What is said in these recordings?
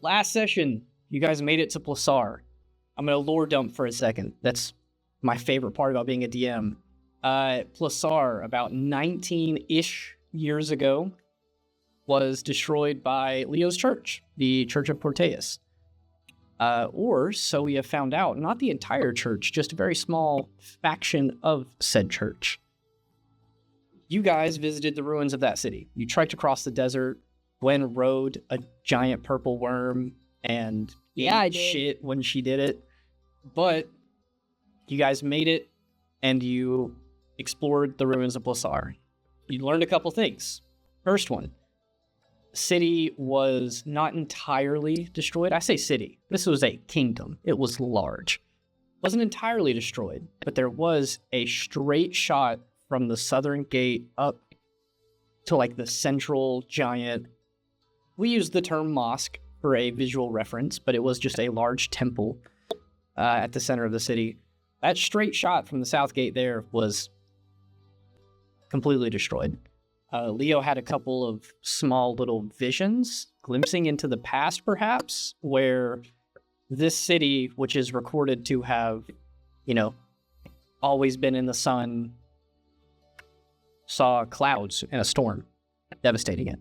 last session, you guys made it to Plasaar. I'm going to lore dump for a second. That's my favorite part about being a DM. Plasaar, about 19-ish years ago, was destroyed by Leo's church, the Church of Porteus. Or so we have found out, not the entire church, just a very small faction of said church. You guys visited the ruins of that city. You trekked across the desert. Gwen rode a giant purple worm and ate shit when she did it. But you guys made it, and you explored the ruins of Plasaar. You learned a couple things. First one, the city was not entirely destroyed. I say city. This was a kingdom. It was large. It wasn't entirely destroyed, but there was a straight shot from the southern gate up to like the central giant. We use the term mosque for a visual reference, but it was just a large temple at the center of the city. That straight shot from the south gate there was completely destroyed. Leo had a couple of small little visions, glimpsing into the past perhaps, where this city, which is recorded to have, always been in the sun, saw clouds and a storm devastating it.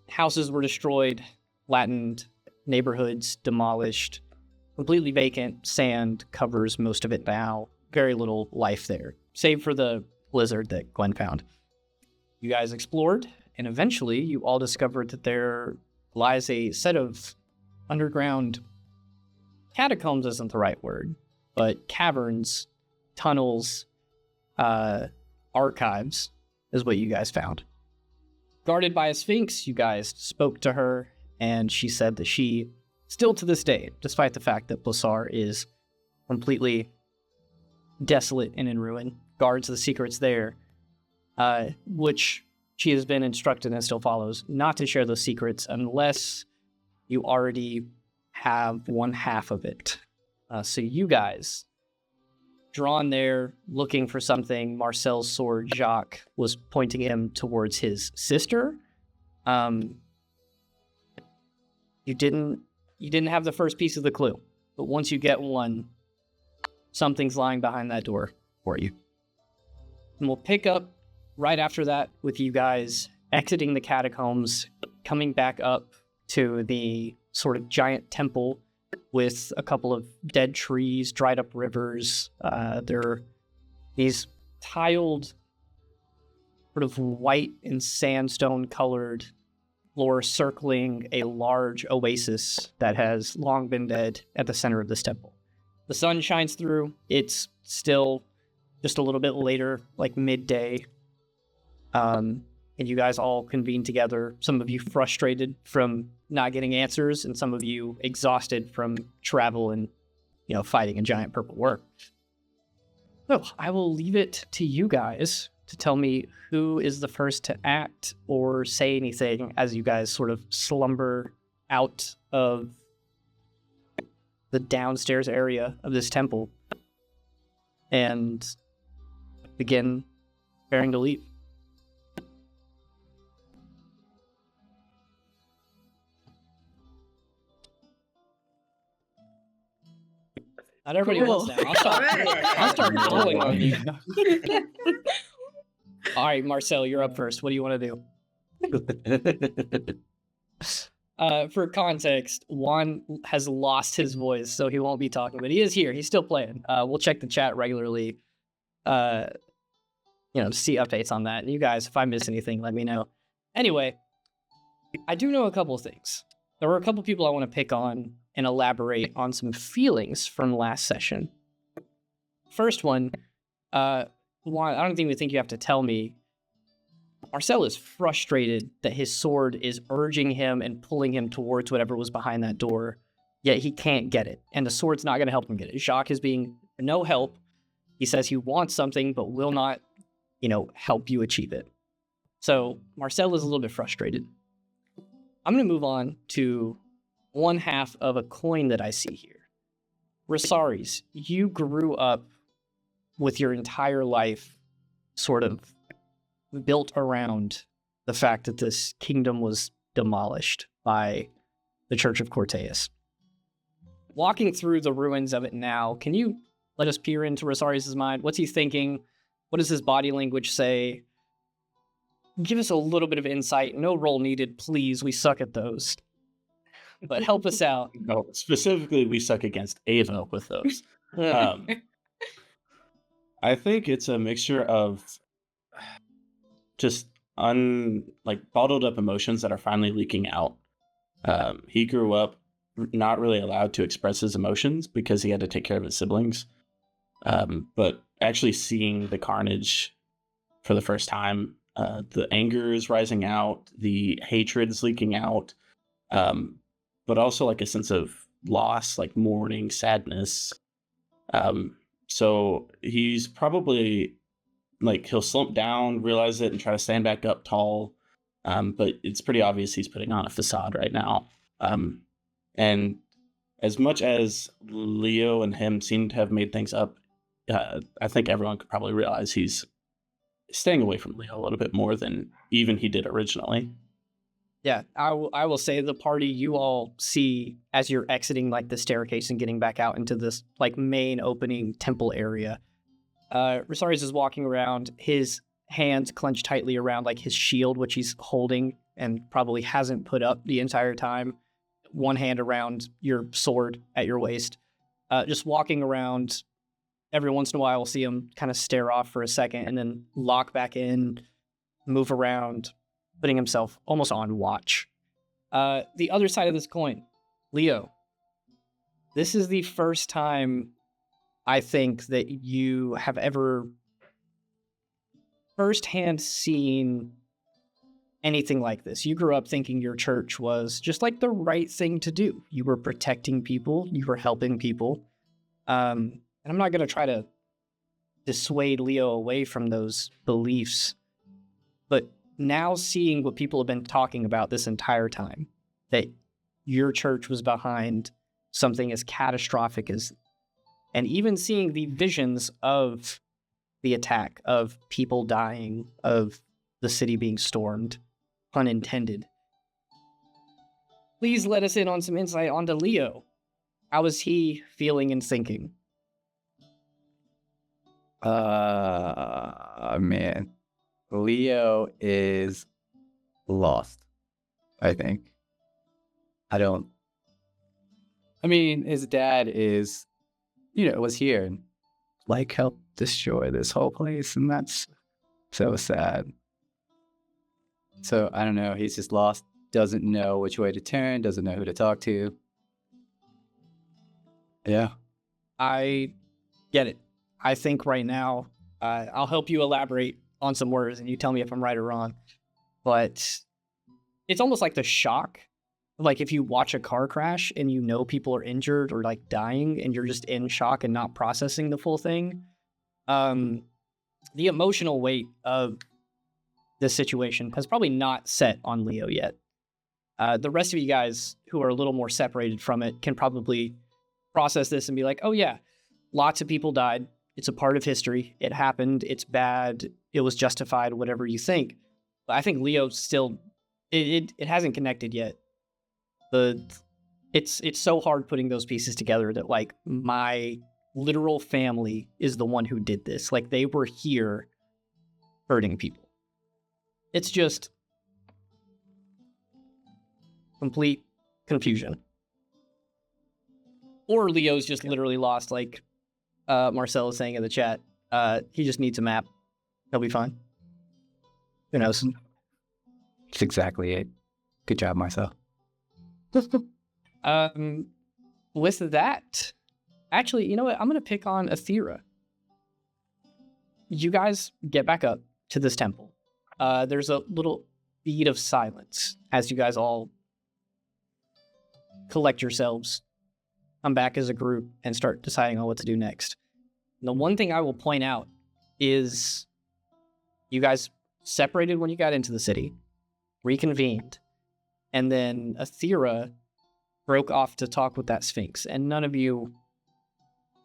Houses were destroyed, flattened, neighborhoods demolished, completely vacant. Sand covers most of it now. Very little life there, save for the blizzard that Gwen found. You guys explored, and eventually you all discovered that there lies a set of underground catacombs isn't the right word, but caverns, tunnels, archives is what you guys found. Guarded by a sphinx, you guys spoke to her, and she said that she, still to this day, despite the fact that Plasaar is completely desolate and in ruin, guards the secrets there, which she has been instructed and still follows not to share those secrets unless you already have one half of it. So you guys, drawn there, looking for something. Marcel's sword, Jacques, was pointing him towards his sister. You didn't have the first piece of the clue, but once you get one, something's lying behind that door for you. And we'll pick up right after that with you guys exiting the catacombs, coming back up to the sort of giant temple with a couple of dead trees, dried up rivers. There are these tiled, sort of white and sandstone colored floor circling a large oasis that has long been dead at the center of this temple. The sun shines through. It's still just a little bit later, like midday. And you guys all convene together. Some of you frustrated from not getting answers, and some of you exhausted from travel and, fighting a giant purple worm. So I will leave it to you guys to tell me who is the first to act or say anything as you guys sort of slumber out of the downstairs area of this temple and begin preparing to leave. Not everybody wants now. I'll start calling on you. All right, Marcel, you're up first. What do you want to do? For context, Juan has lost his voice, so he won't be talking, but he is here. He's still playing. We'll check the chat regularly, to see updates on that. And you guys, if I miss anything, let me know. Anyway, I do know a couple of things. There were a couple people I want to pick on and elaborate on some feelings from last session. First one, Juan, I don't even think you have to tell me. Marcel is frustrated that his sword is urging him and pulling him towards whatever was behind that door, yet he can't get it, and the sword's not going to help him get it. Jacques is being no help. He says he wants something, but will not, help you achieve it. So Marcel is a little bit frustrated. I'm going to move on to one half of a coin that I see here. Resaries, you grew up with your entire life sort of built around the fact that this kingdom was demolished by the Church of Corteus. Walking through the ruins of it now, can you let us peer into Resaries' mind? What's he thinking? What does his body language say? Give us a little bit of insight. No roll needed, please. We suck at those. But help us out. No, specifically, we suck against Ava with those. I think it's a mixture of just bottled up emotions that are finally leaking out. He grew up not really allowed to express his emotions because he had to take care of his siblings. But actually seeing the carnage for the first time, the anger is rising out, the hatred is leaking out, but also like a sense of loss, like mourning, sadness. So he's probably he'll slump down, realize it, and try to stand back up tall. But it's pretty obvious he's putting on a facade right now. And as much as Leo and him seem to have made things up, I think everyone could probably realize he's staying away from Leo a little bit more than even he did originally. Yeah, I will say the party you all see as you're exiting the staircase and getting back out into this main opening temple area. Resaries is walking around, his hands clenched tightly around his shield, which he's holding and probably hasn't put up the entire time. One hand around your sword at your waist. Just walking around. Every once in a while, we'll see him kind of stare off for a second and then lock back in, move around, putting himself almost on watch. The other side of this coin, Leo, this is the first time I think that you have ever firsthand seen anything like this. You grew up thinking your church was just the right thing to do. You were protecting people, you were helping people. And I'm not going to try to dissuade Leo away from those beliefs, but now seeing what people have been talking about this entire time, that your church was behind something as catastrophic as, and even seeing the visions of the attack, of people dying, of the city being stormed, pun intended. Please let us in on some insight onto Leo. How is he feeling and thinking? Man. Leo is lost, I think. His dad was here and helped destroy this whole place, and that's so sad. So I don't know, he's just lost, doesn't know which way to turn, doesn't know who to talk to. Yeah. I get it. I think right now, I'll help you elaborate on some words and you tell me if I'm right or wrong. But it's almost like the shock. If you watch a car crash and people are injured or dying and you're just in shock and not processing the full thing. The emotional weight of this situation has probably not set on Leo yet. The rest of you guys who are a little more separated from it can probably process this and be like, oh yeah, lots of people died. It's a part of history. It happened. It's bad. It was justified, whatever you think. But I think Leo still, it hasn't connected yet. It's so hard putting those pieces together that my literal family is the one who did this. They were here hurting people. It's just complete confusion. Or Leo's just literally lost, Marcel is saying in the chat. He just needs a map. He'll be fine. Who knows? That's exactly it. Good job, Marcel. With that, actually, you know what? I'm going to pick on Athera. You guys get back up to this temple. There's a little bead of silence as you guys all collect yourselves, come back as a group, and start deciding on what to do next. And the one thing I will point out is you guys separated when you got into the city, reconvened, and then Athera broke off to talk with that Sphinx, and none of you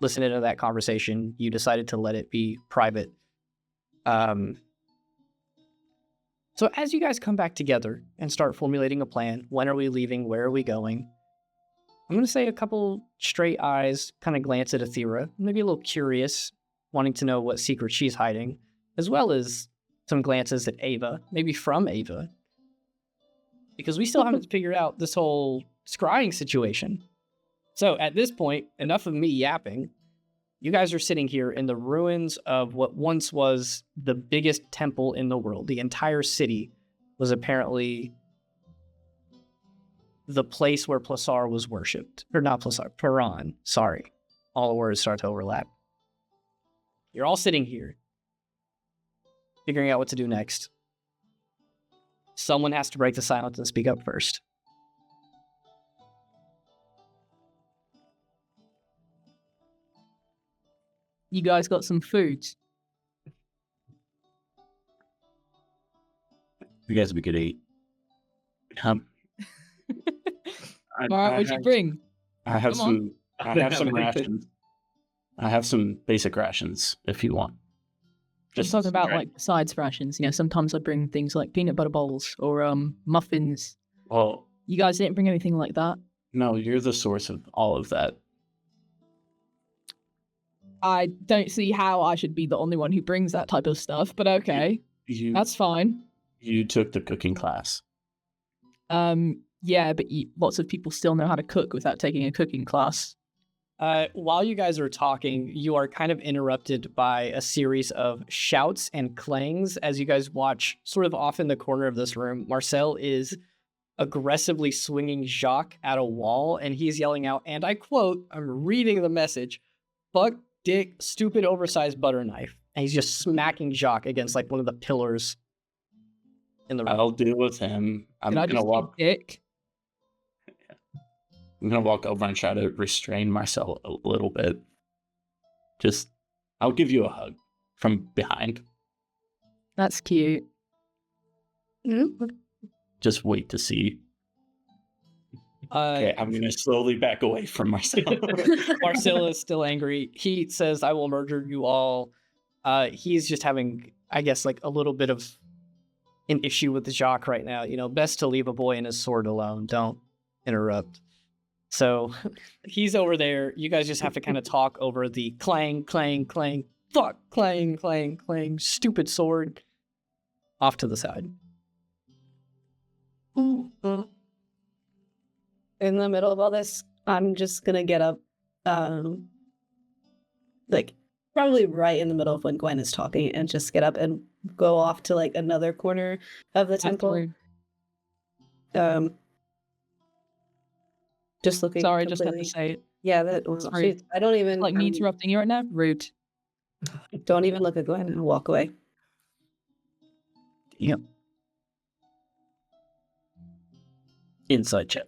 listened to that conversation. You decided to let it be private. So as you guys come back together and start formulating a plan, when are we leaving? Where are we going? I'm going to say a couple straight eyes kind of glance at Athera, maybe a little curious, wanting to know what secret she's hiding, as well as some glances at Ava, maybe from Ava. Because we still haven't figured out this whole scrying situation. So at this point, enough of me yapping. You guys are sitting here in the ruins of what once was the biggest temple in the world. The entire city was apparently the place where Plasaar was worshipped. Or not Plasaar, Paran. Sorry. All the words start to overlap. You're all sitting here, figuring out what to do next. Someone has to break the silence and speak up first. You guys got some food? You guys we could eat. All right, what'd you bring? I have Come on. some. I have some rations. I have some basic rations if you want. Just talking about right. like besides rations. You know, sometimes I bring things like peanut butter bowls or muffins. Well, You guys didn't bring anything like that. no, you're the source of all of that. I don't see how I should be the only one who brings that type of stuff, but okay, that's fine. You took the cooking class. Yeah, but lots of people still know how to cook without taking a cooking class. While you guys are talking, you are kind of interrupted by a series of shouts and clangs as you guys watch, sort of off in the corner of this room. Marcel is aggressively swinging Jacques at a wall, and he's yelling out, and I quote, I'm reading the message, "Fuck, dick, stupid, oversized butter knife." And he's just smacking Jacques against like one of the pillars in the room. I'll deal with him. Can I just say dick? I'm gonna walk over and try to restrain myself a little bit. I'll give you a hug from behind. That's cute. Just wait to see. Okay, I'm gonna slowly back away from myself. Marcel is still angry. He says, "I will murder you all." He's just having, I guess, like a little bit of an issue with Jacques right now. You know, best to leave a boy and his sword alone. Don't interrupt. So he's over there. You guys just have to kind of talk over the clang, clang, clang, fuck, clang, clang, clang, stupid sword off to the side. In the middle of all this, I'm just gonna get up, like probably right in the middle of when Gwen is talking, and just get up and go off to like another corner of the temple. Just looking. Sorry, just had completely- to say it. Yeah, that was. Sorry. I don't even Like me interrupting you right now? Rude. Don't even look at Gwen and walk away. Yep. Inside check.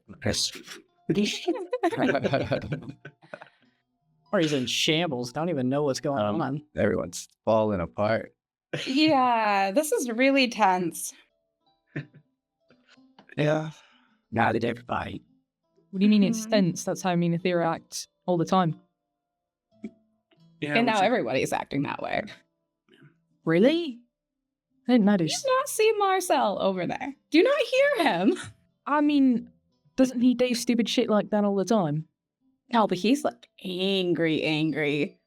Or he's in shambles. Don't even know what's going on. Everyone's falling apart. Yeah, this is really tense. Yeah. Now did everybody. What do you mean it's Mhm. tense? That's how me and Athera act all the time. Yeah, And now everybody's acting that way. Really? I didn't Do notice. you not see Marcel over there? Do you not hear him? I mean, doesn't he do stupid shit like that all the time? No, but he's like angry.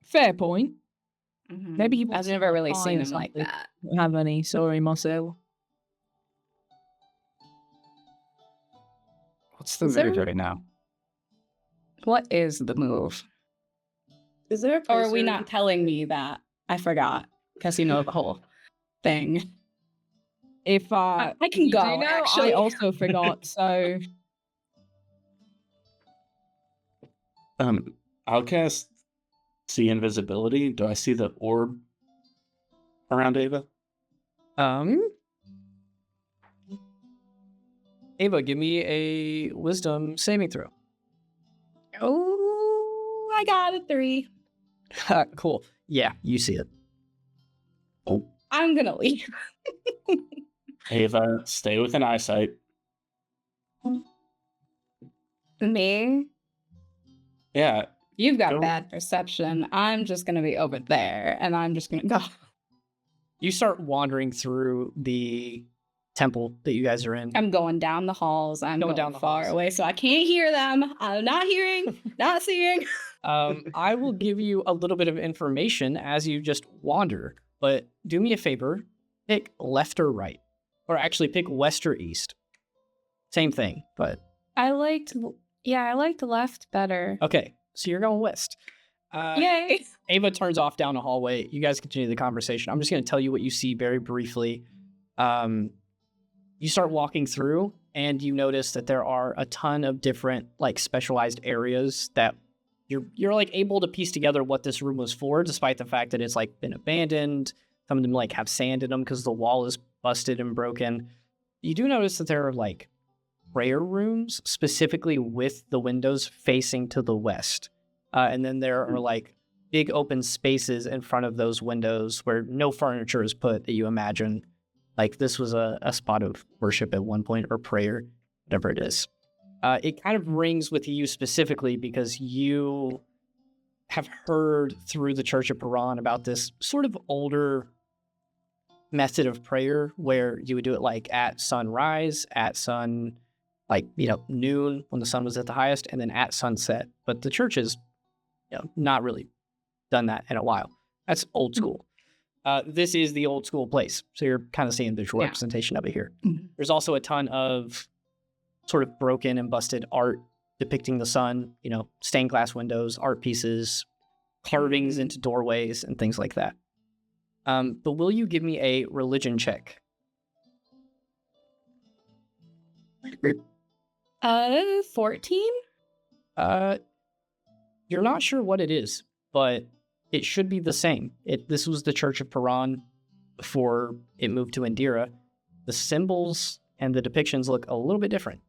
Fair point. Maybe he I've wants never really pie seen or him like something. that. Don't have any. Sorry, Marcel. What's the Is there- move right now? What is the move? Is there a Or person? are we not telling me that? I forgot. Because you know the whole thing. If I can you go, do know, actually. I also forgot. So I'll cast see invisibility. Do I see the orb around Ava? Ava, give me a wisdom saving throw. Oh, I got a 3. Cool. Yeah, you see it. I'm gonna leave. Ava, stay within eyesight. Me? Yeah, You've got Go. bad perception. I'm just gonna be over there, and I'm just gonna go. You start wandering through the temple that you guys are in. I'm going down the halls. I'm Going going down the far halls. away, so I can't hear them. I'm not hearing, not seeing. I will give you a little bit of information as you just wander, but do me a favor, pick left or right. Or actually pick west or east. Same thing, but... I liked left better. Okay, so you're going west. Yay! Ava turns off down a hallway. You guys continue the conversation. I'm just going to tell you what you see very briefly. You start walking through, and you notice that there are a ton of different, like, specialized areas that you're like able to piece together what this room was for, despite the fact that it's like been abandoned. Some of them like have sand in them because the wall is busted and broken. You do notice that there are like prayer rooms specifically with the windows facing to the west. And then there are like big open spaces in front of those windows where no furniture is put that you imagine like this was a spot of worship at one point or prayer, whatever it is. It kind of rings with you specifically because you have heard through the Church of Paran about this sort of older method of prayer where you would do it like at sunrise, at noon when the sun was at the highest, and then at sunset. But the church has not really done that in a while. That's old school. This is the old school place. So you're kind of seeing visual representation of it here. Mm-hmm. There's also a ton of sort of broken and busted art depicting the sun, stained glass windows, art pieces, carvings into doorways, and things like that. But will you give me a religion check? 14? You're not sure what it is, but it should be the same. This was the Church of Paran before it moved to Indira. The symbols and the depictions look a little bit different.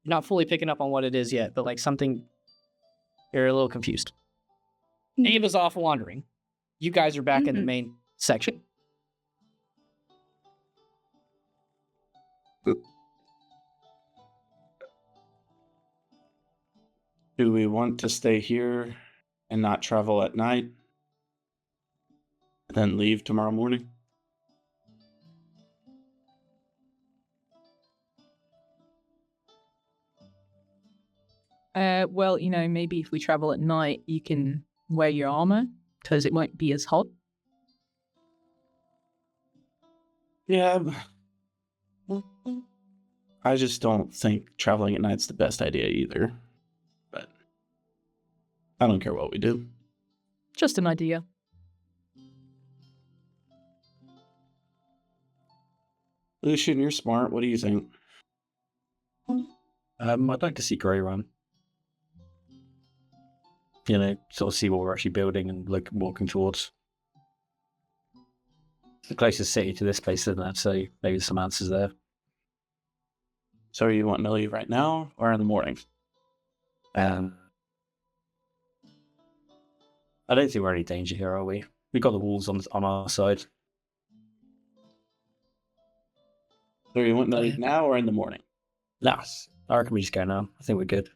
Not fully picking up on what it is yet, but like something, you're a little confused. Ava's off wandering. You guys are back in the main section. Do we want to stay here and not travel at night? Then leave tomorrow morning? Well, maybe if we travel at night, you can wear your armor because it won't be as hot. Yeah. I just don't think traveling at night's the best idea either. But I don't care what we do. Just an idea. Lucian, you're smart. What do you think? I'd like to see Greyrun. Sort of see what we're actually building and walking towards. It's the closest city to this place, isn't it? So maybe there's some answers there. So you want to leave right now or in the morning? I don't think we're in any danger here, are we? We've got the walls on our side. So you want to leave now or in the morning? No, I reckon we just go now. I think we're good.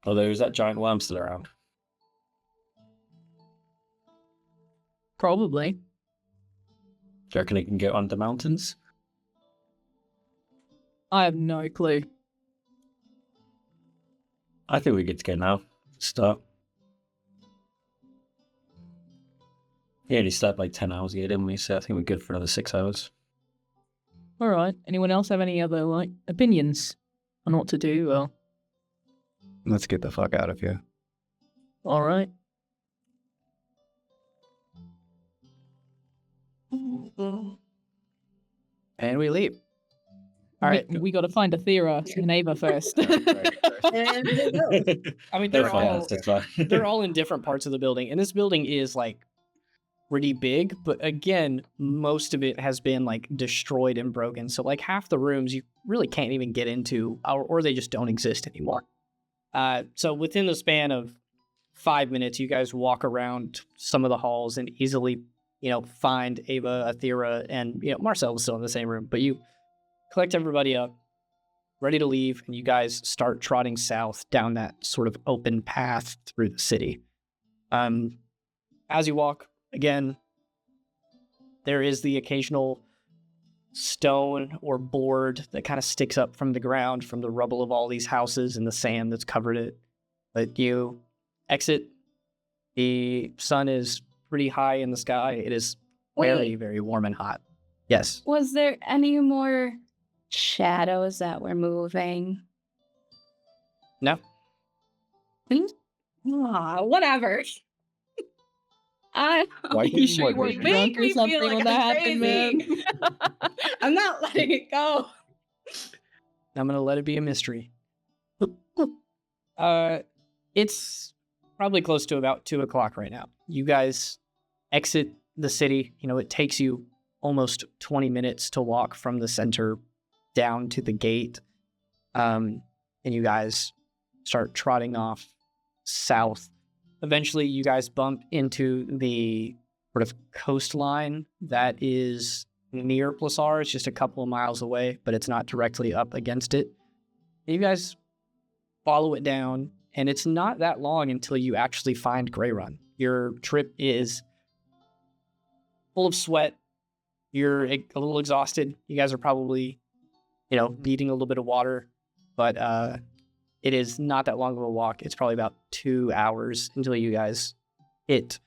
Although, is that giant worm still around? Probably. Do you reckon it can go under mountains? I have no clue. I think we're good to go now. Start. He only slept like 10 hours ago, didn't we? So I think we're good for another 6 hours. All right. Anyone else have any other opinions on what to do? Or... Let's get the fuck out of here. All right. And we leave. All right. We got to find a Terra and Ava first. And they go. I mean, That's fine. they're all in different parts of the building, and this building is like pretty big, but again, most of it has been like destroyed and broken. So like half the rooms you really can't even get into, or they just don't exist anymore. So within the span of 5 minutes, you guys walk around some of the halls and easily, find Ava, Athera, and Marcel was still in the same room. But you collect everybody up, ready to leave, and you guys start trotting south down that sort of open path through the city. as you walk, again, there is the occasional stone or board that kind of sticks up from the ground from the rubble of all these houses and the sand that's covered it. But you exit. The sun is pretty high in the sky. It is very, very warm and hot. Yes. Was there any more shadows that were moving? No. Whatever. Why You sure you weren't drunk or something when that happened, man? I'm not letting it go. I'm going to let it be a mystery. It's probably close to about 2 o'clock right now. You guys exit the city. You know, it takes you almost 20 minutes to walk from the center down to the gate. And you guys start trotting off south. Eventually, you guys bump into the sort of coastline that is near Plasaar. It's just a couple of miles away, but it's not directly up against it. And you guys follow it down, and it's not that long until you actually find Greyrun. Your trip is full of sweat. You're a little exhausted. You guys are probably, needing a little bit of water, but it is not that long of a walk. It's probably about 2 hours until you guys hit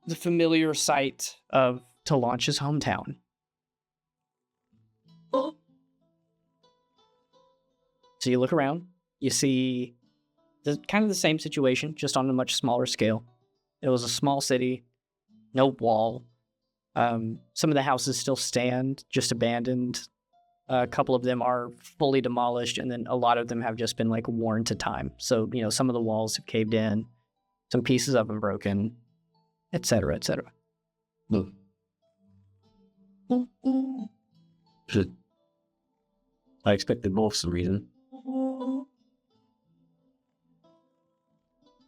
the familiar site of Talanch's hometown. So you look around, you see kind of the same situation, just on a much smaller scale. It was a small city, no wall. Some of the houses still stand, just abandoned. A couple of them are fully demolished, and then a lot of them have just been worn to time. So, some of the walls have caved in, some pieces of them broken, etc., etc. I expected more for some reason.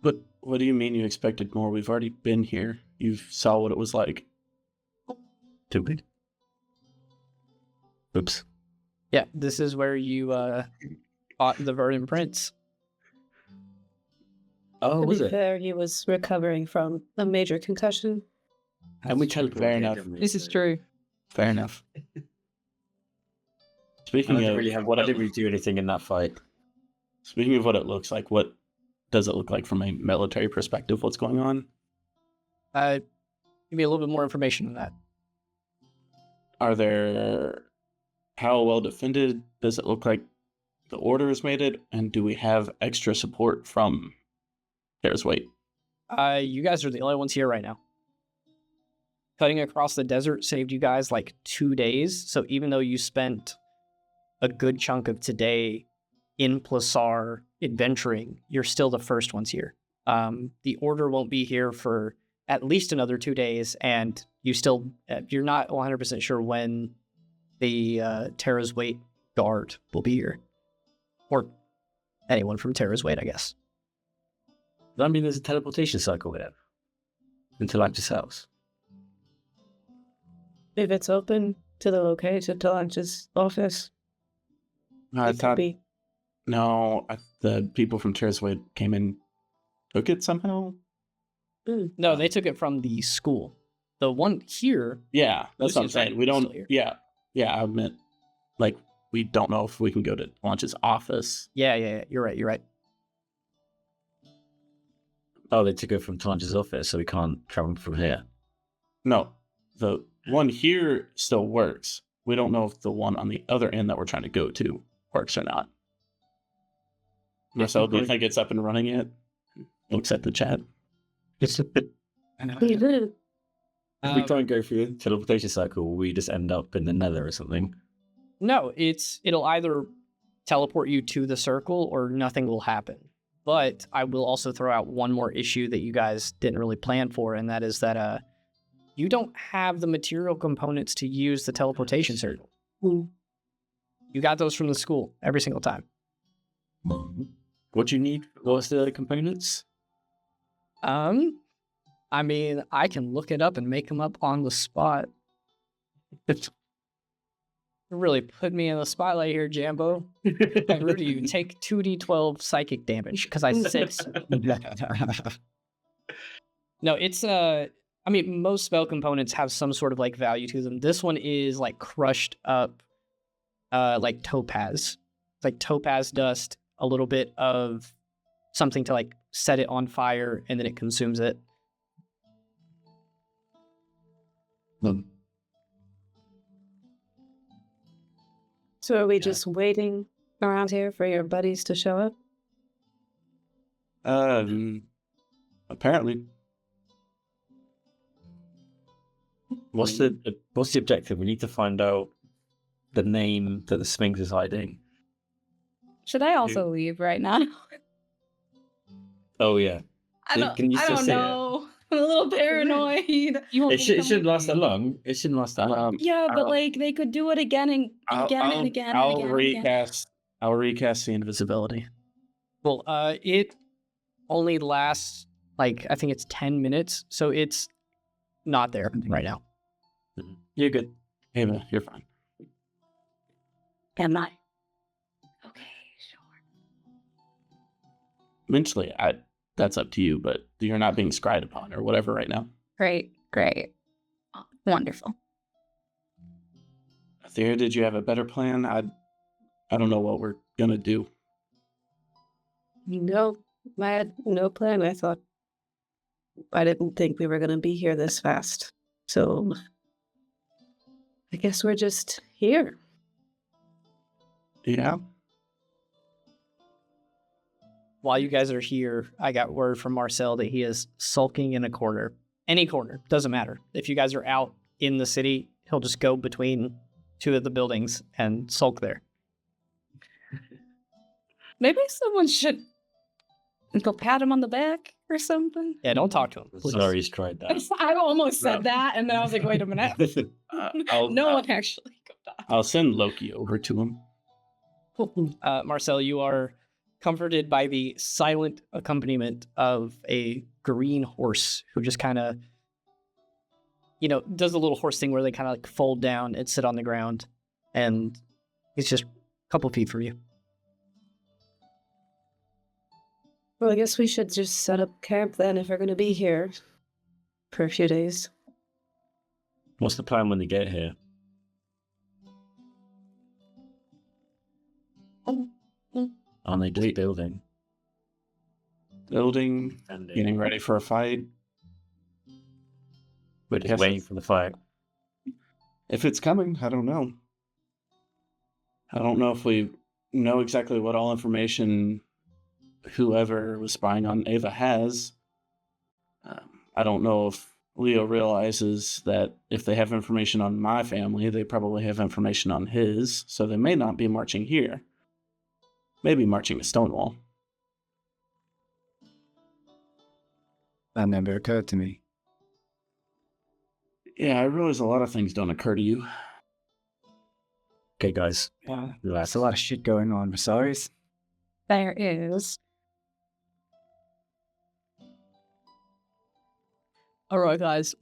But what do you mean you expected more? We've already been here. You saw what it was like. Too big. Oops. Yeah, this is where you fought the Verdant Prince. Oh, To was be it? fair, he was recovering from a major concussion. And we tried. Fair enough. This is true. Fair enough. Speaking I didn't of really I didn't really do anything in that fight. Speaking of what it looks like, what does it look like from a military perspective? What's going on? Give me a little bit more information on that. How well defended does it look like the order has made it? And do we have extra support from Terra's Weight? You guys are the only ones here right now. Cutting across the desert saved you guys 2 days. So even though you spent a good chunk of today in Plasaar adventuring, you're still the first ones here. The order won't be here for at least another 2 days, and you're not 100% sure when the Terra's Weight guard will be here. Or anyone from Terra's Weight, I guess. Does that mean there's a teleportation cycle there? Into Lantis' house? If it's open to the location, to Lunch's office, I it could thought be. no. The people from Terra's Weight came in, took it somehow. No, they took it from the school. The one here. Yeah, that's what I'm Lucius saying. Wright We is don't. still here. Yeah. I meant we don't know if we can go to Launch's office. Yeah. You're right. Oh, they took it from Talanch's office, so we can't travel from here. No, the one here still works. We don't know if the one on the other end that we're trying to go to works or not. Marcel, do you think it's up and running yet? Looks at the chat. If we try and go through the teleportation cycle, will we just end up in the nether or something? No, it'll either teleport you to the circle or nothing will happen. But I will also throw out one more issue that you guys didn't really plan for, and that is that you don't have the material components to use the teleportation circle. You got those from the school every single time. What do you need? What's the components? I mean, I can look it up and make them up on the spot. You really put me in the spotlight here, Jambo. Rudy, you take 2d12 psychic damage because I said so. No, it's I mean, most spell components have some sort of like value to them. This one is like crushed up, like topaz. It's like topaz dust, a little bit of something to like set it on fire, and then it consumes it. So are we just waiting around here for your buddies to show up? Apparently. What's the objective? We need to find out the name that the Sphinx is hiding. Should I also leave right now? Oh yeah. I don't, Can you I still don't see it? know. I'm a little paranoid. It shouldn't last that long. It shouldn't last that long. Yeah, but I'll- like they could do it again and again and again I'll and again. recast. I'll recast the invisibility. Well, it only lasts like I think it's 10 minutes, so it's not there right now. You're good. Ava, you're fine. Am I? Okay, sure. Eventually, that's up to you, but you're not being scryed upon or whatever right now. Great. Oh, wonderful. Thea, did you have a better plan? I don't know what we're gonna do. No, I had no plan. I didn't think we were going to be here this fast. So I guess we're just here. Yeah. While you guys are here, I got word from Marcel that he is sulking in a corner. Any corner, doesn't matter. If you guys are out in the city, he'll just go between two of the buildings and sulk there. Maybe someone should go pat him on the back or something. Yeah, don't talk to him. Please. Sorry, he's tried that. I almost said that, and then I was like, wait a minute. No one actually go talk. I'll send Loki over to him. Marcel, you are comforted by the silent accompaniment of a green horse who just kind of, does a little horse thing where they kind of like fold down and sit on the ground, and he's just a couple feet from you. Well, I guess we should just set up camp then if we're going to be here for a few days. What's the plan when they get here? Aren't they just building? Building, getting ready for a fight. We're just Yes. waiting for the fight. If it's coming, I don't know. I don't know if we know exactly what all information whoever was spying on Ava has. I don't know if Leo realizes that if they have information on my family, they probably have information on his, so they may not be marching here. Maybe marching to Stonewall. That never occurred to me. Yeah, I realize a lot of things don't occur to you. Okay, guys. Yeah, Relax. there's a lot of shit going on. Resaries. There is. All right, guys,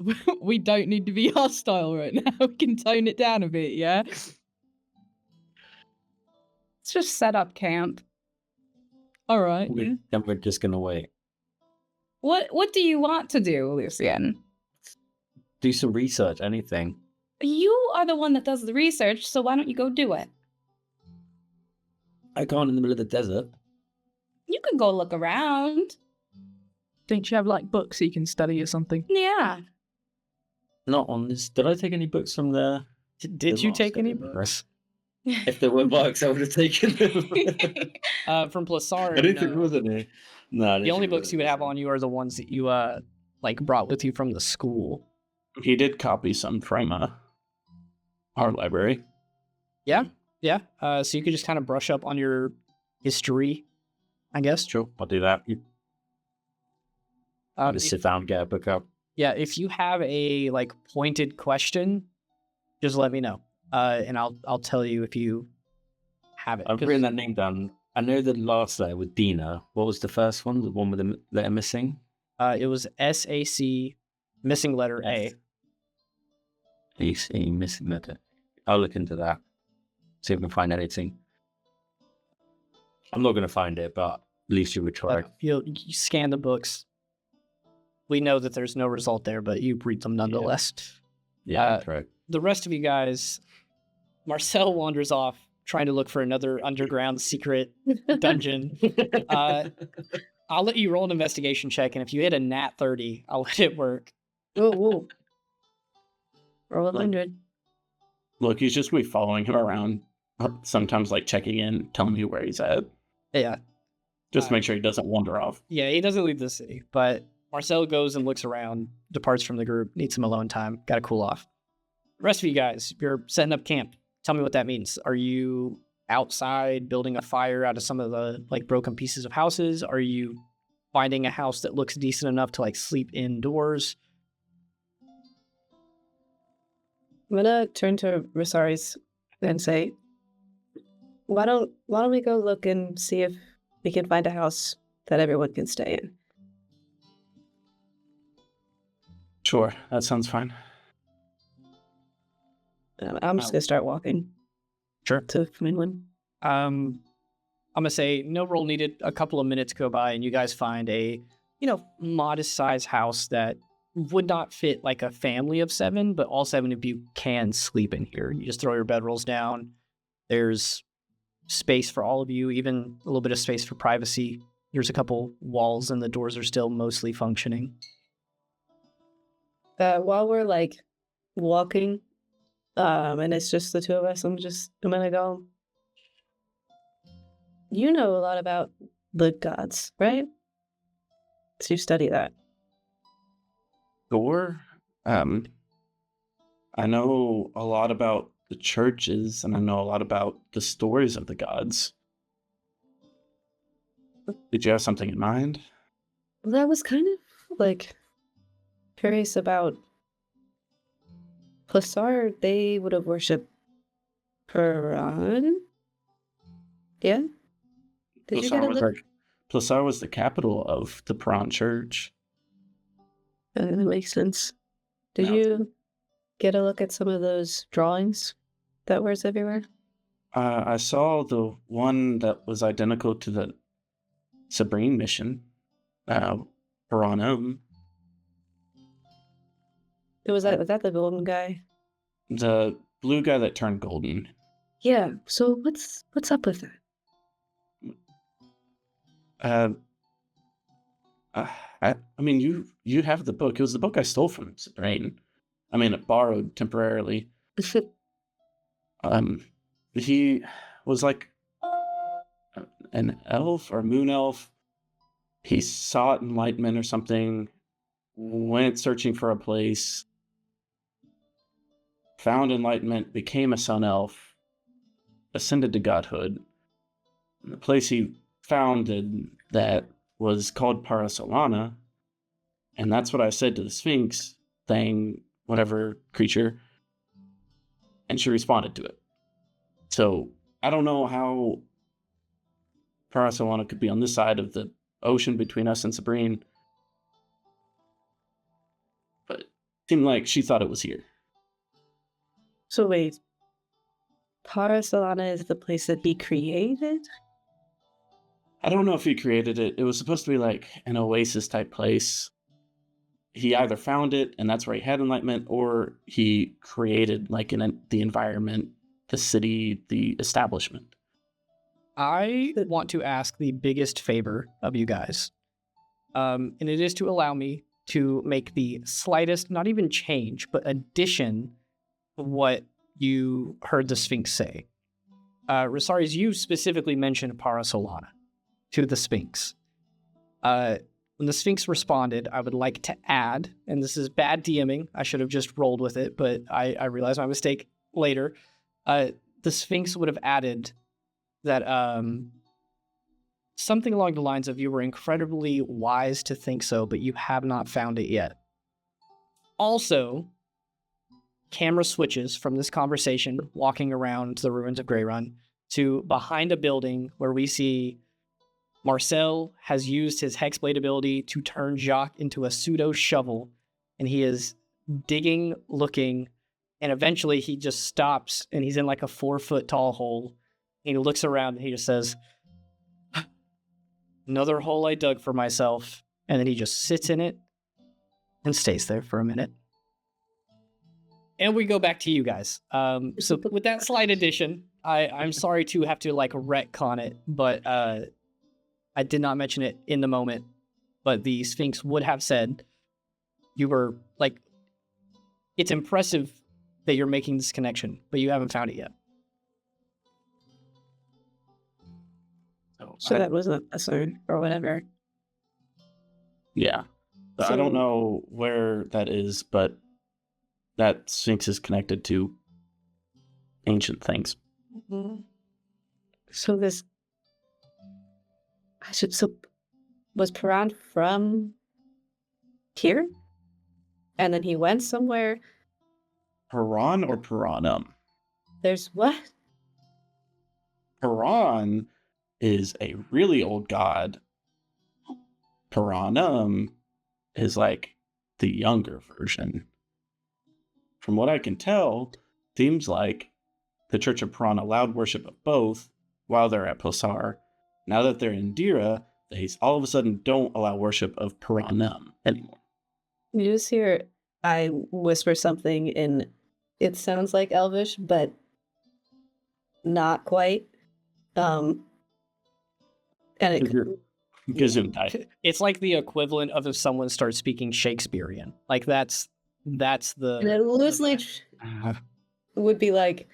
we don't need to be hostile right now. We can tone it down a bit, yeah? Let's just set up camp. All right. Then we're just gonna wait. What do you want to do, Lucian? Do some research, anything. You are the one that does the research, so why don't you go do it? I can't in the middle of the desert. You can go look around. Don't you have like books you can study or something? Yeah. Not on this. Did I take any books from there? Did you take any books? If there were books, I would have taken them. From Plasaar? I didn't think no. there was any. No, The only books you would have on you are the ones that you brought with you from the school. He did copy some from our library. Yeah. So you could just kind of brush up on your history, I guess. Sure, I'll do that. Just sit down, get a book up. Yeah, if you have a pointed question, just let me know, and I'll tell you if you have it. I've 'Cause, written that name down. I know the last letter with Dina. What was the first one? The one with the letter missing? it was SAC, missing letter A. AC, missing letter. I'll look into that. See if I can find anything. I'm not going to find it, but at least you would try. You scan the books. we know that there's no result there, but you read them nonetheless. Yeah, correct. The rest of you guys, Marcel wanders off trying to look for another underground secret dungeon. I'll let you roll an investigation check, and if you hit a nat 30, I'll let it work. Whoa. Roll 100. Look, he's just we following him around, sometimes like checking in, telling me where he's at, Yeah. just to make sure he doesn't wander off. Yeah, he doesn't leave the city, but Marcel goes and looks around, departs from the group, needs some alone time, gotta cool off. The rest of you guys, you're setting up camp. Tell me what that means. Are you outside building a fire out of some of the like broken pieces of houses? Are you finding a house that looks decent enough to like sleep indoors? I'm gonna turn to Resaries and say, why don't we go look and see if we can find a house that everyone can stay in? Sure, that sounds fine. I'm just gonna start walking. Sure. To Finland. I'm gonna say no roll needed. A couple of minutes go by, and you guys find a, modest sized house that would not fit like a family of 7, but all 7 of you can sleep in here. You just throw your bedrolls down. There's space for all of you, even a little bit of space for privacy. There's a couple walls, and the doors are still mostly functioning. While we're like walking, and it's just the two of us, I'm gonna go. You know a lot about the gods, right? So you study that. Sure. I know a lot about the churches, and I know a lot about the stories of the gods. Did you have something in mind? Well, I was kind of like curious about Plasaar. They would have worshipped Quran. Yeah. Did you get a look? Plasaar was the capital of the Piran Church. That makes sense. Did you get a look at some of those drawings that were everywhere? I saw the one that was identical to the Sabrine mission, Piranum. Was that the golden guy? The blue guy that turned golden. Yeah. So what's up with that? I mean, you have the book. It was the book I stole from Sabrine. I mean, it borrowed temporarily. He was like an elf or moon elf. He sought enlightenment or something, went searching for a place, found enlightenment, became a sun elf, ascended to godhood. And the place he founded that was called Parasolana, and that's what I said to the Sphinx thing, whatever creature, and she responded to it. So I don't know how Parasolana could be on this side of the ocean between us and Sabrine, but it seemed like she thought it was here. So wait, Parasolana is the place that he created? I don't know if he created it. It was supposed to be like an oasis type place. He either found it and that's where he had enlightenment, or he created like the environment, the city, the establishment. I want to ask the biggest favor of you guys. And it is to allow me to make the slightest, not even change, but addition of what you heard the Sphinx say. Resaries, you specifically mentioned Parasolana to the Sphinx. When the Sphinx responded, I would like to add, and this is bad DMing, I should have just rolled with it, but I realized my mistake later. The Sphinx would have added that something along the lines of, you were incredibly wise to think so, but you have not found it yet. Also, camera switches from this conversation, walking around the ruins of Greyrun, to behind a building where we see Marcel has used his Hexblade ability to turn Jacques into a pseudo shovel, and he is digging, looking, and eventually he just stops, and he's in like a 4-foot tall hole. And he looks around and he just says, "Another hole I dug for myself." And then he just sits in it and stays there for a minute. And we go back to you guys. So with that slight addition, I'm sorry to have to like retcon it, but I did not mention it in the moment. But the Sphinx would have said you were like, it's impressive that you're making this connection, but you haven't found it yet. So that wasn't a sign or whatever. Yeah. So I don't know where that is, but that Sphinx is connected to ancient things. So was Paran from here? And then he went somewhere. Paran or Paranum? There's what? Paran is a really old god. Paranum is like the younger version. From what I can tell, seems like the Church of Paran allowed worship of both while they're at Plasaar. Now that they're in Dira, they all of a sudden don't allow worship of Paranum anymore. You just hear I whisper something in, it sounds like Elvish, but not quite. And it Gesundheit. It's like the equivalent of if someone starts speaking Shakespearean. Like that's the. and it loosely would be like,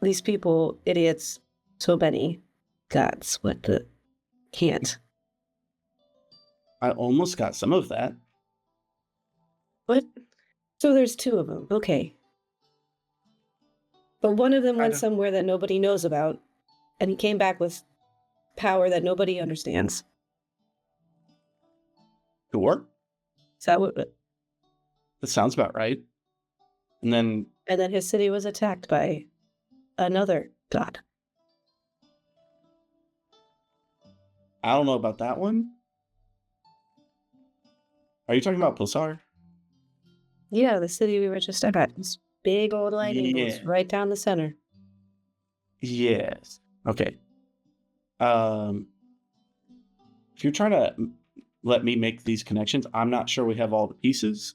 these people, idiots, so many gods, what the can't. I almost got some of that. What? So there's two of them, okay. But one of them went somewhere that nobody knows about, and he came back with power that nobody understands. Sure. Is that what? That sounds about right. And then his city was attacked by another god. I don't know about that one. Are you talking about Plasaar? Yeah, the city we were just at. This big old lightning bolts right down the center. Yes. Okay. If you're trying to let me make these connections, I'm not sure we have all the pieces.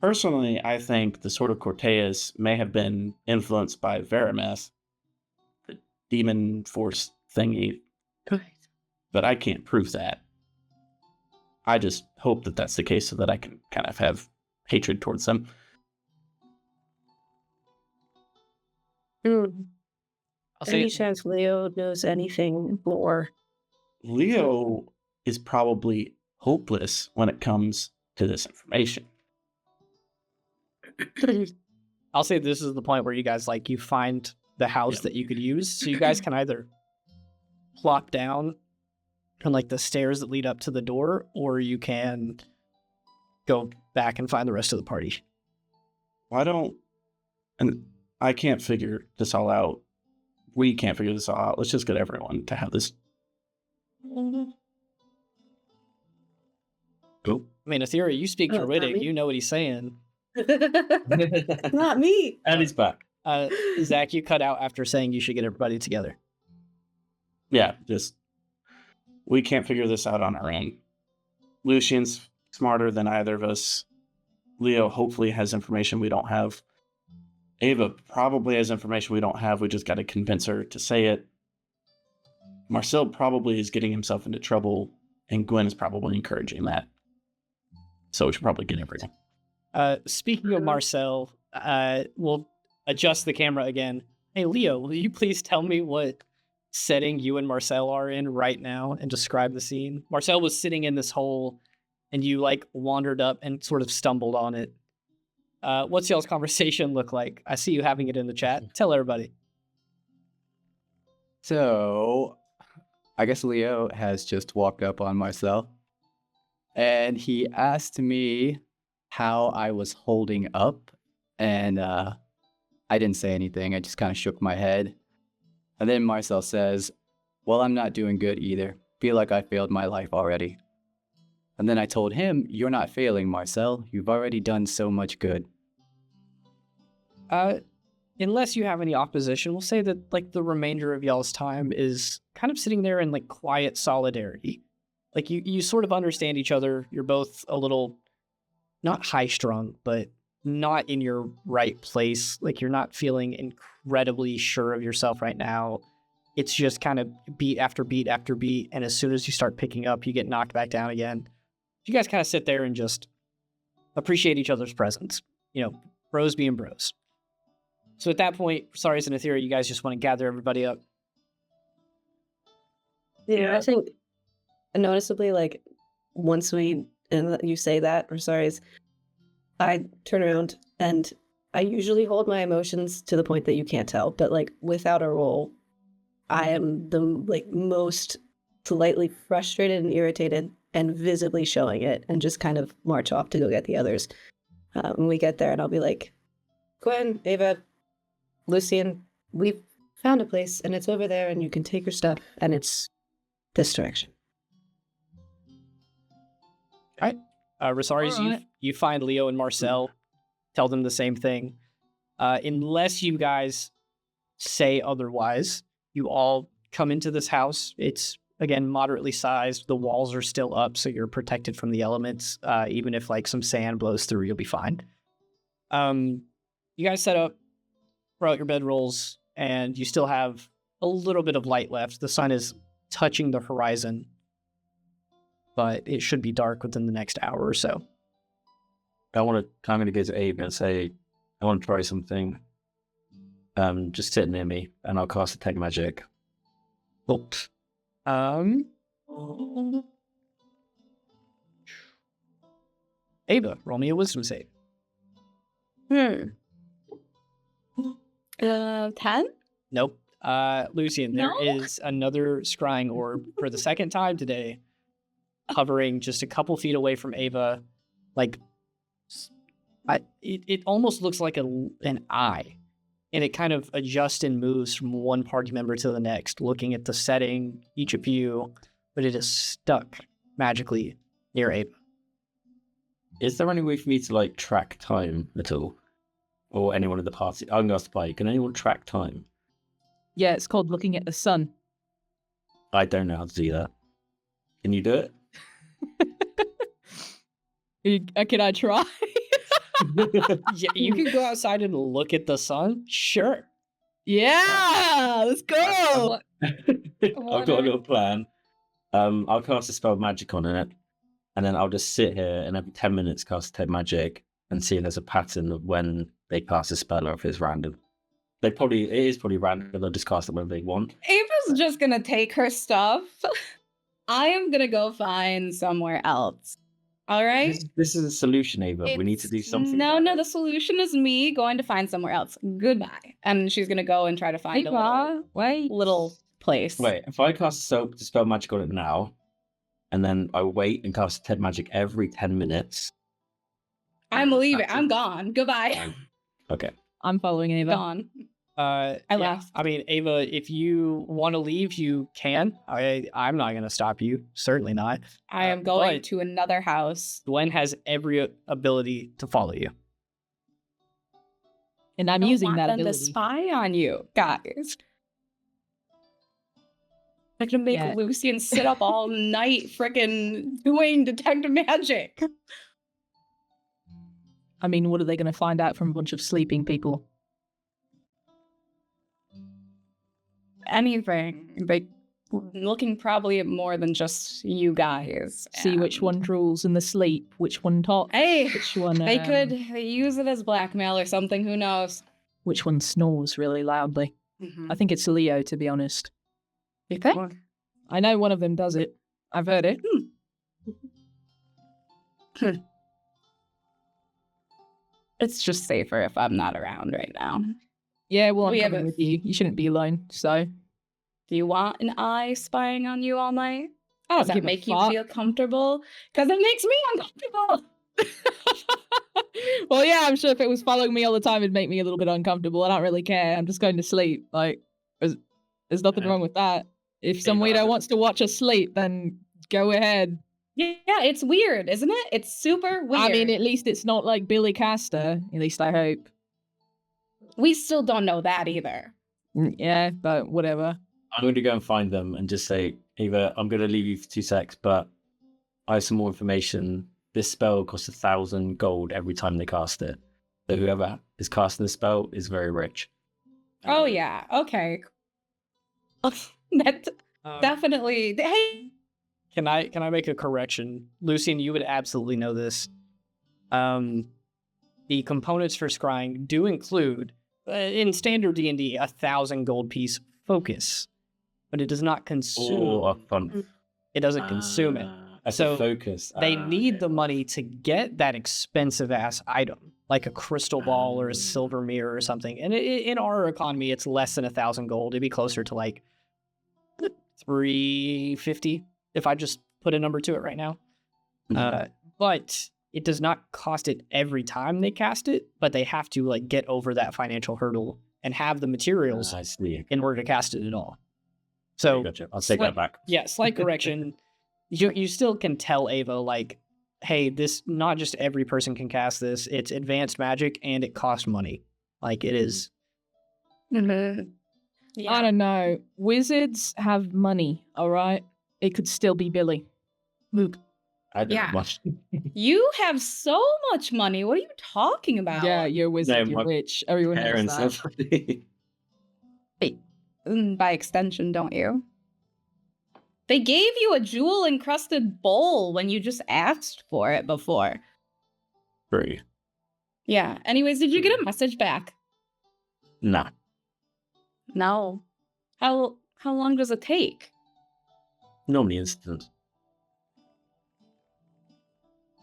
Personally, I think the Sword of Corteas may have been influenced by Verameth, the demon force thingy. Correct. But I can't prove that. I just hope that that's the case so that I can kind of have hatred towards them. Any chance Leo knows anything more? Leo is probably hopeless when it comes to this information. I'll say this is the point where you guys like you find the house that you could use, so you guys can either plop down on like the stairs that lead up to the door, or you can go back and find the rest of the party. And I can't figure this all out. We can't figure this all out. Let's just get everyone to have this. Go. I mean, Aethera, you speak Druidic, me? you know what he's saying. Not me. And he's back. Zach, you cut out after saying you should get everybody together. Yeah, we can't figure this out on our own. Lucian's smarter than either of us. Leo hopefully has information we don't have. Ava probably has information we don't have. We just got to convince her to say it. Marcel probably is getting himself into trouble, and Gwen is probably encouraging that. So we should probably get everything. Speaking of Marcel, we'll adjust the camera again. Hey, Leo, will you please tell me what setting you and Marcel are in right now and describe the scene? Marcel was sitting in this hole, and you like wandered up and sort of stumbled on it. What's y'all's conversation look like? I see you having it in the chat. Tell everybody. So, I guess Leo has just walked up on Marcel, and he asked me how I was holding up, and I didn't say anything. I just kind of shook my head. And then Marcel says, well, I'm not doing good either. Feel like I failed my life already. And then I told him, you're not failing, Marcel. You've already done so much good. Unless you have any opposition, we'll say that like the remainder of y'all's time is kind of sitting there in like quiet solidarity. like you sort of understand each other. You're both a little not high strung, but not in your right place. Like you're not feeling incredibly sure of yourself right now. It's just kind of beat after beat after beat, and as soon as you start picking up, you get knocked back down again. You guys kind of sit there and just appreciate each other's presence. You know, bros being bros. So at that point, Resaries and Etheria, you guys just want to gather everybody up. Yeah, I think noticeably, like, once you say that, Resaries, I turn around and I usually hold my emotions to the point that you can't tell, but like without a roll, I am the like most slightly frustrated and irritated and visibly showing it, and just kind of march off to go get the others. When we get there, and I'll be like, Gwen, Ava, Lucian, we've found a place and it's over there and you can take your stuff and it's this direction. Resaries, Alright. you find Leo and Marcel, tell them the same thing. Unless you guys say otherwise, you all come into this house. It's, again, moderately sized. The walls are still up, so you're protected from the elements. Even if, like, some sand blows through, you'll be fine. You guys set up, throw out your bedrolls, and you still have a little bit of light left. The sun is touching the horizon, but it should be dark within the next hour or so. I'm going to go to Abe and say, I want to try something. Just sit near me, and I'll cast Detect Magic. Oops. Ava, roll me a wisdom save. 10? Nope. Lucian, No? there is another scrying orb for the second time today, hovering just a couple feet away from Ava. Like, it almost looks like an eye, and it kind of adjusts and moves from one party member to the next, looking at the setting, each of you, but it is stuck magically near Ava. Is there any way for me to, like, track time at all? Or anyone in the party? I'm going to ask the party. Can anyone track time? Yeah, it's called looking at the sun. I don't know how to do that. Can you do it? Can I try? Yeah, you can go outside and look at the sun. Sure. Yeah, let's go. I've got a little plan. I'll cast a spell of magic on it, and then I'll just sit here and every 10 minutes cast Detect Magic and see if there's a pattern of when they cast a spell or if it's random. It is probably random. They'll just cast it when they want. Ava's just gonna take her stuff. I am gonna go find somewhere else. All right? This is a solution, Ava. We need to do something. No, about the solution is me going to find somewhere else. Goodbye. And she's gonna go and try to find a little place. Wait, if I cast spell magic on it now, and then I wait and cast Detect Magic every 10 minutes. I'm leaving. I'm gone. Goodbye. Okay. I'm following Ava. Gone. I left. I mean, Ava, if you want to leave, you can. I'm not going to stop you. Certainly not. I am going but to another house. Gwen has every ability to follow you. And I'm I don't using want that them ability. to spy on you, guys. I'm gonna make Yeah. Lucian sit up all night frickin' doing Detect Magic. I mean, what are they going to find out from a bunch of sleeping people? Anything. Like, looking probably at more than just you guys. See which one drools in the sleep, which one talks, Hey, which one they could use it as blackmail or something. Who knows? which one snores really loudly. I think it's Leo, to be honest. You think? I know one of them does it. I've heard it. It's just safer if I'm not around right now. Yeah, well, I'm We have coming a- with you. You shouldn't be alone, so... Do you want an eye spying on you all night? I Does that make you feel comfortable? Because it makes me uncomfortable. Well, yeah, I'm sure if it was following me all the time, it'd make me a little bit uncomfortable. I don't really care. I'm just going to sleep. Like, there's nothing wrong with that. If some weirdo wants to watch us sleep, then go ahead. Yeah, it's weird, isn't it? It's super weird. I mean, at least it's not like Billy Castor. At least I hope. we still don't know that either. Yeah, but whatever. I'm going to go and find them and just say, Ava, I'm going to leave you for 2 secs, but I have some more information. This spell costs 1,000 gold every time they cast it. So whoever is casting the spell is very rich. Oh yeah. Okay. That definitely. Hey. Can I make a correction? Lucian, you would absolutely know this. The components for scrying do include, in standard D&D, 1,000 gold piece focus, but it does not consume. It doesn't consume it. So focus. They need the money to get that expensive ass item, like a crystal ball or a silver mirror or something. And in our economy, it's less than 1,000 gold. It'd be closer to like 350 if I just put a number to it right now. But it does not cost it every time they cast it, but they have to like get over that financial hurdle and have the materials in order to cast it at all. So gotcha. I'll take that back. Yeah, slight correction. You still can tell Ava, like, hey, this, not just every person can cast this. It's advanced magic and it costs money. Like, it is. Mm-hmm. Yeah. I don't know. Wizards have money, all right? It could still be Billy. Luke. I don't have much. You have so much money. What are you talking about? Yeah, you're a wizard. You're rich. Everyone knows that. Wait, by extension, don't you? They gave you a jewel-encrusted bowl when you just asked for it before. Free. Yeah. Anyways, did you get a message back? Nah. No. How long does it take? Normally instant.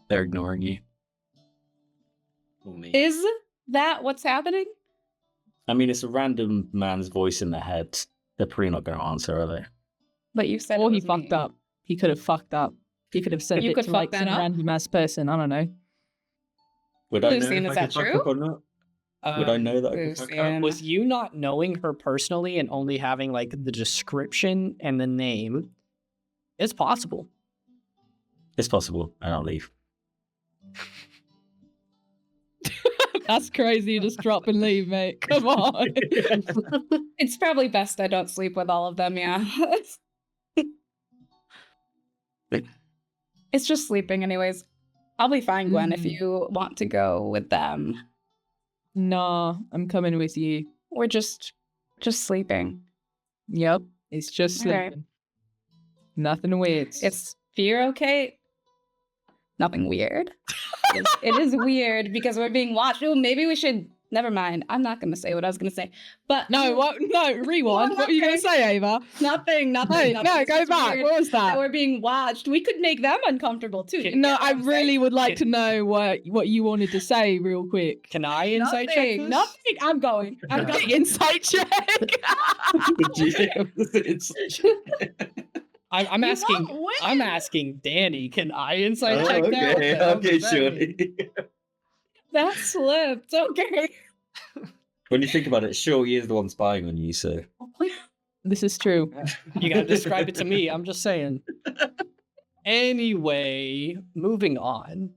They're ignoring you. Or me. Is that what's happening? I mean, it's a random man's voice in their head. They're probably not going to answer, are they? But you said or he fucked up. He could have fucked up. He could have sent it to like some random ass person. I don't know. Would I Lucian, know is that true? Or not? Would I know that I could fuck up? With you not knowing her personally and only having like the description and the name, it's possible. It's possible. I don't leave. That's crazy. You just drop and leave, mate. Come on. It's probably best I don't sleep with all of them, yeah. It's just sleeping anyways. I'll be fine, Gwen, if you want to go with them. Nah, I'm coming with you. We're just sleeping. Yep, it's just sleeping. Right. Nothing weird. Is fear okay? Nothing weird. It is weird because we're being watched. Ooh, maybe we should. Never mind. I'm not going to say what I was going to say. But no, what? No, rewind. What are you going to say, Ava? Nothing. Hey, nothing. No, go back. What was that? We're being watched. We could make them uncomfortable too. No, I really would like to know what you wanted to say, real quick. Can I insight check this? Nothing. I'm going. Insight check. I'm asking Danny. Can I insight check that? Okay, surely. That slipped. Okay. When you think about it, sure, he is the one spying on you, so. This is true. You gotta describe it to me. I'm just saying. Anyway, moving on.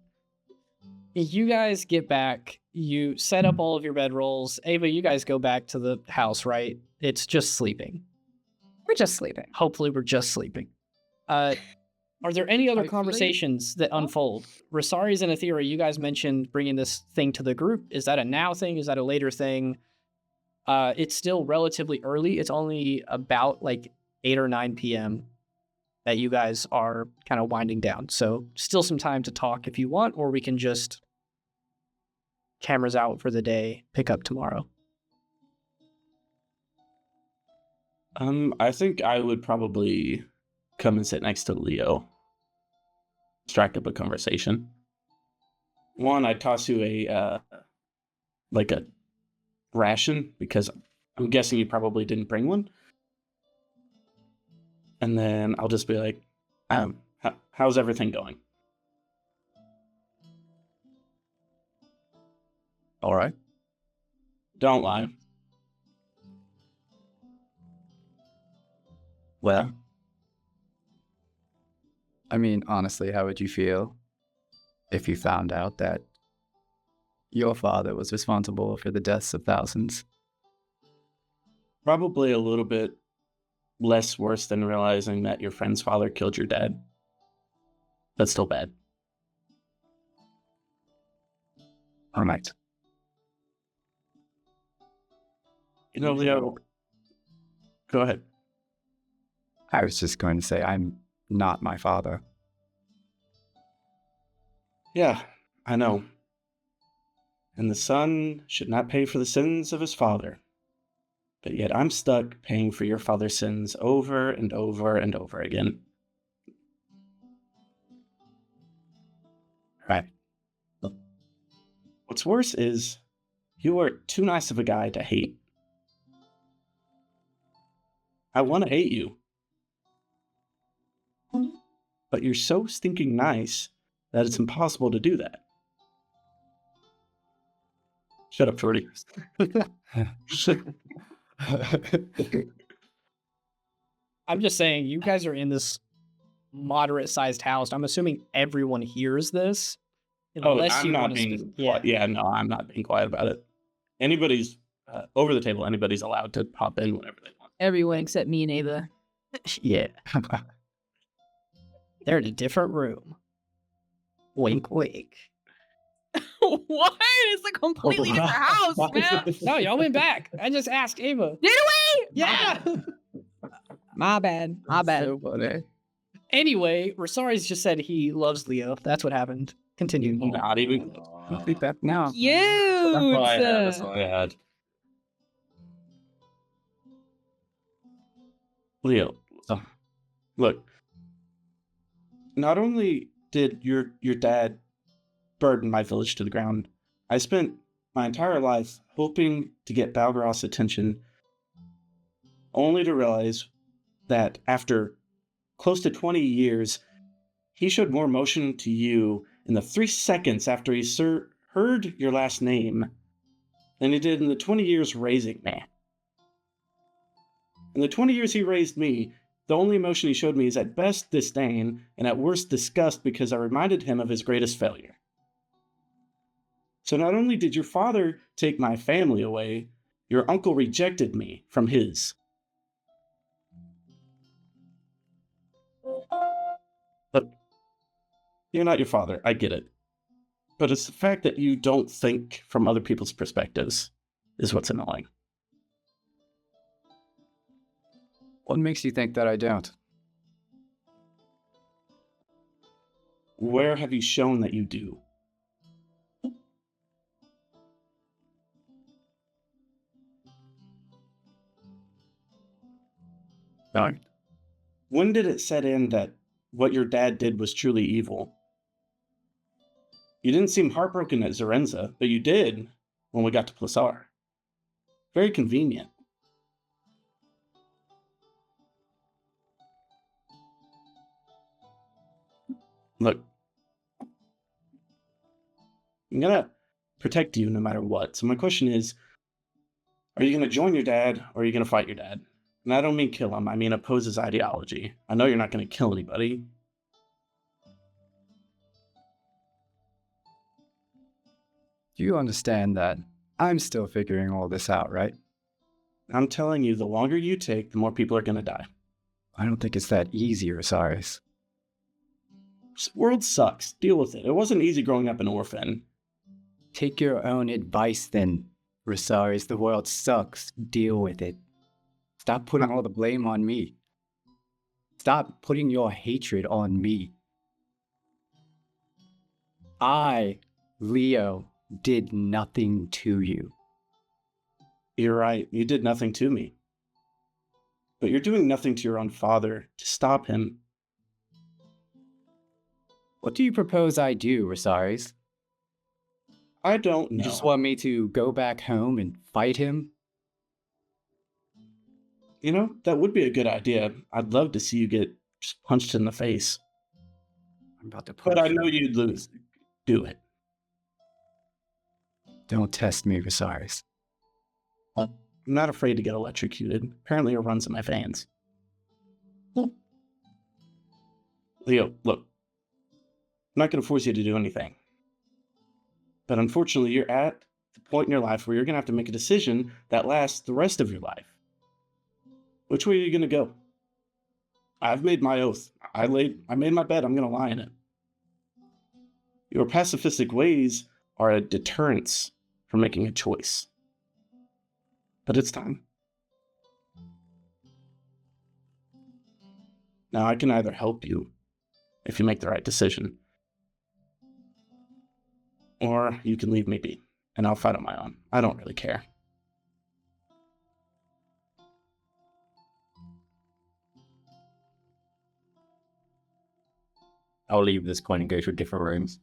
You guys get back. You set up all of your bedrolls. Ava, you guys go back to the house, right? It's just sleeping. We're just sleeping. Hopefully, we're just sleeping. Are there any other conversations that unfold? Resaries and Aethera, you guys mentioned bringing this thing to the group. Is that a now thing? Is that a later thing? It's still relatively early. It's only about like 8 or 9 p.m. that you guys are kind of winding down. So still some time to talk if you want, or we can just cameras out for the day, pick up tomorrow. I think I would probably come and sit next to Leo. Strike up a conversation. One, I toss you a ration because I'm guessing you probably didn't bring one. And then I'll just be like, how's everything going? All right. Don't lie. Well, I mean, honestly, how would you feel if you found out that your father was responsible for the deaths of thousands? Probably a little bit less worse than realizing that your friend's father killed your dad. That's still bad. All right. You know, Leo, go ahead. I was just going to say I'm not my father. Yeah, I know. And the son should not pay for the sins of his father. But yet I'm stuck paying for your father's sins over and over and over again. Right. What's worse is you are too nice of a guy to hate. I want to hate you. But you're so stinking nice that it's impossible to do that. Shut up, Shorty. I'm just saying, you guys are in this moderate-sized house. I'm assuming everyone hears this. Unless I'm you not want to being speak. quiet. Yeah, no, I'm not being quiet about it. Anybody's over the table. Anybody's allowed to pop in whenever they want. Everyone except me and Ava. Yeah. They're in a different room. Wink, wink. What? It's a completely different house, man. No, y'all went back. I just asked Ava. Did we? Yeah. My bad. My bad. So funny. Anyway, Resaries just said he loves Leo. That's what happened. Continue. Not even. Be back now. Cute. That's all I had. Leo, look. Not only did your dad burden my village to the ground, I spent my entire life hoping to get Balgroth's attention, only to realize that after close to 20 years, he showed more emotion to you in the 3 seconds after he heard your last name than he did in the 20 years raising me. In the 20 years he raised me, the only emotion he showed me is at best disdain and at worst disgust because I reminded him of his greatest failure. So not only did your father take my family away, your uncle rejected me from his. But you're not your father, I get it. But it's the fact that you don't think from other people's perspectives is what's annoying. What makes you think that I don't? Where have you shown that you do? No. When did it set in that what your dad did was truly evil? You didn't seem heartbroken at Zarenza, but you did when we got to Plasaar. Very convenient. Look, I'm gonna protect you no matter what. So my question is, are you gonna join your dad or are you gonna fight your dad? And I don't mean kill him, I mean oppose his ideology. I know you're not gonna kill anybody. Do you understand that I'm still figuring all this out, right? I'm telling you, the longer you take, the more people are gonna die. I don't think it's that easy, Resaries. This world sucks. Deal with it. It wasn't easy growing up an orphan. Take your own advice then, Resaries. The world sucks. Deal with it. Stop putting all the blame on me. Stop putting your hatred on me. I, Leo, did nothing to you. You're right. You did nothing to me. But you're doing nothing to your own father to stop him. What do you propose I do, Resaries? I don't know. You just want me to go back home and fight him? You know, that would be a good idea. I'd love to see you get just punched in the face. I'm about to punch But I you. know you'd lose. Do it. Don't test me, Resaries. I'm not afraid to get electrocuted. Apparently it runs in my veins. Leo, look. I'm not going to force you to do anything. But unfortunately, you're at the point in your life where you're going to have to make a decision that lasts the rest of your life. Which way are you going to go? I've made my oath. I made my bed. I'm going to lie in it. Your pacifistic ways are a deterrence from making a choice. But it's time. Now, I can either help you if you make the right decision, or you can leave me be, and I'll fight on my own. I don't really care. I'll leave this coin and go to different rooms.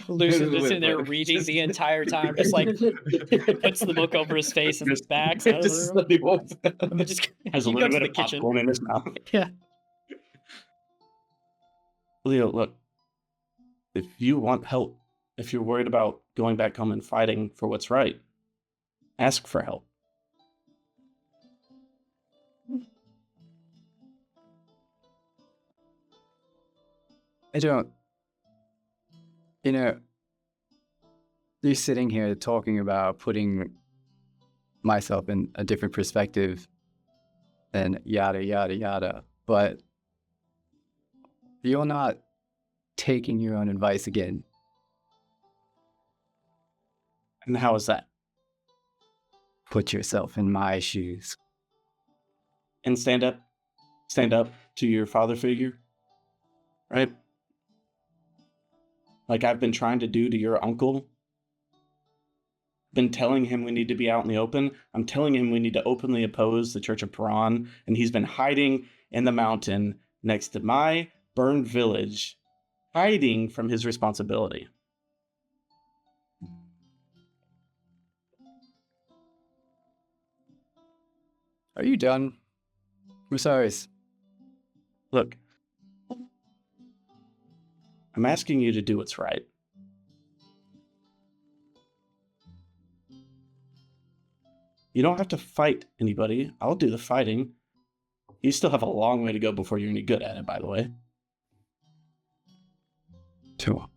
Lucian's just in there reading the entire time, just like puts the book over his face and backs out of the room. But just Has a you little go bit to of the kitchen. popcorn in his mouth. Yeah. Leo, look. If you want help, if you're worried about going back home and fighting for what's right, ask for help. I don't. You know, you're sitting here talking about putting myself in a different perspective and yada, yada, yada. But you're not taking your own advice again. And how is that? Put yourself in my shoes. And stand up to your father figure, right? Like I've been trying to do to your uncle. Been telling him we need to be out in the open. I'm telling him we need to openly oppose the Church of Paran, and he's been hiding in the mountain next to my burned village, hiding from his responsibility. Are you done? Resaries. Look, I'm asking you to do what's right. You don't have to fight anybody. I'll do the fighting. You still have a long way to go before you're any good at it, by the way. Sure.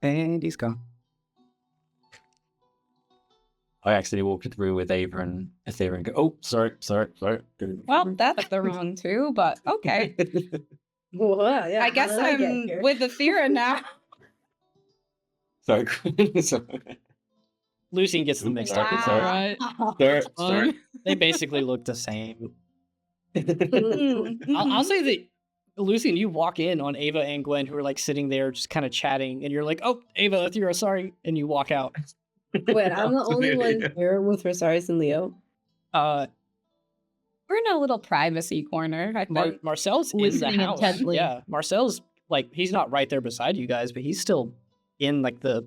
And he's gone. I accidentally walked into the room with Ava and Aethera and go, oh, sorry. Well, that's the wrong too, but okay. Well, yeah, I guess how did I get I'm here? with Aethera now. Sorry. Lucian gets them mixed up. Wow. Sorry. Fine. They basically look the same. Mm, I'll mhm. say that, Lucian, you walk in on Ava and Gwen, who are like sitting there just kind of chatting, and you're like, oh, Ava, Aethera, sorry, and you walk out. Wait, I'm the only one here with Resaries and Leo. Uh, We're in a little privacy corner, I think. Marcel's in the Listening house. intently. Yeah, Marcel's like, he's not right there beside you guys, but he's still in like the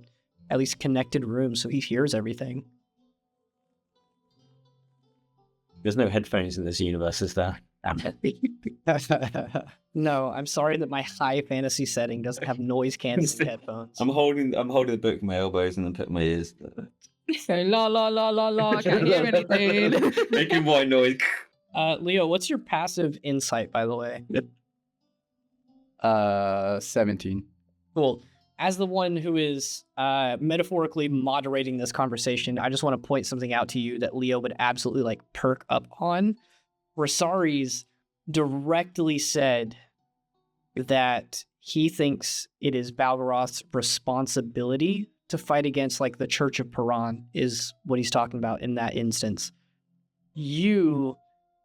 at least connected room, so he hears everything. There's no headphones in this universe, is there? No, I'm sorry that my high fantasy setting doesn't have noise canceling headphones. I'm holding the book with my elbows and then putting my ears. So la la la la la. I can't hear anything. Making white noise. Leo, what's your passive insight, by the way? 17. Cool. As the one who is metaphorically moderating this conversation, I just want to point something out to you that Leo would absolutely like perk up on. Resaries directly said that he thinks it is Balgaroth's responsibility to fight against like the Church of Paran is what he's talking about in that instance. You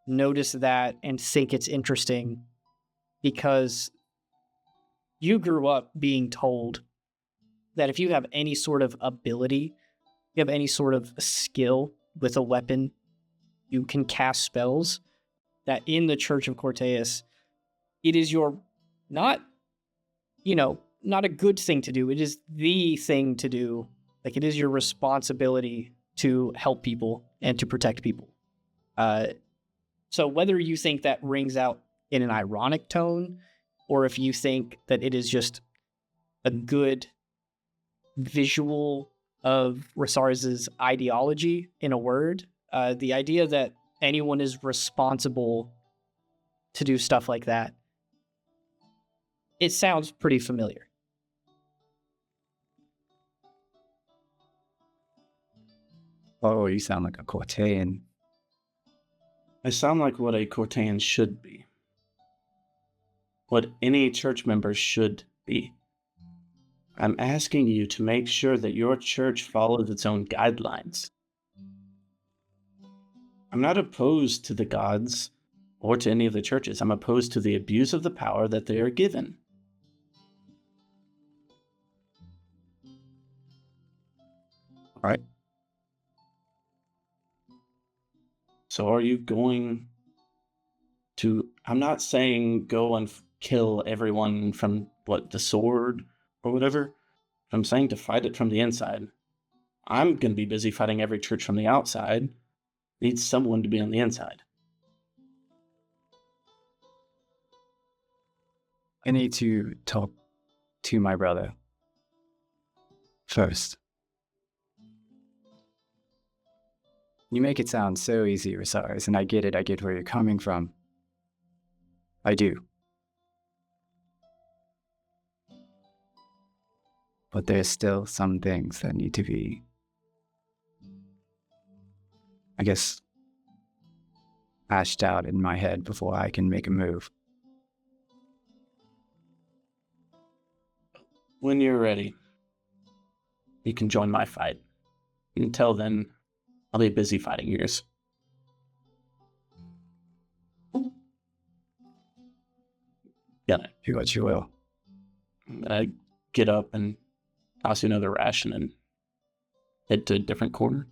notice that and think it's interesting because you grew up being told that if you have any sort of ability, you have any sort of skill with a weapon, you can cast spells, that in the Church of Corteus, it is your, not a good thing to do. It is the thing to do. Like, it is your responsibility to help people and to protect people. So whether you think that rings out in an ironic tone, or if you think that it is just a good visual of Resaries' ideology in a word, the idea that anyone is responsible to do stuff like that, it sounds pretty familiar. Oh, you sound like a Cortean. I sound like what a Cortean should be. what any church member should be. I'm asking you to make sure that your church follows its own guidelines. I'm not opposed to the gods or to any of the churches. I'm opposed to the abuse of the power that they are given. All right. So are you going to, I'm not saying go and kill everyone from the sword or whatever. I'm saying to fight it from the inside. I'm going to be busy fighting every church from the outside. Needs someone to be on the inside. I need to talk to my brother first. You make it sound so easy, Resaries, and I get it. I get where you're coming from. I do. But there's still some things that need to be, I guess, hashed out in my head before I can make a move. When you're ready, you can join my fight. Until then, I'll be busy fighting yours. Got it. Do what you will. I get up and toss you another ration and head to a different corner.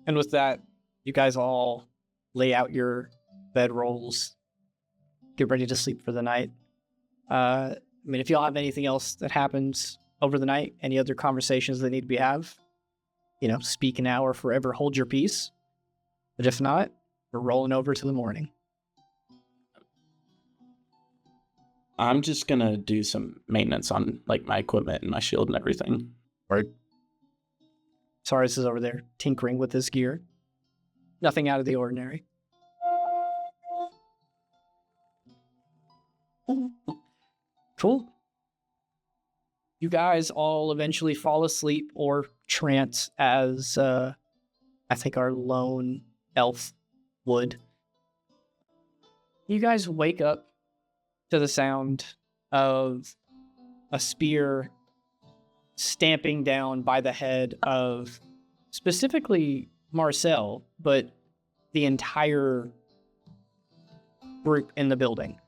And with that, you guys all lay out your bedrolls, get ready to sleep for the night. I mean, if y'all have anything else that happens over the night, any other conversations that need to be have, speak now or forever hold your peace. But if not, we're rolling over to the morning. I'm just gonna do some maintenance on my equipment and my shield and everything. Right. Saris is over there tinkering with his gear. Nothing out of the ordinary. Cool. You guys all eventually fall asleep or trance as I think our lone elf would. You guys wake up to the sound of a spear stamping down by the head of specifically Marcel, but the entire group in the building.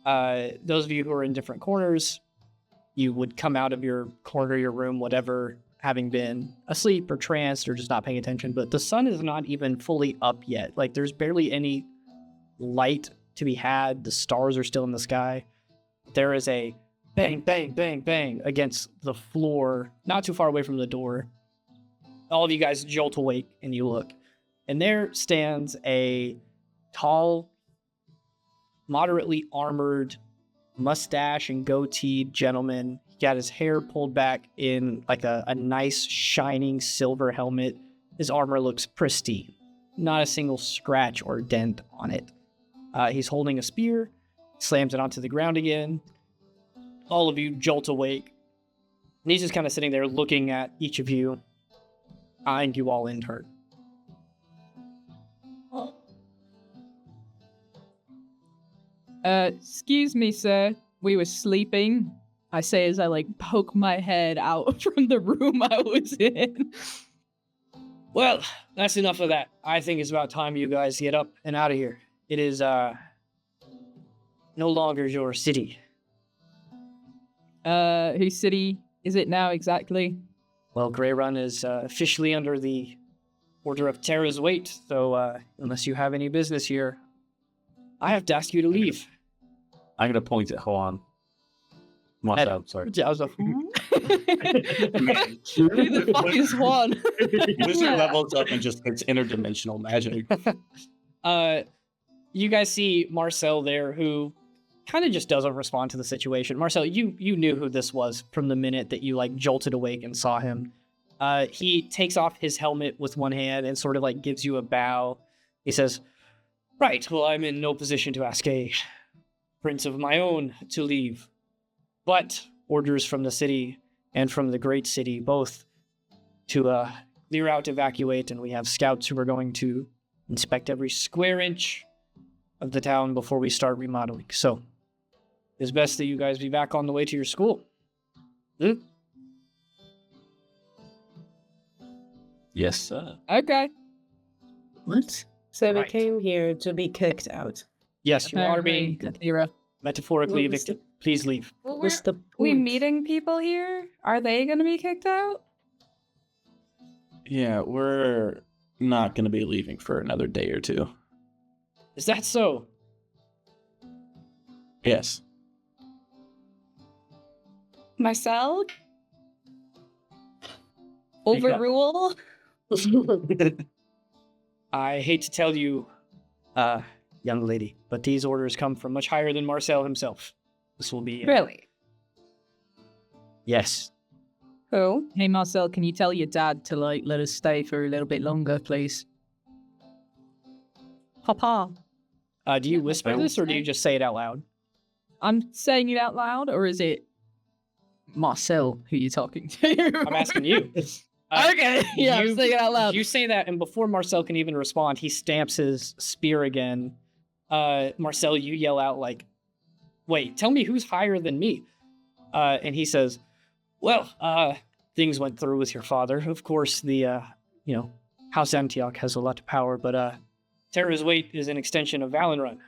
Those of you who are in different corners, you would come out of your corner, your room, whatever, having been asleep or tranced or just not paying attention, but the sun is not even fully up yet. There's barely any light to be had. The stars are still in the sky. There is a bang, bang, bang, bang against the floor, not too far away from the door. All of you guys jolt awake and you look. And there stands a tall, moderately armored, mustache and goateed gentleman. He got his hair pulled back in a nice shining silver helmet. His armor looks pristine. Not a single scratch or dent on it. He's holding a spear, slams it onto the ground again. All of you jolt awake. And he's just kind of sitting there looking at each of you, eyeing you all in turn. Excuse me, sir. We were sleeping. I say as I poke my head out from the room I was in. Well, that's enough of that. I think it's about time you guys get up and out of here. It is no longer your city. Whose city is it now exactly? Well, Greyrun is officially under the order of Terra's weight, so unless you have any business here, I have to ask you to leave. I'm going to point at Juan. Myself, sorry. I was like, Who the fuck is Juan? Wizard levels up and just hits interdimensional magic. You guys see Marcel there, who kind of just doesn't respond to the situation. Marcel, you knew who this was from the minute that you jolted awake and saw him. He takes off his helmet with one hand and sort of gives you a bow. He says, "Right, well, I'm in no position to ask a prince of my own to leave. But orders from the city and from the great city, both to clear out, evacuate, and we have scouts who are going to inspect every square inch of the town before we start remodeling. So, it's best that you guys be back on the way to your school. Yes, sir. Okay. What? So we Right. came here to be kicked out. Yes, you are being Apparently, Terra. metaphorically What was evicted. Please leave. Well, What's the we point? meeting people here? Are they gonna be kicked out? Yeah, we're not going to be leaving for another day or two. Is that so? Yes. Marcel? Overrule? I hate to tell you, young lady, but these orders come from much higher than Marcel himself. This will be... Really? Yes. Who? Hey Marcel, can you tell your dad to like let us stay for a little bit longer, please? Papa. Do you whisper this, or do you just say it out loud? I'm saying it out loud, or is it Marcel who you're talking to? I'm asking you. Okay, yeah, I'm saying it out loud. You say that, and before Marcel can even respond, he stamps his spear again. Marcel, you yell out like, wait, tell me who's higher than me? And he says, well, things went through with your father. Of course, the, House Antioch has a lot of power, but, Terra's weight is an extension of Valenrun.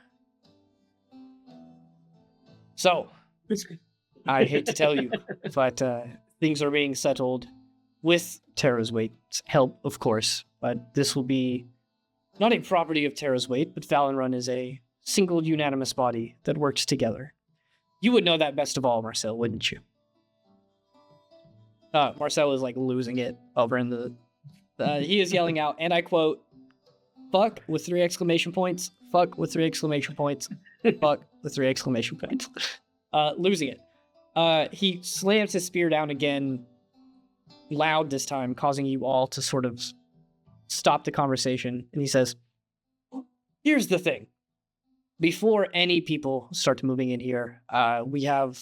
So, I hate to tell you, but, things are being settled with Terra's weight's help, of course, but this will be not a property of Terra's weight, but Valenrun is a single unanimous body that works together. You would know that best of all, Marcel, wouldn't you? Marcel is like losing it over in the... he is yelling out, and I quote, fuck with 3 exclamation points, fuck with 3 exclamation points, fuck with 3 exclamation points. Losing it. He slams his spear down again, loud this time, causing you all to sort of stop the conversation, and he says, here's the thing. Before any people start moving in here, we have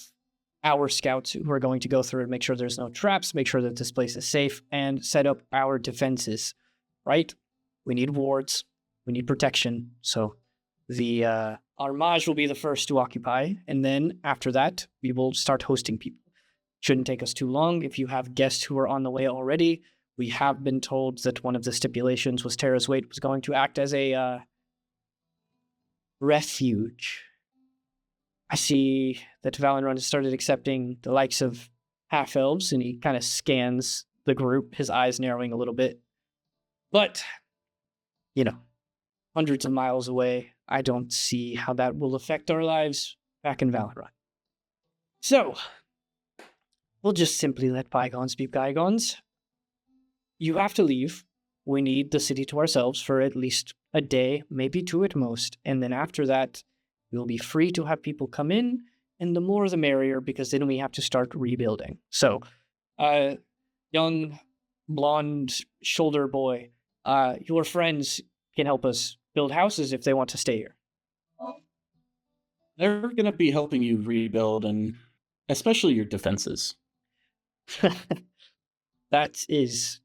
our scouts who are going to go through and make sure there's no traps, make sure that this place is safe, and set up our defenses, right? We need wards, we need protection, so the Armage will be the first to occupy, and then after that, we will start hosting people. Shouldn't take us too long. If you have guests who are on the way already, we have been told that one of the stipulations was Terra's weight was going to act as a refuge. I see that Valenrun has started accepting the likes of half-elves, and he kind of scans the group, his eyes narrowing a little bit. But, hundreds of miles away, I don't see how that will affect our lives back in Valenrun. So, we'll just simply let bygones be bygones. You have to leave. We need the city to ourselves for at least a day, maybe 2 at most, and then after that, we'll be free to have people come in, and the more the merrier, because then we have to start rebuilding. So, young, blonde, shoulder boy, your friends can help us build houses if they want to stay here. They're going to be helping you rebuild, and especially your defenses. That is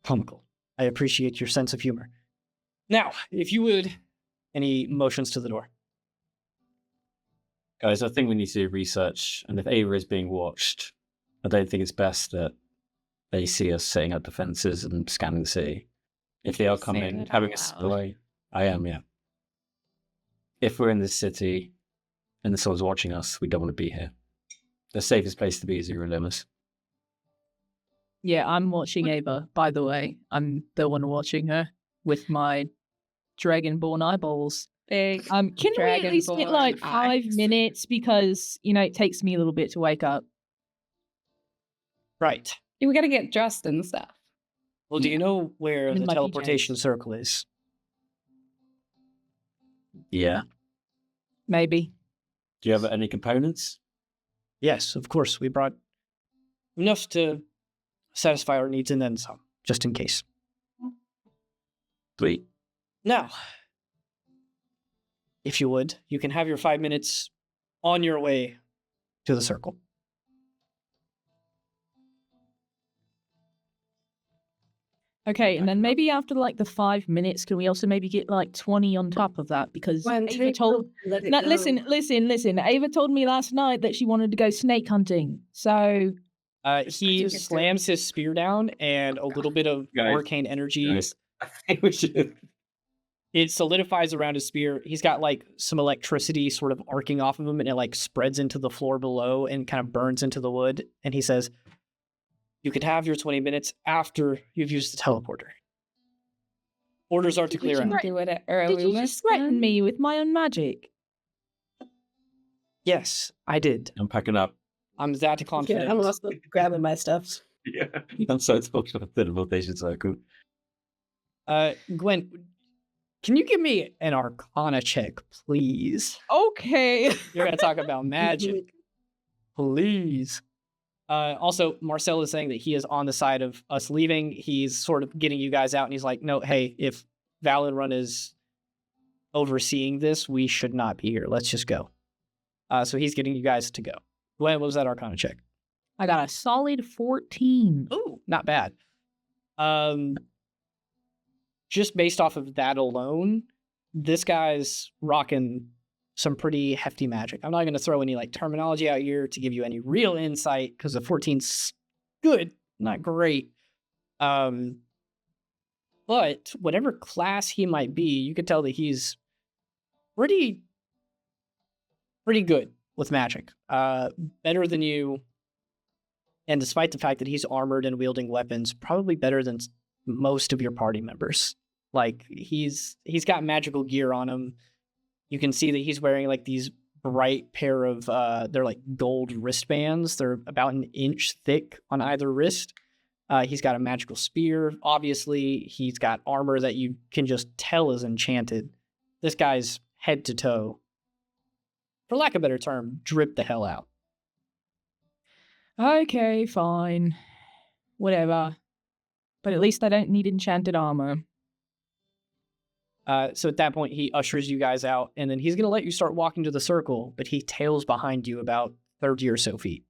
comical. I appreciate your sense of humor. Now, if you would, any motions to the door? Guys, I think we need to do research, and if Ava is being watched, I don't think it's best that they see us setting up defenses and scanning the city. If they are Say coming, that having out us loud. away, I am, yeah. If we're in this city and someone's watching us, we don't want to be here. The safest place to be is Zero Limus. Yeah, I'm watching Ava, by the way. I'm the one watching her with my dragonborn eyeballs. Big. Can we at least get like dragonborn 5 eyes. minutes because, it takes me a little bit to wake up. Right. We gotta get dressed and stuff. Well, do you know where In the my teleportation PJs. circle is? Yeah. Maybe. Do you have any components? Yes, of course. We brought enough to satisfy our needs and then some, just in case. Sweet. Now, if you would, you can have your 5 minutes on your way to the circle. Okay, and then maybe after like the 5 minutes, can we also maybe get like 20 on top of that? Because When Ava Terra told. let it No, go. listen. Ava told me last night that she wanted to go snake hunting. So He think it's slams his spear down, and a little bit of Guys, arcane energy. Guys, I think we should. It solidifies around his spear. He's got like some electricity sort of arcing off of him, and it like spreads into the floor below and kind of burns into the wood. And he says, "You could have your 20 minutes after you've used the teleporter. Orders are to We clear can out." do it at early. did you just threaten me with my own magic? Yes, I did. I'm packing up. I'm that confident. Yeah, I'm also grabbing my stuff. Yeah. I'm so talking about the teleportation circle. Gwen, can you give me an Arcana check, please? Okay. You're gonna talk about magic, please. Also, Marcel is saying that he is on the side of us leaving. He's sort of getting you guys out, and he's like, "No, hey, if Valorun is overseeing this, we should not be here. Let's just go." So he's getting you guys to go. Gwen, what was that Arcana check? I got a solid 14. Ooh, not bad. Just based off of that alone, this guy's rocking some pretty hefty magic. I'm not going to throw any like terminology out here to give you any real insight because the 14's good, not great. But whatever class he might be, you could tell that he's pretty good with magic. Better than you. And despite the fact that he's armored and wielding weapons, probably better than most of your party members. Like he's got magical gear on him. You can see that he's wearing like these bright pair of they're like gold wristbands. They're about an inch thick on either wrist. He's got a magical spear. Obviously, he's got armor that you can just tell is enchanted. This guy's head to toe, for lack of a better term, dripped the hell out. Okay, fine. Whatever. But at least I don't need enchanted armor. So at that point, he ushers you guys out, and then he's going to let you start walking to the circle, but he tails behind you about 30 or so feet.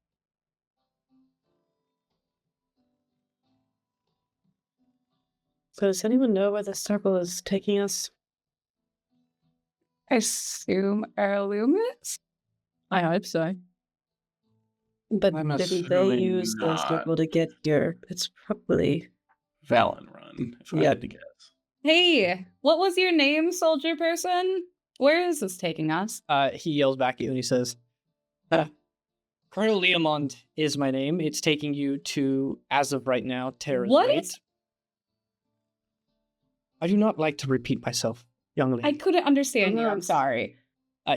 So does anyone know where the circle is taking us? I assume Erlumis? I hope so. But I'm didn't they assuming use the not. circle to get here? It's probably Valorun, if I had to guess. Hey, what was your name, soldier person? Where is this taking us? He yells back at you, and he says, Colonel Leomond is my name. It's taking you to, as of right now, Terra's What? Weight. I do not like to repeat myself, young lady. I couldn't understand you. I'm Yes. sorry.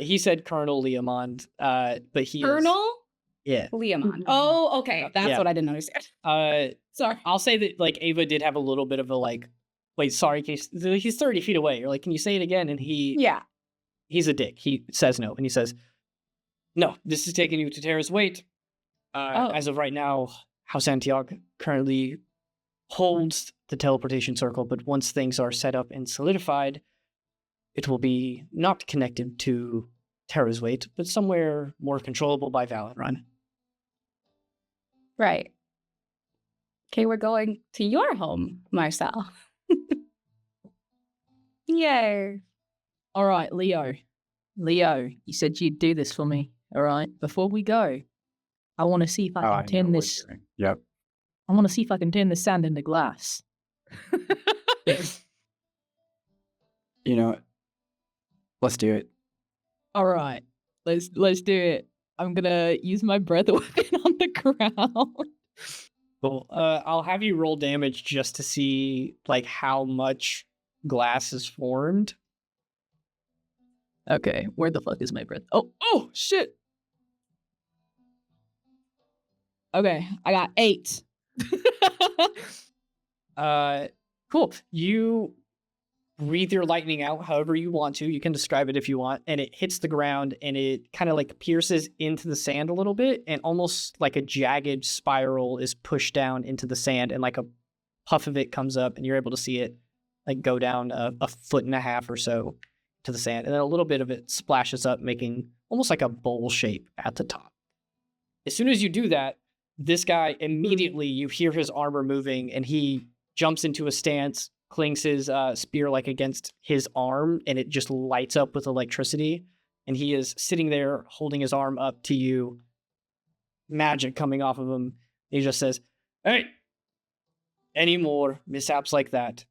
He said Colonel Leomond, but he is... Colonel Yeah. Leomond. Oh, okay. That's Yeah. what I didn't understand. Sorry. I'll say that like Ava did have a little bit of a like, wait, sorry, he's 30 feet away. You're like, can you say it again? And Yeah. he's a dick. He says no, and he says, no, this is taking you to Terra's Weight. As of right now, House Antioch currently holds the teleportation circle, but once things are set up and solidified, it will be not connected to Terra's Weight, but somewhere more controllable by Valorun. Right. Okay, we're going to your home, Marcel. Yay. All right, Leo. Leo, you said you'd do this for me. All right. Before we go, I want to see if I can turn this. Yep. I want to see if I can turn the sand into glass. You know, let's do it. All right. Let's do it. I'm gonna use my breath weapon on the ground. Cool. I'll have you roll damage just to see like how much glass is formed. Okay, where the fuck is my breath? Oh shit. Okay, I got 8. Cool. You breathe your lightning out however you want to. You can describe it if you want. And it hits the ground and it kind of like pierces into the sand a little bit, and almost like a jagged spiral is pushed down into the sand, and like a puff of it comes up, and you're able to see it like go down a foot and a half or so to the sand. And then a little bit of it splashes up, making almost like a bowl shape at the top. As soon as you do that, this guy immediately, you hear his armor moving, and he jumps into a stance, clings his spear like against his arm, and it just lights up with electricity. And he is sitting there holding his arm up to you, magic coming off of him. He just says, "Hey, any more mishaps like that,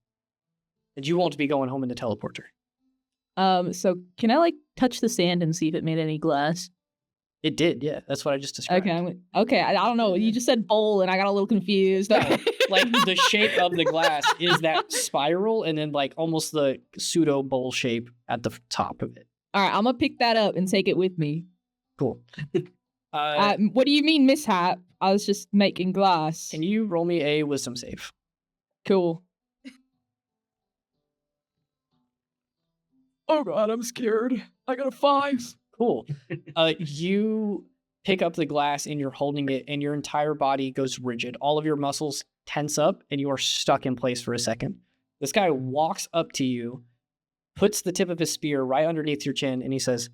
and you won't be going home in the teleporter." So can I like touch the sand and see if it made any glass? It did, yeah. That's what I just described. Okay. I don't know. You just said bowl, and I got a little confused. No, like the shape of the glass is that spiral, and then like almost the pseudo bowl shape at the top of it. All right, I'm gonna pick that up and take it with me. Cool. What do you mean mishap? I was just making glass. Can you roll me a wisdom save? Cool. Oh god, I'm scared. I got a 5. Cool. You pick up the glass and you're holding it, and your entire body goes rigid. All of your muscles tense up, and you are stuck in place for a second. This guy walks up to you, puts the tip of his spear right underneath your chin, and he says,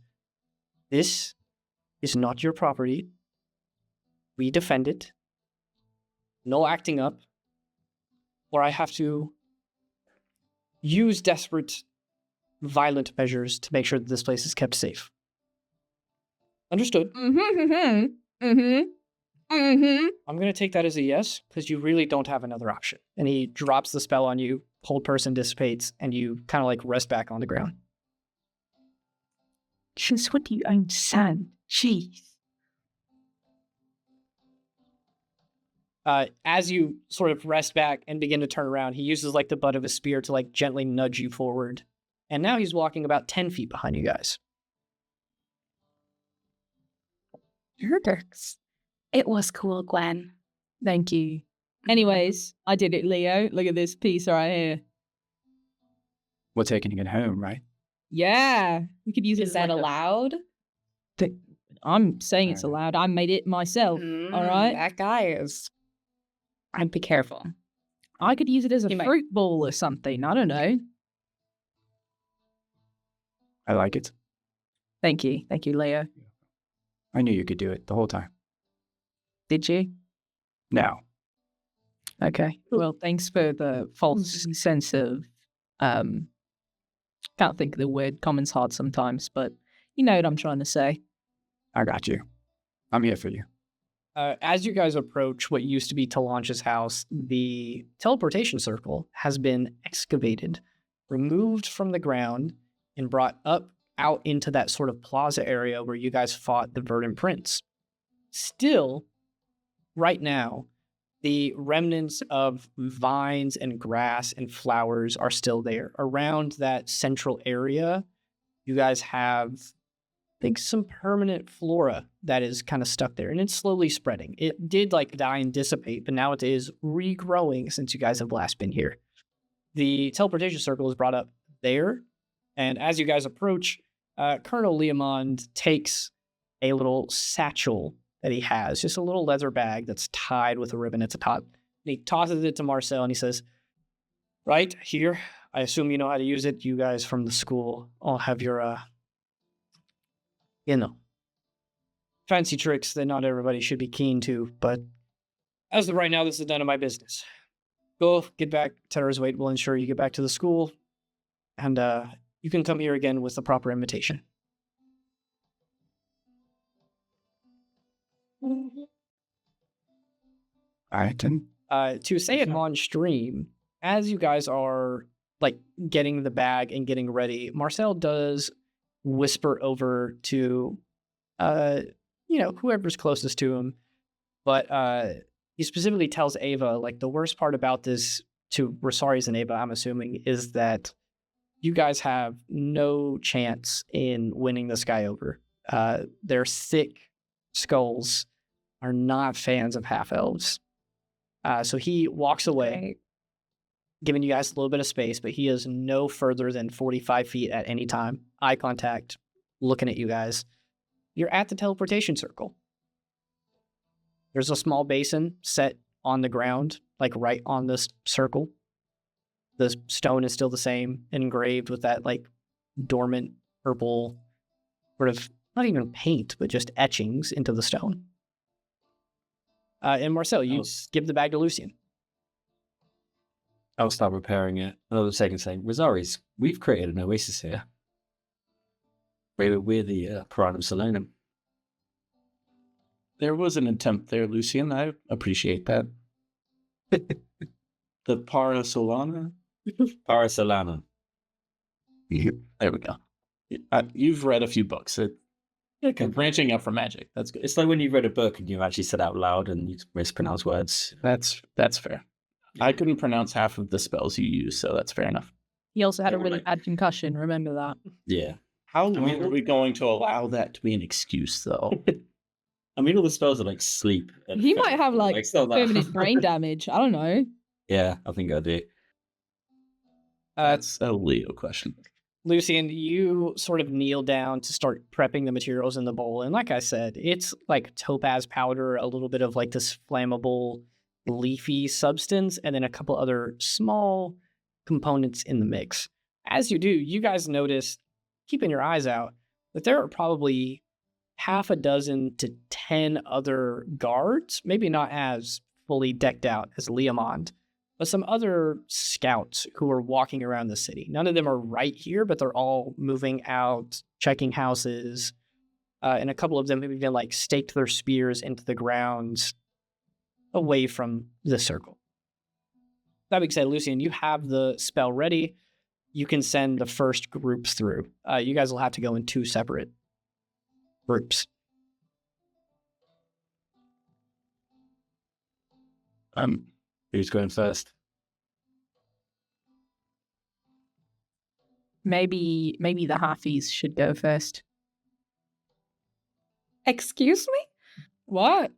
"This is not your property. We defend it. No acting up, or I have to use desperate, violent measures to make sure that this place is kept safe." Understood. I'm going to take that as a yes, because you really don't have another option. And he drops the spell on you, hold person dissipates, and you kind of like rest back on the ground. Since when do you own sand? Jeez. As you sort of rest back and begin to turn around, he uses like the butt of his spear to like gently nudge you forward. And now he's walking about 10 feet behind you guys. It was cool, Gwen. Thank you. Anyways, I did it, Leo. Look at this piece right here. We're taking it home, right? Yeah, we could use it. Is as that like allowed? I'm saying it's allowed. I made it myself. All right. That guy is. I'd be careful. I could use it as a You might. fruit ball or something. I don't know. I like it. Thank you, Leo. I knew you could do it the whole time. Did you? Now, Okay. Well, thanks for the false sense of can't think of the word. Common's hard sometimes, but you know what I'm trying to say. I got you. I'm here for you. As you guys approach what used to be Talanch's house, the teleportation circle has been excavated, removed from the ground, and brought up out into that sort of plaza area where you guys fought the Verdant Prince. Still, right now, the remnants of vines and grass and flowers are still there. Around that central area, you guys have, I think, some permanent flora that is kind of stuck there, and it's slowly spreading. It did like die and dissipate, but now it is regrowing since you guys have last been here. The teleportation circle is brought up there, and as you guys approach, Colonel Leomond takes a little satchel that he has, just a little leather bag that's tied with a ribbon at the top. And he tosses it to Marcel and he says, "Right here, I assume you know how to use it. You guys from the school all have your, fancy tricks that not everybody should be keen to, but as of right now, this is none of my business. Go, get back. Terra's weight will ensure you get back to the school, and you can come here again with the proper invitation." All right, then. To say it on stream, as you guys are like getting the bag and getting ready, Marcel does whisper over to, whoever's closest to him. But he specifically tells Ava, like, the worst part about this to Resaries and Ava, I'm assuming, is that you guys have no chance in winning this guy over. Their thick skulls are not fans of half-elves. So he walks away, giving you guys a little bit of space, but he is no further than 45 feet at any time. Eye contact, looking at you guys. You're at the teleportation circle. There's a small basin set on the ground, like right on this circle. The stone is still the same, engraved with that like dormant purple sort of, not even paint, but just etchings into the stone. And Marcel, you give the bag to Lucian. I'll start repairing it. Another second saying, Resaries, we've created an oasis here. We're the Piranha Solanum. There was an attempt there, Lucian. I appreciate that. The Para Solana. Parasolana. There we go. You've read a few books. Branching out from magic. That's good. It's like when you read a book and you actually said out loud and you mispronounce words. That's fair. I couldn't pronounce half of the spells you use, so that's fair enough. He also had a really bad concussion. Remember that. Yeah. How long are we going to allow that to be an excuse, though? I mean, all the spells are like sleep. And He might have like it's not that- permanent brain damage. I don't know. Yeah, I think I do. That's a Leo question. Lucian, you sort of kneel down to start prepping the materials in the bowl. And like I said, it's like topaz powder, a little bit of like this flammable, leafy substance, and then a couple other small components in the mix. As you do, you guys notice, keeping your eyes out, that there are probably half a dozen to 10 other guards, maybe not as fully decked out as Leomond, but some other scouts who are walking around the city. None of them are right here, but they're all moving out, checking houses, and a couple of them have even like staked their spears into the ground away from the circle. That being said, Lucian, you have the spell ready. You can send the first groups through. You guys will have to go in 2 separate groups. Who's going first? Maybe the halfies should go first. Excuse me? What?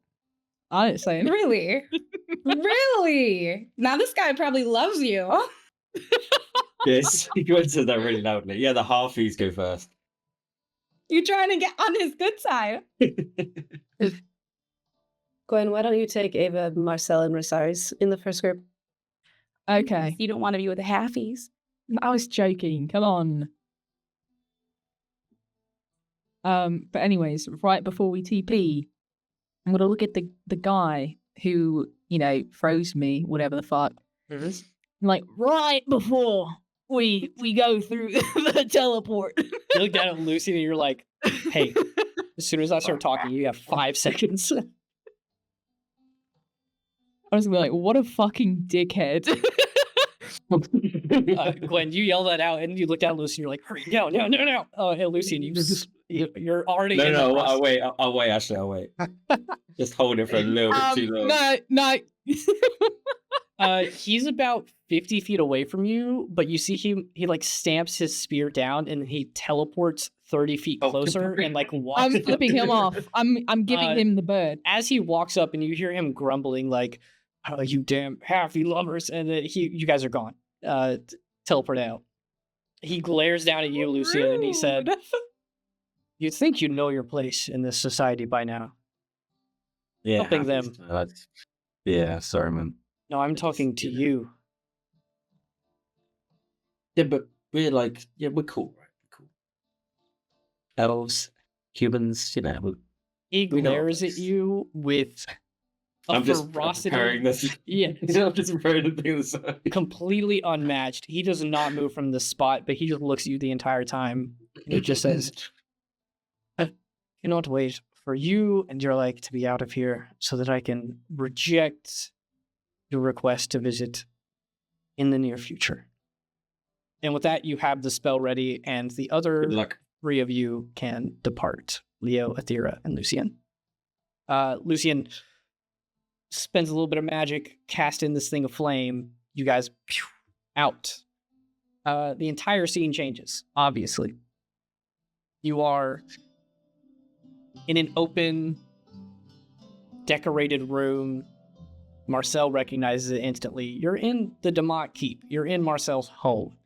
I didn't say anything. Really? Really? Now this guy probably loves you. Yes, he went to that really loudly. Yeah, the halfies go first. You trying to get on his good side? Gwen, why don't you take Ava, Marcel, and Resaries in the first group? Okay. You don't want to be with the halfies. I was joking. Come on. But anyways, right before we TP, I'm gonna look at the guy who, froze me, whatever the fuck. Like right before we go through the teleport. You look down at Lucy and you're like, hey, as soon as I start talking, you have 5 seconds. I was gonna be like, what a fucking dickhead. Gwen, you yell that out and you look down at Lucy and you're like, hurry, no. Oh, hey, Lucy, and you're already in the No, process. I'll wait, Ashley, I'll wait. Just hold it for a little bit too long. No. He's about 50 feet away from you, but you see he like stamps his spear down and he teleports 30 feet closer and like walks I'm up. flipping him off. I'm giving him the bird. As he walks up and you hear him grumbling like, oh, you damn halfy lovers, and then you guys are gone. Teleport out. He glares down at you, Lucia, and he said, you'd think you know your place in this society by now. Yeah, Helping them. Yeah, sorry, man. No, I'm talking to you. Yeah, but we're like, we're cool, right? We're cool. Elves, humans, He We know glares at this. you with a I'm just ferocity. preparing this. Yeah, I'm just preparing the thing aside. completely unmatched. He does not move from the spot, but he just looks at you the entire time. And he just says, I cannot wait for you and your like to be out of here so that I can reject your request to visit in the near future. And with that, you have the spell ready, and the other Good luck. 3 of you can depart. Leo, Athera, and Lucian. Lucian spends a little bit of magic, cast in this thing of flame. You guys, out. The entire scene changes, obviously. You are in an open, decorated room. Marcel recognizes it instantly. You're in the Demont Keep. You're in Marcel's home.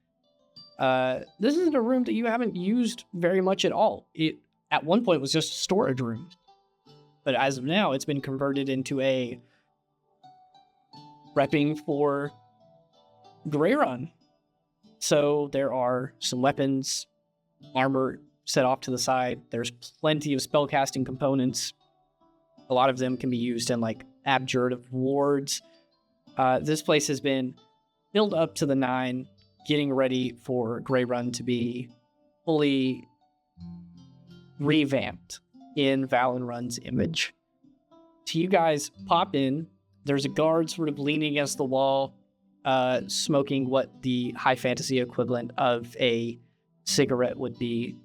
This isn't a room that you haven't used very much at all. It, at one point, was just a storage room. But as of now, it's been converted into a prepping for Greyrun. So there are some weapons, armor set off to the side. There's plenty of spellcasting components. A lot of them can be used in like abjurative wards. This place has been build up to the 9, getting ready for Greyrun to be fully revamped in Valenrun's image. So you guys pop in. There's a guard sort of leaning against the wall, smoking what the high fantasy equivalent of a cigarette would be.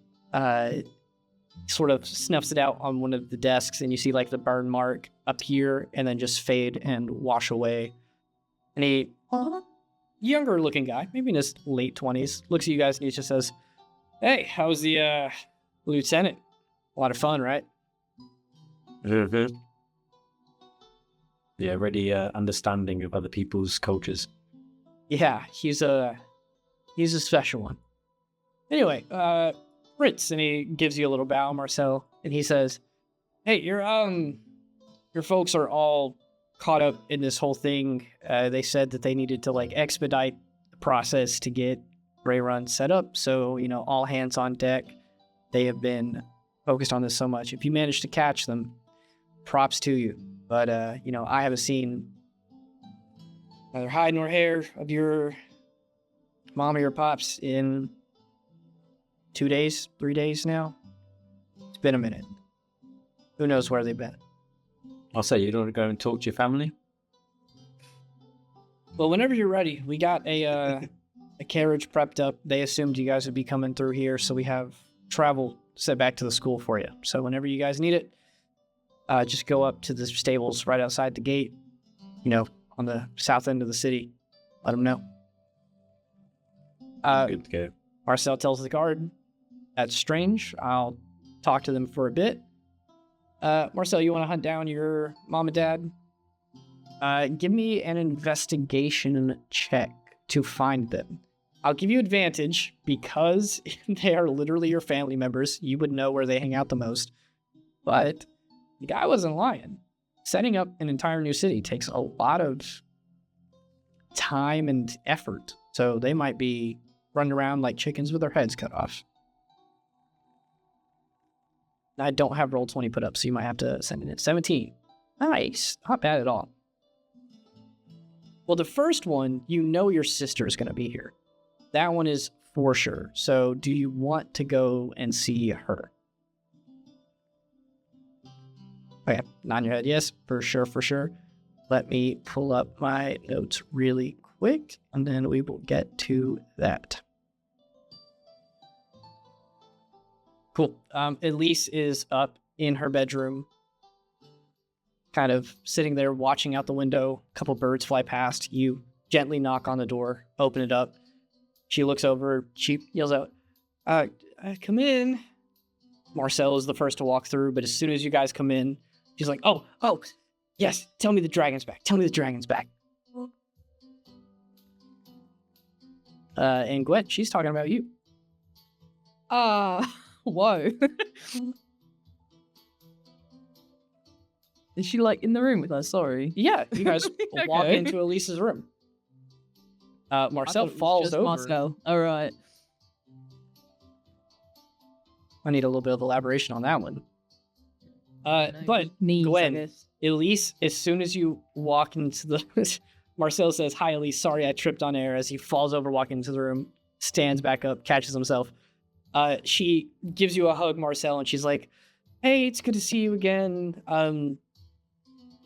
Sort of snuffs it out on one of the desks, and you see like the burn mark appear and then just fade and wash away. And a younger looking guy, maybe in his late 20s, looks at you guys and he just says, "Hey, how's the lieutenant? A lot of fun, right?" Yeah, really understanding of other people's cultures. Yeah, he's a special one. Anyway, Fritz, and he gives you a little bow, Marcel, and he says, "Hey, your folks are all caught up in this whole thing. They said that they needed to like expedite the process to get Greyrun set up, so all hands on deck. They have been focused on this so much. If you manage to catch them, props to you. But I haven't seen neither hide nor hair of your mom or your pops in 2 days, 3 days now. It's been a minute. Who knows where they've been?" I'll say, you don't want to go and talk to your family? Well, whenever you're ready, we got a carriage prepped up. They assumed you guys would be coming through here, so we have travel set back to the school for you. So whenever you guys need it, just go up to the stables right outside the gate, on the south end of the city. Let them know. Good to go. Marcel tells the guard, "That's strange. I'll talk to them for a bit." Marcel, you want to hunt down your mom and dad? Give me an investigation check to find them. I'll give you advantage because they are literally your family members. You would know where they hang out the most. But the guy wasn't lying. Setting up an entire new city takes a lot of time and effort. So they might be running around like chickens with their heads cut off. I don't have Roll20 put up, so you might have to send it in. 17. Nice. Not bad at all. Well, the first one, your sister is going to be here. That one is for sure. So do you want to go and see her? Okay, nod your head. Yes, for sure, for sure. Let me pull up my notes really quick, and then we will get to that. Cool. Elise is up in her bedroom, kind of sitting there watching out the window. A couple birds fly past. You gently knock on the door, open it up. She looks over. She yells out, "Come in." Marcel is the first to walk through, but as soon as you guys come in, she's like, oh, yes, tell me the dragon's back. Tell me the dragon's back. And Gwen, she's talking about you. Whoa. Is she like in the room with us? Sorry. Yeah, you guys walk Okay. into Elise's room. Marcel falls over. Marcel. All right. I need a little bit of elaboration on that one. But Knees, I Gwen, guess. Elise, as soon as you walk into the... Marcel says, "Hi, Elise. Sorry I tripped on air," as he falls over, walking into the room, stands back up, catches himself. She gives you a hug, Marcel, and she's like, "Hey, it's good to see you again.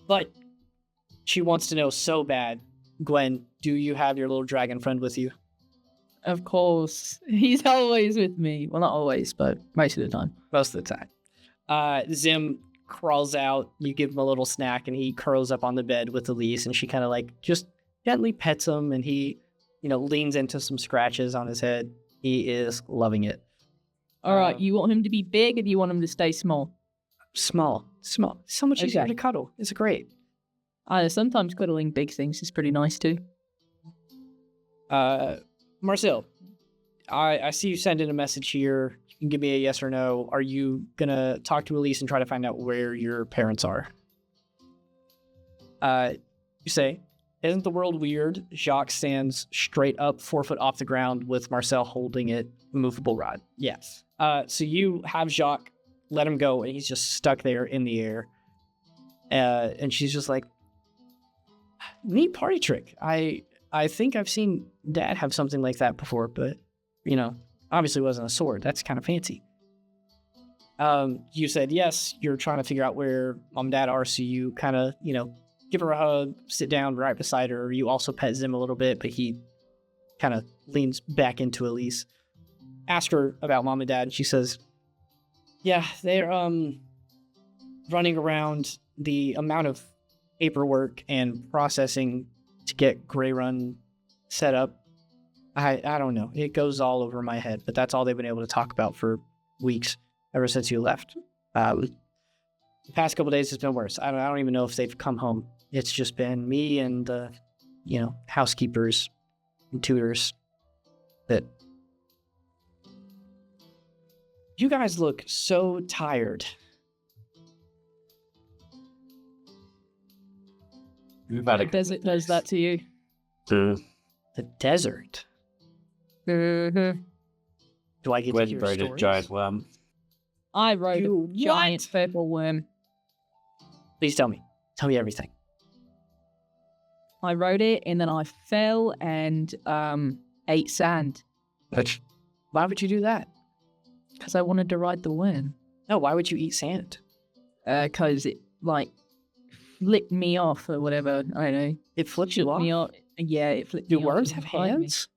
But she wants to know so bad, Gwen, do you have your little dragon friend with you?" Of course. He's always with me. Well, not always, but most of the time. Most of the time. Zim crawls out, you give him a little snack, and he curls up on the bed with Elise, and she kind of like just gently pets him, and he, leans into some scratches on his head. He is loving it. All right. You want him to be big or do you want him to stay small? Small. So much easier to cuddle. It's great. Sometimes cuddling big things is pretty nice too. Marcel, I see you send in a message here. You can give me a yes or no. Are you gonna talk to Elise and try to find out where your parents are? You say, "Isn't the world weird?" Jacques stands straight up, 4 foot off the ground, with Marcel holding it, movable rod. Yes. So you have Jacques let him go, and he's just stuck there in the air. And she's just like, "Neat party trick. I I think I've seen Dad have something like that before, but, you know, obviously it wasn't a sword. That's kind of fancy. You said yes, you're trying to figure out where Mom and Dad are, so you kind of, you know, give her a hug, sit down right beside her. You also pet Zim a little bit, but he kind of leans back into Elise. Ask her about Mom and Dad, and she says, yeah, they're running around. The amount of paperwork and processing to get Greyrun set up, I don't know. It goes all over my head, but that's all they've been able to talk about for weeks ever since you left. The past couple days has been worse. I don't even know if they've come home. It's just been me and the, you know, housekeepers and tutors. That you guys look so tired. We've had a Desert does that to you. The desert. Mm-hmm. Do I get to Gwen hear rode a stories? giant worm. I rode You a giant purple worm. Please tell me. Tell me everything. I rode it and then I fell and ate sand Why would you do that? because I wanted to ride the worm. No, why would you eat sand? Because it like flipped me off or whatever. I don't know. It flips you Flipped off. me off. Yeah, it flipped Do me off worms and have bite me. hands?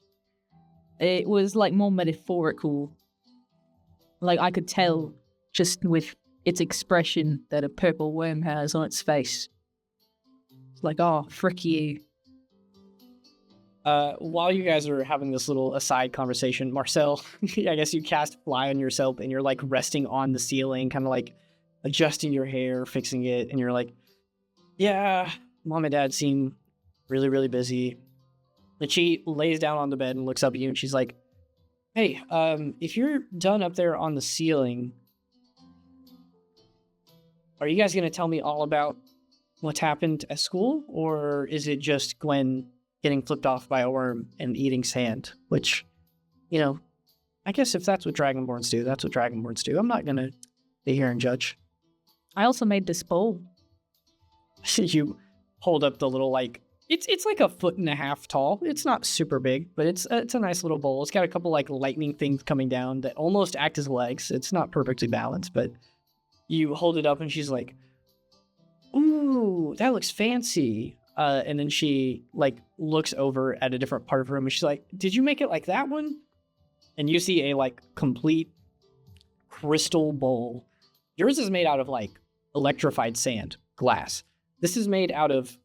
It was like more metaphorical. Like I could tell just with its expression that a purple worm has on its face. It's like, oh, frick you. While you guys are having this little aside conversation, Marcel, I guess you cast fly on yourself and you're like resting on the ceiling, kind of like adjusting your hair, fixing it, and you're like, yeah, Mom and Dad seem really, really busy. And she lays down on the bed and looks up at you and she's like, hey, if you're done up there on the ceiling, are you guys going to tell me all about what's happened at school? Or is it just Gwen getting flipped off by a worm and eating sand? Which, you know, I guess if that's what Dragonborns do, that's what Dragonborns do. I'm not going to be here and judge. I also made this bowl. You hold up the little, like, it's like 1.5 feet tall. It's not super big, but it's a nice little bowl. It's got a couple like lightning things coming down that almost act as legs. It's not perfectly balanced, but you hold it up and she's like, ooh, that looks fancy. And then she like looks over at a different part of her room and she's like, did you make it like that one? And you see a like complete crystal bowl. Yours is made out of like electrified sand, glass. This is made out of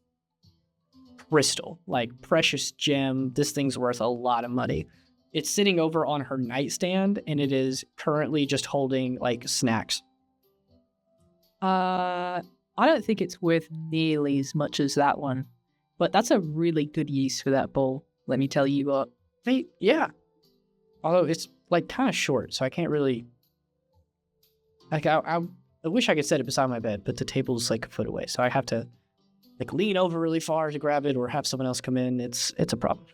crystal, like precious gem. This thing's worth a lot of money. It's sitting over on her nightstand and it is currently just holding like snacks. I don't think it's worth nearly as much as that one, but that's a really good use for that bowl. Let me tell you what. Hey, yeah. Although it's like kind of short, so I can't really. Like I wish I could set it beside my bed, but the table's like 1 foot away, so I have to like lean over really far to grab it, or have someone else come in. It's a problem.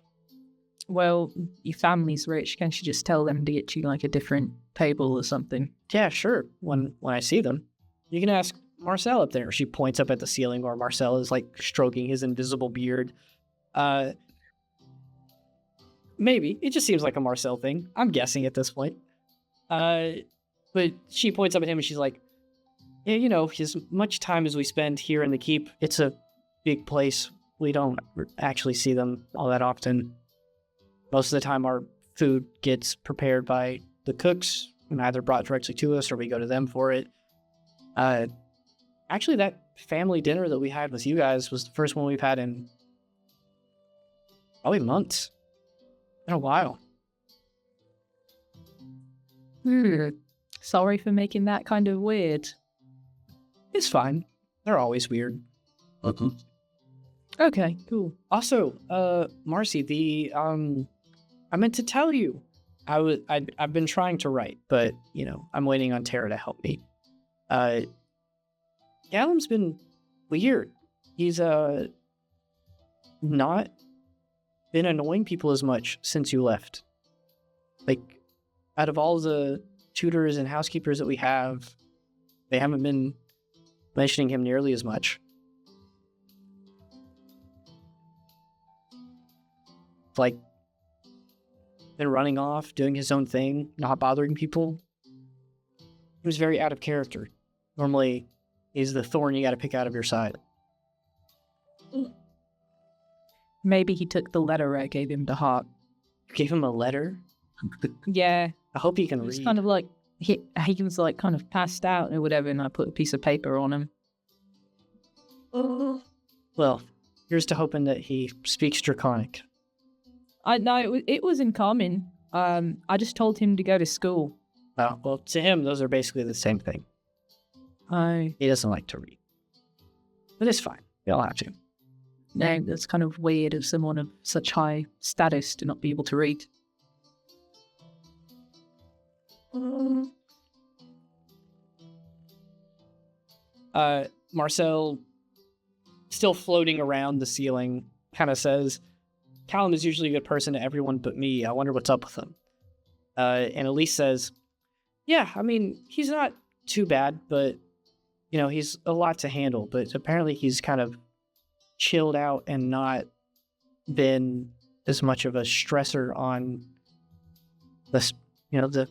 Well, your family's rich. Can't you just tell them to get you like a different table or something? Yeah, sure. When I see them, you can ask Marcel up there. She points up at the ceiling, or Marcel is like stroking his invisible beard. Maybe it just seems like a Marcel thing. I'm guessing at this point. But she points up at him and she's like, yeah, you know, as much time as we spend here in the keep, it's a big place. We don't actually see them all that often. Most of the time our food gets prepared by the cooks and either brought directly to us or we go to them for it. Actually, that family dinner that we had with you guys was the first one we've had in probably months. Been a while. Sorry for making that kind of weird. It's fine. They're always weird. Okay, cool. Also, Marcy, I meant to tell you, I've been trying to write, but you know, I'm waiting on Terra to help me. Gallum's been weird. He's not been annoying people as much since you left. Like, out of all the tutors and housekeepers that we have, they haven't been mentioning him nearly as much. like been running off, doing his own thing, not bothering people. He was very out of character. Normally, he's the thorn you got to pick out of your side. Maybe he took the letter I gave him to heart. You gave him a letter? Yeah. I hope he can It's read. kind of like he was like kind of passed out or whatever, and I put a piece of paper on him. Well, here's to hoping that he speaks Draconic. It was in common. I just told him to go to school. Oh, well, to him, those are basically the same thing. I He doesn't like to read. But it's fine. You don't have to. no, that's kind of weird of someone of such high status to not be able to read. Marcel, still floating around the ceiling, kind of says, Callum is usually a good person to everyone but me. I wonder what's up with him. And Elise says, yeah, I mean, he's not too bad, but, you know, he's a lot to handle. But apparently he's kind of chilled out and not been as much of a stressor on the, you know, the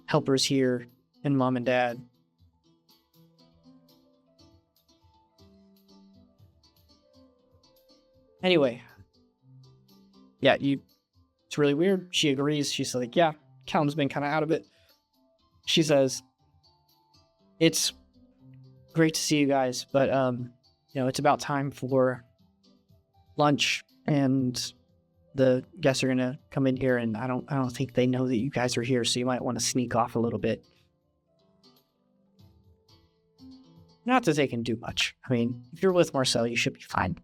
helpers here and mom and dad. Anyway, yeah, it's really weird. She agrees. She's like, yeah, Callum's been kind of out of it. She says, it's great to see you guys, but, you know, it's about time for lunch, and the guests are going to come in here, and I don't think they know that you guys are here, so you might want to sneak off a little bit. Not that they can do much. I mean, if you're with Marcel, you should be fine.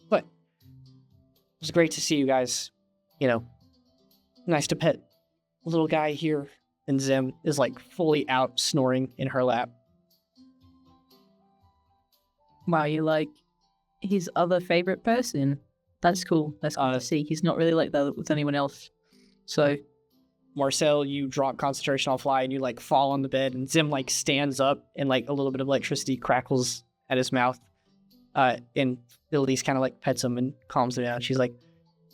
But it was great to see you guys. You know, nice to pet a little guy here. And Zim is like fully out snoring in her lap. Wow, you're like his other favorite person. That's cool. That's cool to see. He's not really like that with anyone else. So, Marcel, you drop concentration on fly and you like fall on the bed, and Zim like stands up and like a little bit of electricity crackles at his mouth. And Elise kind of like pets him and calms him down. She's like,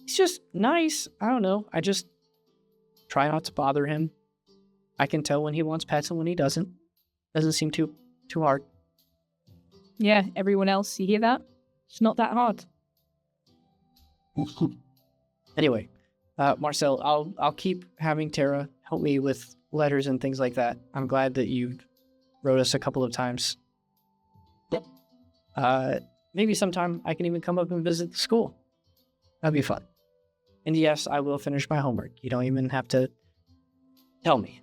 he's just nice. I don't know. I just try not to bother him. I can tell when he wants pets and when he doesn't. Doesn't seem too hard. yeah, everyone else, you hear that? It's not that hard. Anyway, Marcel, I'll keep having Terra help me with letters and things like that. I'm glad that you wrote us a couple of times. Maybe sometime I can even come up and visit the school. That'd be fun. And yes, I will finish my homework. You don't even have to tell me.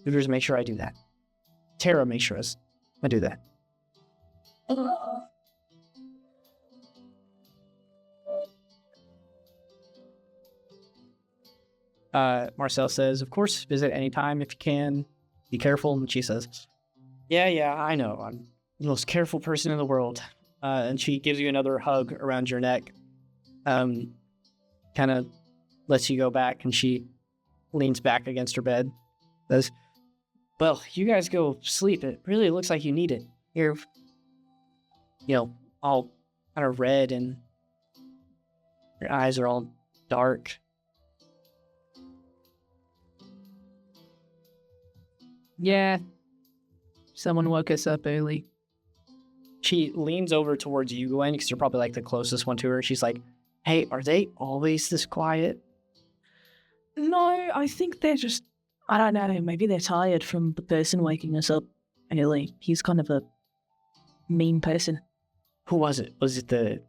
Tutors make sure I do that. Terra makes sure I do that. Marcel says, of course, visit anytime if you can. Be careful. And she says, yeah, I know. I'm the most careful person in the world. And she gives you another hug around your neck. Kind of lets you go back, and she leans back against her bed. Says, well, you guys go sleep. It really looks like you need it. You're, all kind of red, and your eyes are all dark. Yeah. Someone woke us up early. She leans over towards you, Gwen, because you're probably like the closest one to her. She's like, hey, are they always this quiet? No, I think they're just, I don't know, maybe they're tired from the person waking us up early. He's kind of a mean person. Who was it? Was it the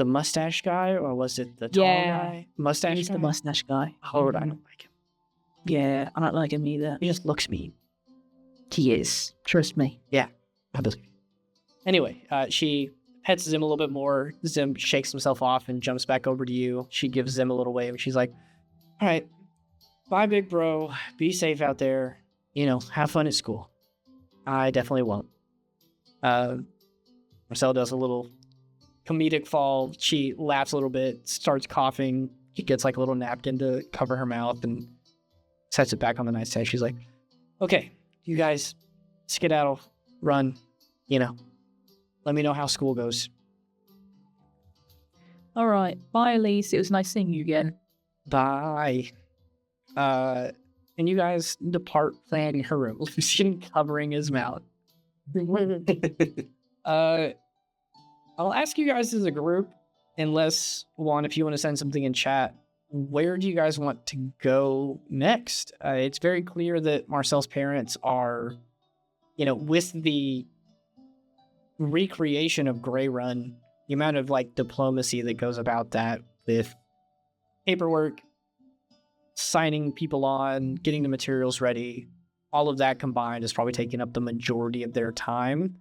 mustache guy, or was it the tall guy? Mustache He's guy? the mustache guy. Oh, I don't like him. Yeah, I don't like him either. He just looks mean. He is. Trust me. Yeah, I believe you. Anyway, she pets Zim a little bit more. Zim shakes himself off and jumps back over to you. She gives Zim a little wave. She's like, all right, bye, big bro. Be safe out there. Have fun at school. I definitely won't. Marcel does a little comedic fall. She laughs a little bit, starts coughing. She gets like a little napkin to cover her mouth and sets it back on the nightstand. She's like, okay, you guys skedaddle, run, let me know how school goes. All right. Bye, Elise. It was nice seeing you again. Bye. And you guys depart planning her room. Lucian covering his mouth. I'll ask you guys as a group, unless, Juan, if you want to send something in chat, where do you guys want to go next? It's very clear that Marcel's parents are, with the recreation of Greyrun, the amount of, diplomacy that goes about that with paperwork, signing people on, getting the materials ready, all of that combined is probably taking up the majority of their time.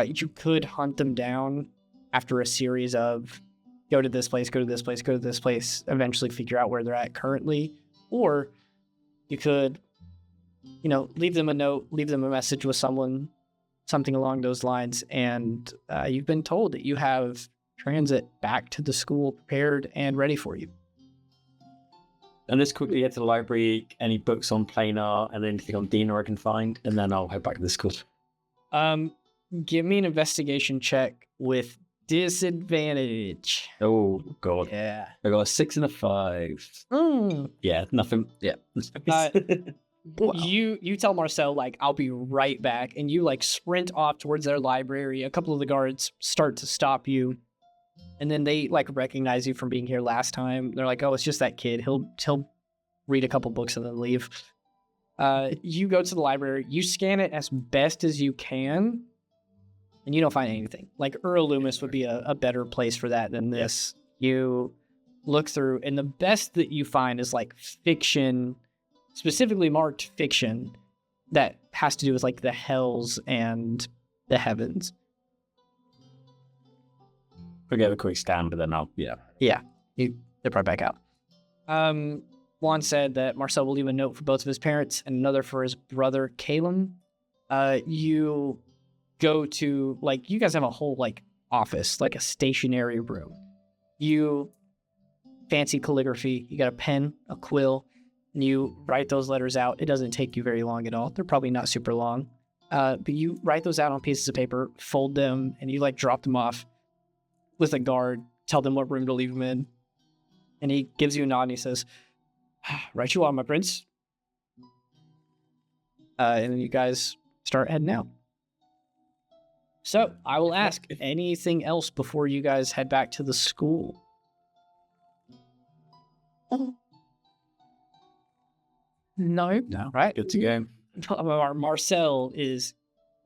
You could hunt them down after a series of go to this place, go to this place, go to this place, eventually figure out where they're at currently. Or you could, leave them a note, leave them a message with someone, something along those lines. And you've been told that you have transit back to the school prepared and ready for you. And just quickly head to the library, any books on planar, and anything on Dina I can find, and then I'll head back to the school. Give me an investigation check with disadvantage. Oh, God. Yeah. I got a 6 and a 5. Yeah, nothing. Yeah. You tell Marcel, I'll be right back, and you, sprint off towards their library. A couple of the guards start to stop you, and then they, recognize you from being here last time. They're like, oh, it's just that kid. He'll read a couple books and then leave. You go to the library. You scan it as best as you can, and you don't find anything. Earl Loomis would be a better place for that than this. You look through, and the best that you find is, fiction, specifically marked fiction, that has to do with, the hells and the heavens. We'll give a quick scan, but then I'll, they're probably back out. Juan said that Marcel will leave a note for both of his parents and another for his brother, Caleb. You go to, you guys have a whole, office, a stationary room. You fancy calligraphy. You got a pen, a quill, and you write those letters out. It doesn't take you very long at all. They're probably not super long. But you write those out on pieces of paper, fold them, and you, drop them off with a guard, tell them what room to leave them in. And he gives you a nod and he says, right you are, my prince. And then you guys start heading out. So I will ask anything else before you guys head back to the school. No. Right? Good to go. Marcel is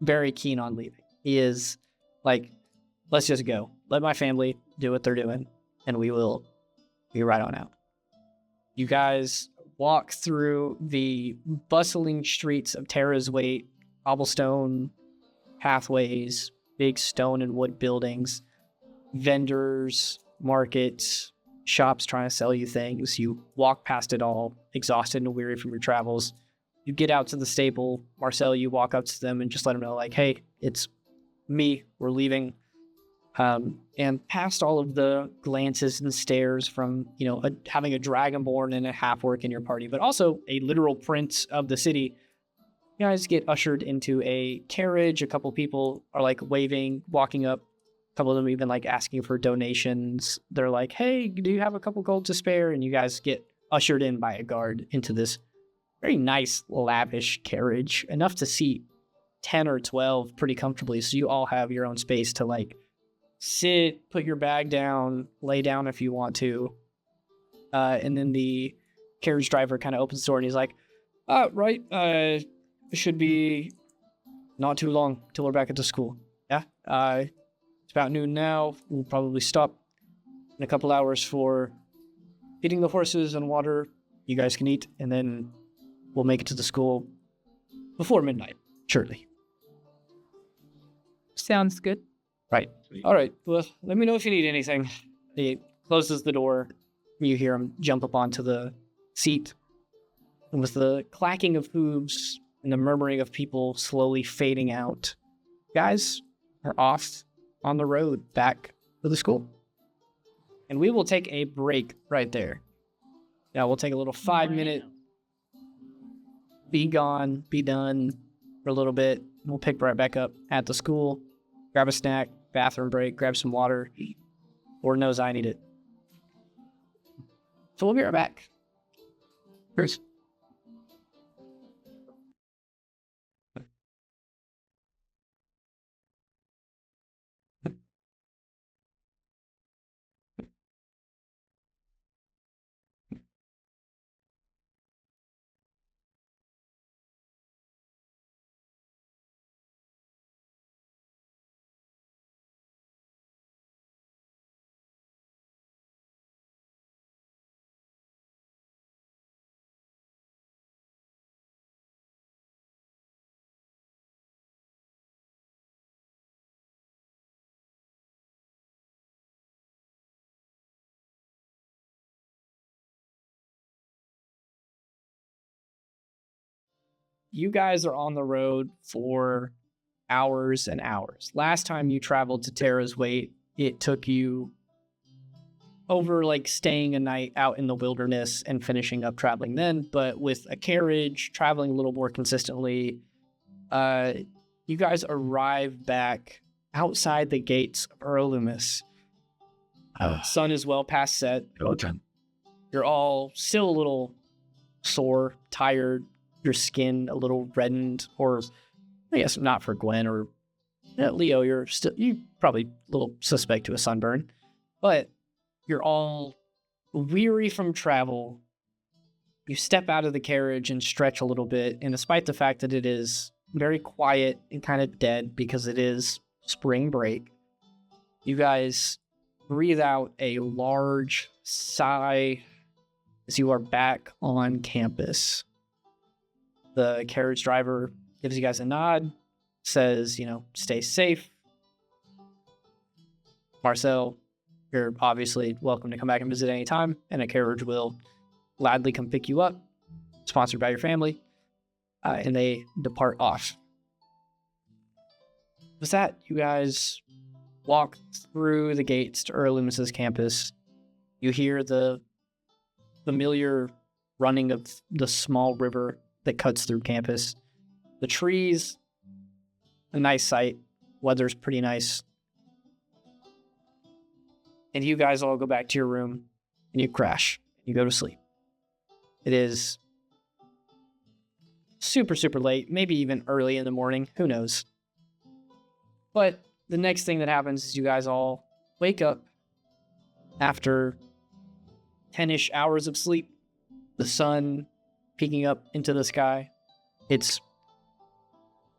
very keen on leaving. He is let's just go. Let my family do what they're doing, and we will be right on out. You guys walk through the bustling streets of Terra's Weight, cobblestone pathways, big stone and wood buildings, vendors, markets, shops trying to sell you things. You walk past it all, exhausted and weary from your travels. You get out to the stable. Marcel, you walk up to them and just let them know, hey, it's me. We're leaving. And past all of the glances and stares from, having a dragonborn and a half-orc in your party, but also a literal prince of the city, you guys get ushered into a carriage. A couple people are waving, walking up. A couple of them even asking for donations. They're like, hey, do you have a couple gold to spare? And you guys get ushered in by a guard into this very nice, lavish carriage, enough to seat 10 or 12 pretty comfortably. So you all have your own space to sit, put your bag down, lay down if you want to. And then the carriage driver kind of opens the door and he's like, right, it should be not too long till we're back at the school. Yeah, it's about noon now. We'll probably stop in a couple hours for feeding the horses and water. You guys can eat, and then we'll make it to the school before midnight, surely. Sounds good. Right. All right. Well, let me know if you need anything. He closes the door. You hear him jump up onto the seat. And with the clacking of hooves and the murmuring of people slowly fading out, guys are off on the road back to the school. And we will take a break right there. Now we'll take a little 5-minute be gone, be done for a little bit. We'll pick right back up at the school, grab a snack, bathroom break, grab some water, Lord knows I need it. So we'll be right back. Cheers. You guys are on the road for hours and hours. Last time you traveled to Terra's Weight, it took you over like staying a night out in the wilderness and finishing up traveling then. But with a carriage, traveling a little more consistently, you guys arrive back outside the gates of Loomis. Sun is well past set. You're all still a little sore, tired, your skin a little reddened, or I guess not for Gwen or Leo, you probably a little suspect to a sunburn, but you're all weary from travel. You step out of the carriage and stretch a little bit, and despite the fact that it is very quiet and kind of dead because it is spring break, you guys breathe out a large sigh as you are back on campus. The carriage driver gives you guys a nod, says, stay safe. Marcel, you're obviously welcome to come back and visit any time, and a carriage will gladly come pick you up, sponsored by your family, and they depart off. With that, you guys walk through the gates to Loomis's campus. You hear the familiar running of the small river that cuts through campus. The trees, a nice sight. Weather's pretty nice. And you guys all go back to your room and you crash. You go to sleep. It is super, super late, maybe even early in the morning. Who knows? But the next thing that happens is you guys all wake up after 10-ish hours of sleep. The sun peeking up into the sky. It's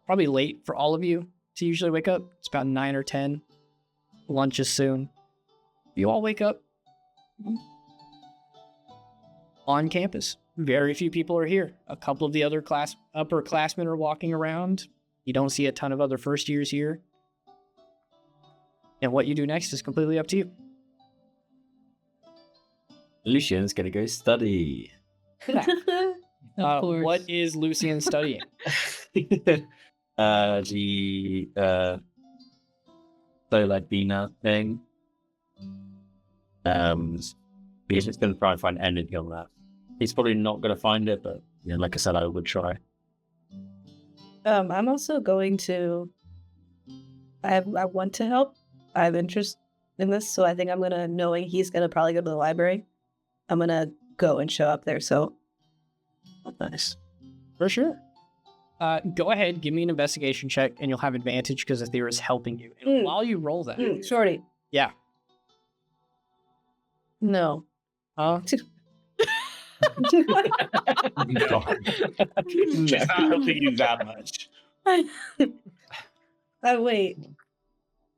probably late for all of you to usually wake up. It's about 9 or 10. Lunch is soon. You all wake up on campus. Very few people are here. A couple of the other upperclassmen are walking around. You don't see a ton of other first years here. And what you do next is completely up to you. Lucian's gonna go study. Of course. What is Lucian studying? The Bina thing. He's just gonna try and find anything on that. He's probably not gonna find it, but like I said, I would try. I'm also going to. I want to help. I have interest in this, so I think I'm gonna, knowing he's gonna probably go to the library, I'm gonna go and show up there. So Nice. For sure. Go ahead, give me an investigation check, and you'll have advantage because Aethera is helping you. And while you roll that, Shorty. yeah. No. Huh? She's not helping you that much. Wait.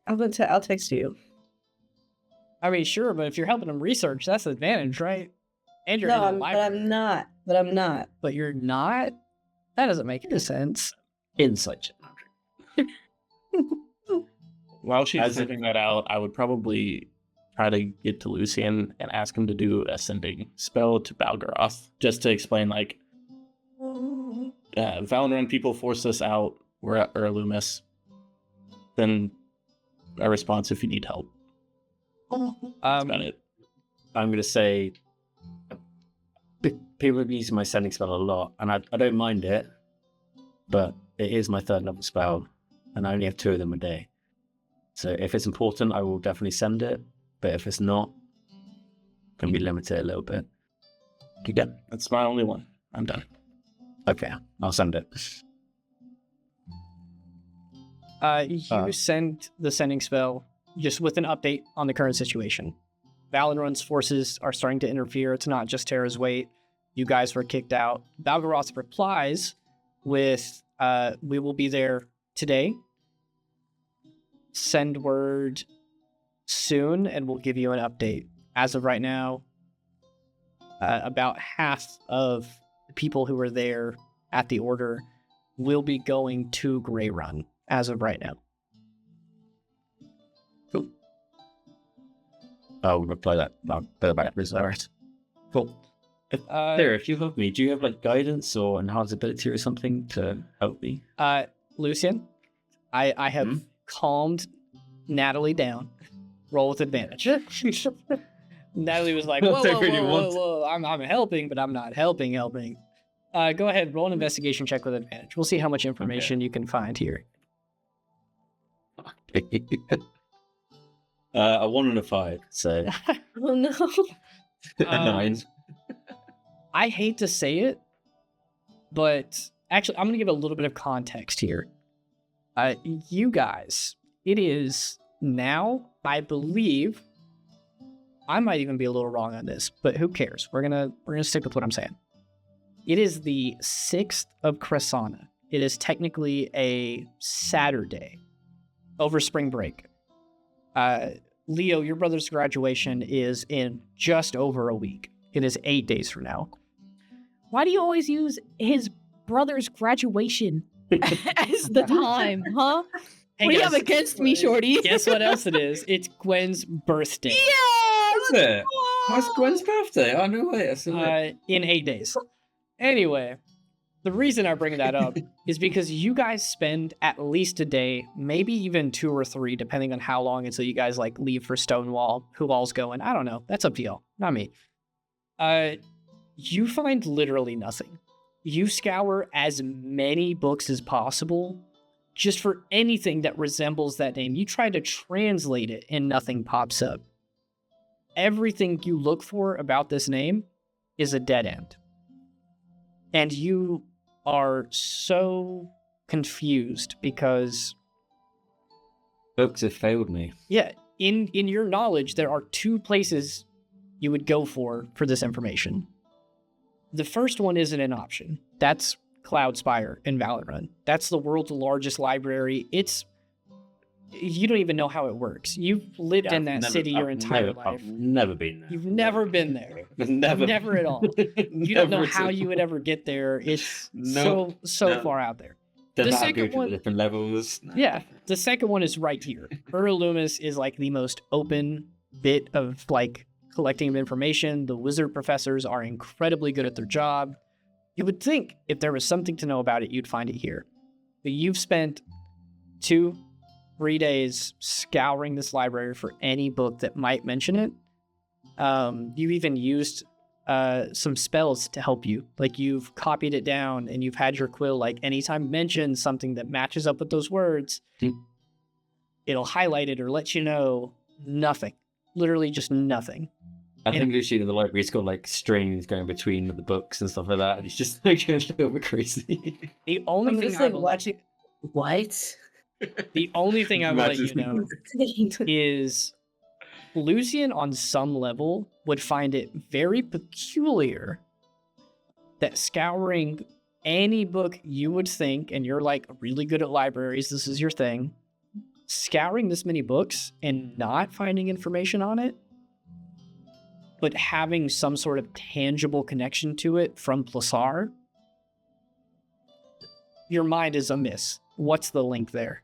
I'll text you. I mean, sure, but if you're helping him research, that's an advantage, right? And you're in the library. But I'm not. But you're not? That doesn't make any sense. Insight check. While she's figuring that out, I would probably try to get to Lucian and ask him to do a sending spell to Balgaroth, just to explain, Valoran people forced us out. We're at Loomis. Then a response if you need help. That's about it. I'm gonna say people have used my sending spell a lot, and I don't mind it, but it is my 3rd level spell, and I only have 2 of them a day. So if it's important, I will definitely send it. but if it's not, can be limited a little bit. Yeah, that's my only one. I'm done. Okay, I'll send it. You send the sending spell just with an update on the current situation. Valorun's forces are starting to interfere. It's not just Terra's weight. You guys were kicked out. Valgaroth replies with, we will be there today. Send word soon, and we'll give you an update. As of right now, about half of the people who were there at the order will be going to Greyrun as of right now. Cool. I'll reply that. I'll go back to Resaries. Cool. There, if you help me, do you have like guidance or enhanced ability or something to help me? Lucian, I have calmed Natalie down. Roll with advantage. Natalie was like, whoa, I'm helping, but I'm not helping. Go ahead, roll an investigation check with advantage. We'll see how much information you can find here. A 1 and a 5, so Oh no. 9. I hate to say it, but actually, I'm going to give a little bit of context here. You guys, it is now, I believe, I might even be a little wrong on this, but who cares? We're gonna stick with what I'm saying. It is the 6th of Cresana. It is technically a Saturday over spring break. Leo, your brother's graduation is in just over a week. It is 8 days from now. Why do you always use his brother's graduation as the time, huh? Hey, what do you guys, have against me, Shorty? Guess what else it is? It's Gwen's birthday. Is it? What's Gwen's birthday? Oh, no way. That's In 8 days. Anyway, the reason I bring that up is because you guys spend at least a day, maybe even 2 or 3, depending on how long until you guys like leave for Stonewall. Who all's going? I don't know. That's up to y'all, not me. You find literally nothing. You scour as many books as possible just for anything that resembles that name. You try to translate it and nothing pops up. Everything you look for about this name is a dead end. And you are so confused because... Books have failed me. Yeah, in your knowledge, there are 2 places you would go for this information. The first one isn't an option. That's Cloudspire in Valorun. That's the world's largest library. You don't even know how it works. You've lived in that city your entire life. I've never been there. You've never been there. Never at all. You don't know how you would ever get there. It's so far out there. The second one, the different levels. Yeah, the second one is right here. Loomis is like the most open bit of like collecting information. The wizard professors are incredibly good at their job. You would think if there was something to know about it, you'd find it here. But you've spent 2-3 days scouring this library for any book that might mention it. You even used some spells to help you. Like you've copied it down and you've had your quill, like anytime mention something that matches up with those words, it'll highlight it or let you know nothing. Literally just nothing. I think Lucian in the library's got like strings going between the books and stuff like that, and he's just like a little bit crazy. The only I'm thing just I like will, watching. What? the only thing I will let you know is Lucian on some level would find it very peculiar that scouring any book you would think, and you're like really good at libraries, this is your thing, scouring this many books and not finding information on it, but having some sort of tangible connection to it from Plasaar, your mind is amiss. What's the link there?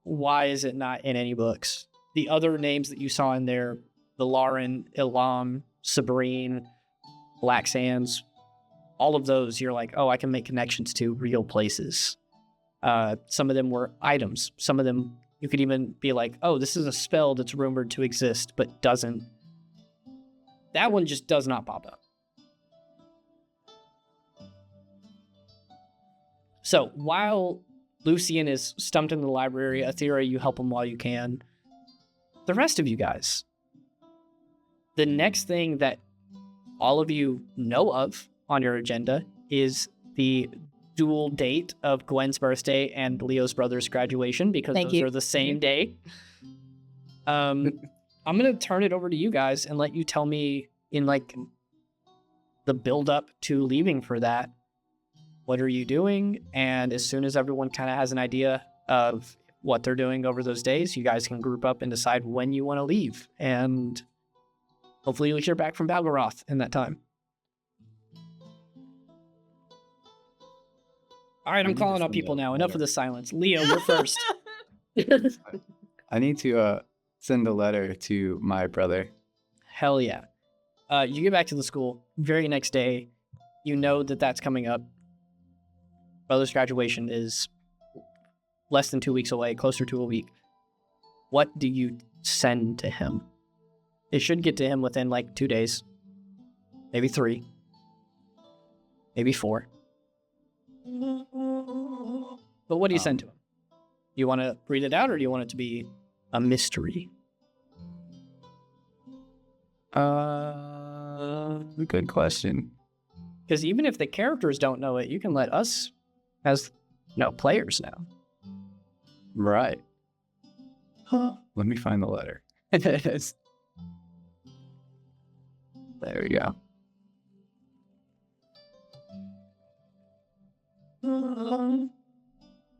Why is it not in any books? The other names that you saw in there, the Lauren, Ilam, Sabrine, Black Sands, all of those, you're like, oh, I can make connections to real places. Some of them were items. Some of them, you could even be like, oh, this is a spell that's rumored to exist, but doesn't. That one just does not pop up. So while Lucian is stumped in the library, Athera, you help him while you can. The rest of you guys, The next thing that all of you know of on your agenda is the dual date of Gwen's birthday and Leo's brother's graduation, because Thank those you. are the same day. I'm gonna turn it over to you guys and let you tell me in like the build up to leaving for that, what are you doing? And as soon as everyone kind of has an idea of what they're doing over those days, you guys can group up and decide when you want to leave. And hopefully you'll hear back from Balgaroth in that time. All right, I'm need to calling out send people a now. Enough letter. of the silence. Leo, you're first. I need to send a letter to my brother. Hell yeah. You get back to the school. Very next day, you know that that's coming up. Brother's graduation is less than 2 weeks away, closer to a week. What do you send to him? It should get to him within like 2 days. Maybe 3. Maybe 4. But what do you send to him? You want to read it out, or do you want it to be a mystery? Good question. Because even if the characters don't know it, you can let us, as players know. Right. Let me find the letter. There we go.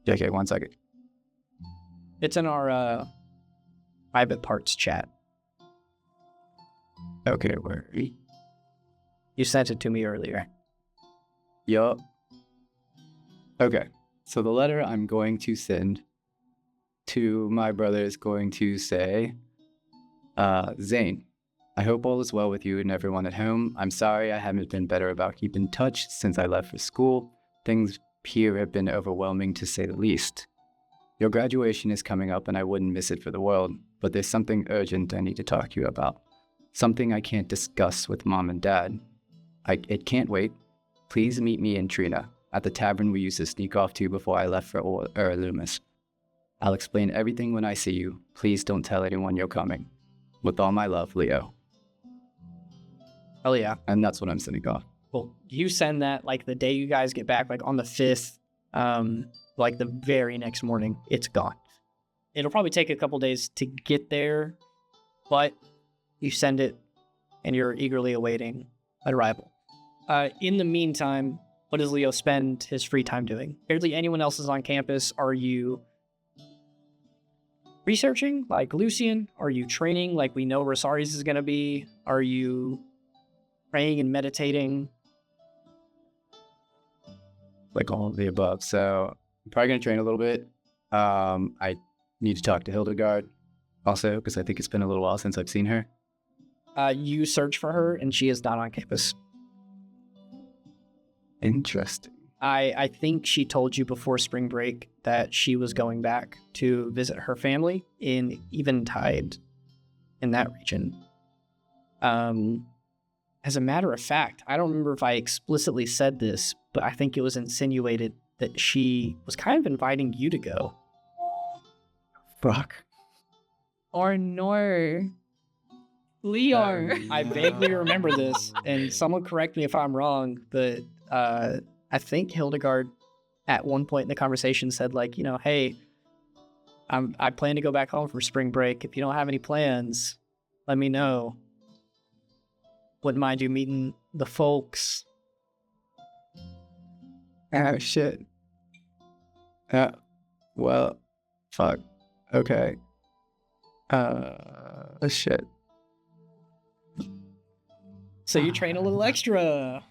JK, 1 second. It's in our private parts chat. Okay, where? You sent it to me earlier. Yup. Okay, so the letter I'm going to send to my brother is going to say, Zane, I hope all is well with you and everyone at home. I'm sorry I haven't been better about keeping in touch since I left for school. Things here have been overwhelming to say the least. Your graduation is coming up and I wouldn't miss it for the world, but there's something urgent I need to talk to you about. Something I can't discuss with Mom and Dad. It can't wait. Please meet me and Trina at the tavern we used to sneak off to before I left for Loomis. I'll explain everything when I see you. Please don't tell anyone you're coming. With all my love, Leo. Hell yeah. And that's what I'm sending off. Well, you send that like the day you guys get back, like on the 5th, like the very next morning, it's gone. It'll probably take a couple days to get there, but you send it and you're eagerly awaiting arrival. In the meantime, what does Leo spend his free time doing? Barely anyone else is on campus. Are you researching like Lucian? Are you training like we know Resaries is going to be? Are you praying and meditating? Like all of the above. So I'm probably going to train a little bit. I need to talk to Hildegard also, because I think it's been a little while since I've seen her. You search for her, and she is not on campus. Interesting. I think she told you before spring break that she was going back to visit her family in Eventide in that region. As a matter of fact, I don't remember if I explicitly said this, but I think it was insinuated that she was kind of inviting you to go. Fuck. Or no. Leo. I vaguely remember this, and someone correct me if I'm wrong, but I think Hildegard at one point in the conversation said, like, hey, I plan to go back home for spring break. If you don't have any plans, let me know. Wouldn't mind you meeting the folks. Oh, shit. Well, fuck. Okay. Shit. So you train a little extra.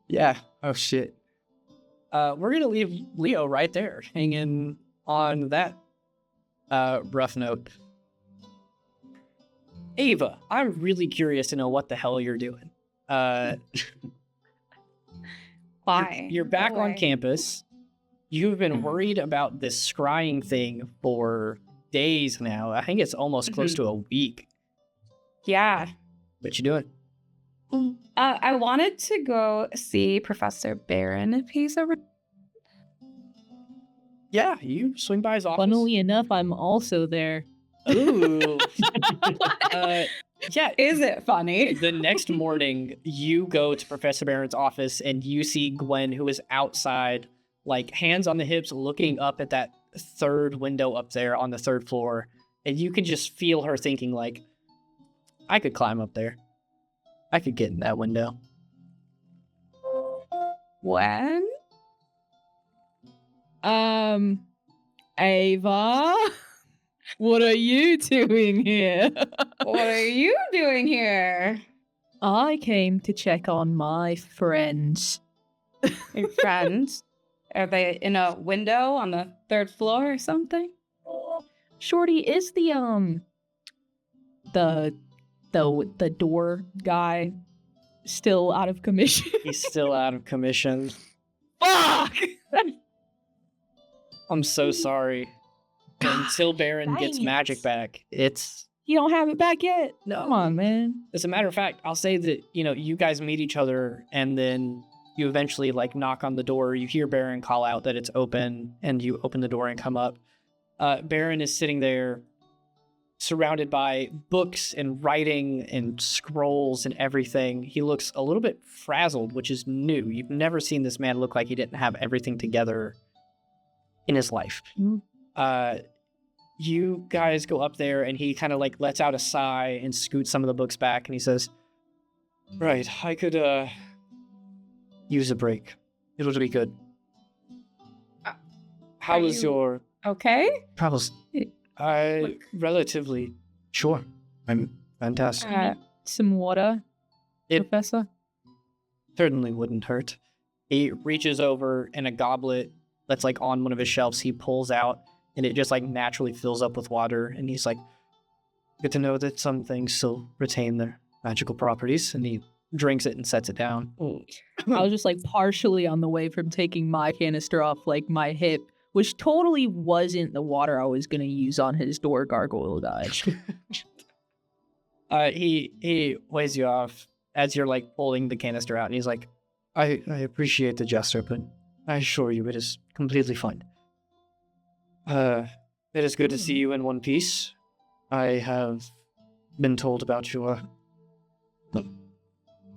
Yeah. Oh, shit. We're going to leave Leo right there, hanging on that rough note. Ava, I'm really curious to know what the hell you're doing. Why? You're back Why? on campus. You've been worried about this scrying thing for days now. I think it's almost close to a week. Yeah. What you doing? I wanted to go see Professor Barron if he's over. Yeah, you swing by his office. Funnily enough, I'm also there. Ooh. Yeah. Is it funny? The next morning, you go to Professor Barron's office and you see Gwen, who is outside, like hands on the hips, looking up at that third window up there on the third floor. And you can just feel her thinking, like, I could climb up there. I could get in that window. When? Ava, what are you doing here? What are you doing here? I came to check on my friends. Your friends? Are they in a window on the third floor or something? Shorty, is the door guy still out of commission? He's still out of commission. Fuck! I'm so sorry. Until Baron gets dang it. magic back, it's... You don't have it back yet? No. Come on, man. As a matter of fact, I'll say that, you guys meet each other and then you eventually like knock on the door. You hear Baron call out that it's open and you open the door and come up. Baron is sitting there surrounded by books and writing and scrolls and everything. He looks a little bit frazzled, which is new. You've never seen this man look like he didn't have everything together in his life. You guys go up there and he kind of like lets out a sigh and scoots some of the books back and he says, right, I could use a break. It'll be good. How Are was you- your Okay. travels? Relatively. Sure. I'm fantastic. Some water, It Professor? certainly wouldn't hurt. He reaches over and a goblet that's like on one of his shelves he pulls out and it just like naturally fills up with water and he's like, good to know that some things still retain their magical properties, and he drinks it and sets it down. I was just like partially on the way from taking my canister off like my hip, which totally wasn't the water I was gonna use on his door gargoyle guy. He waves you off as you're like pulling the canister out and he's like, I appreciate the gesture, but I assure you it is completely fine. It is good to see you in one piece. I have been told about your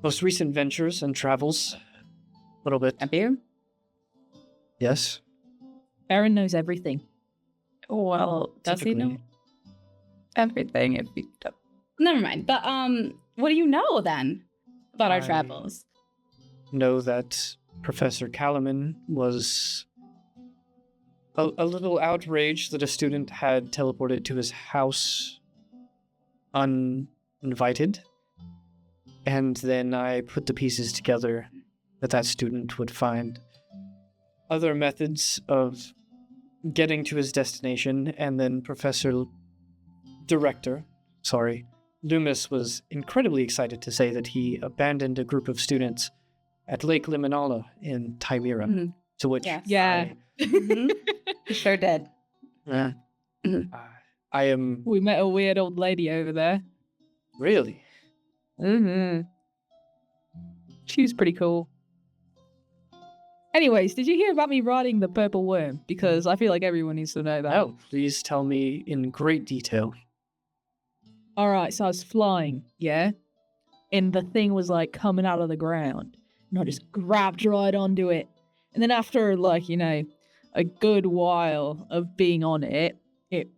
most recent ventures and travels. A little bit. Have you? Yes. Aaron knows everything. Well, does he know Typically. everything? If you don't... Never mind. But what do you know then about our I- travels? Know that Professor Calaman was a little outraged that a student had teleported to his house uninvited. And then I put the pieces together that student would find other methods of getting to his destination, and then Loomis was incredibly excited to say that he abandoned a group of students at Lake Limonala in Timira. Mhm. To which Yes. Yeah. Sure did. I am We met a weird old lady over there. really. Mm-hmm. She was pretty cool. Anyways, did you hear about me riding the purple worm? Because I feel like everyone needs to know that. Oh, please tell me in great detail. Alright, so I was flying, yeah? And the thing was like coming out of the ground. And I just grabbed right onto it. And then after like, a good while of being on it, it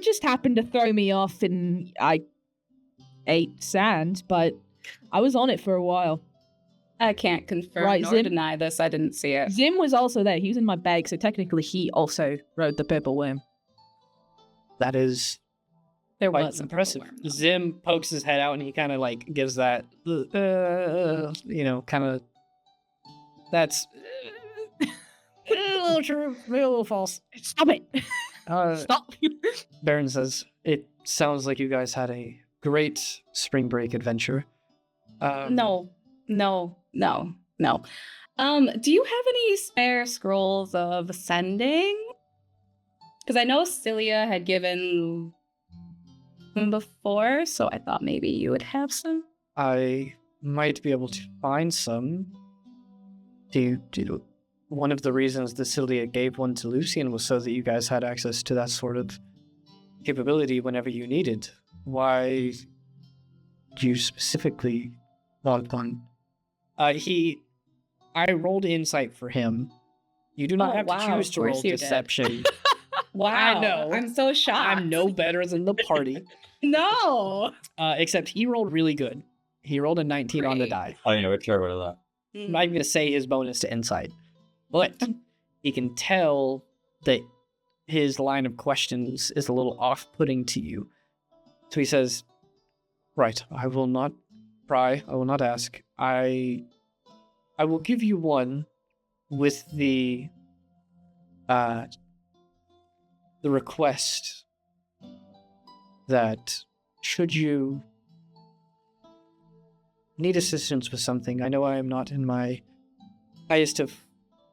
just happened to throw me off and I ate sand, but I was on it for a while. I can't confirm Right, nor Zim? deny this. I didn't see it. Zim was also there. He was in my bag, so technically he also rode the purple worm. That is There quite was a purple impressive. worm, though. Zim pokes his head out and he kind of like gives that, kind of. That's a little true, a little false. Stop it! Stop. Baron says, "It sounds like you guys had a great spring break adventure." No. Do you have any spare scrolls of ascending? Because I know Cilia had given them before, so I thought maybe you would have some. I might be able to find some. One of the reasons the Cilia gave one to Lucian was so that you guys had access to that sort of capability whenever you needed. Why you specifically want one? I rolled insight for him. You do not have to choose to roll deception. Wow. I know. I'm so shocked. I'm no better than the party. No. Except he rolled really good. He rolled a 19 on the Great. die. Oh, yeah, we're terrible at that. I'm not even going to say his bonus to insight. But he can tell that his line of questions is a little off-putting to you. So he says, right, I will not pry. I will not ask. I will give you one with the request that should you need assistance with something, I know I am not in my highest of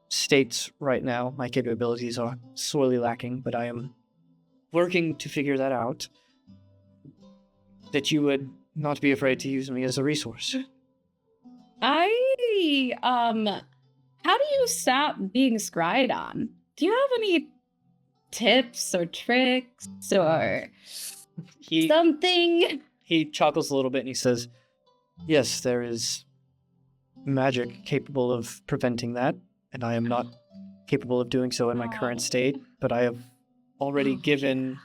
states right now. My capabilities are sorely lacking, but I am working to figure that out. That you would not be afraid to use me as a resource. How do you stop being scryed on? Do you have any tips or tricks or something? He chuckles a little bit and he says, yes, there is magic capable of preventing that, and I am not capable of doing so in my current state, but I have already given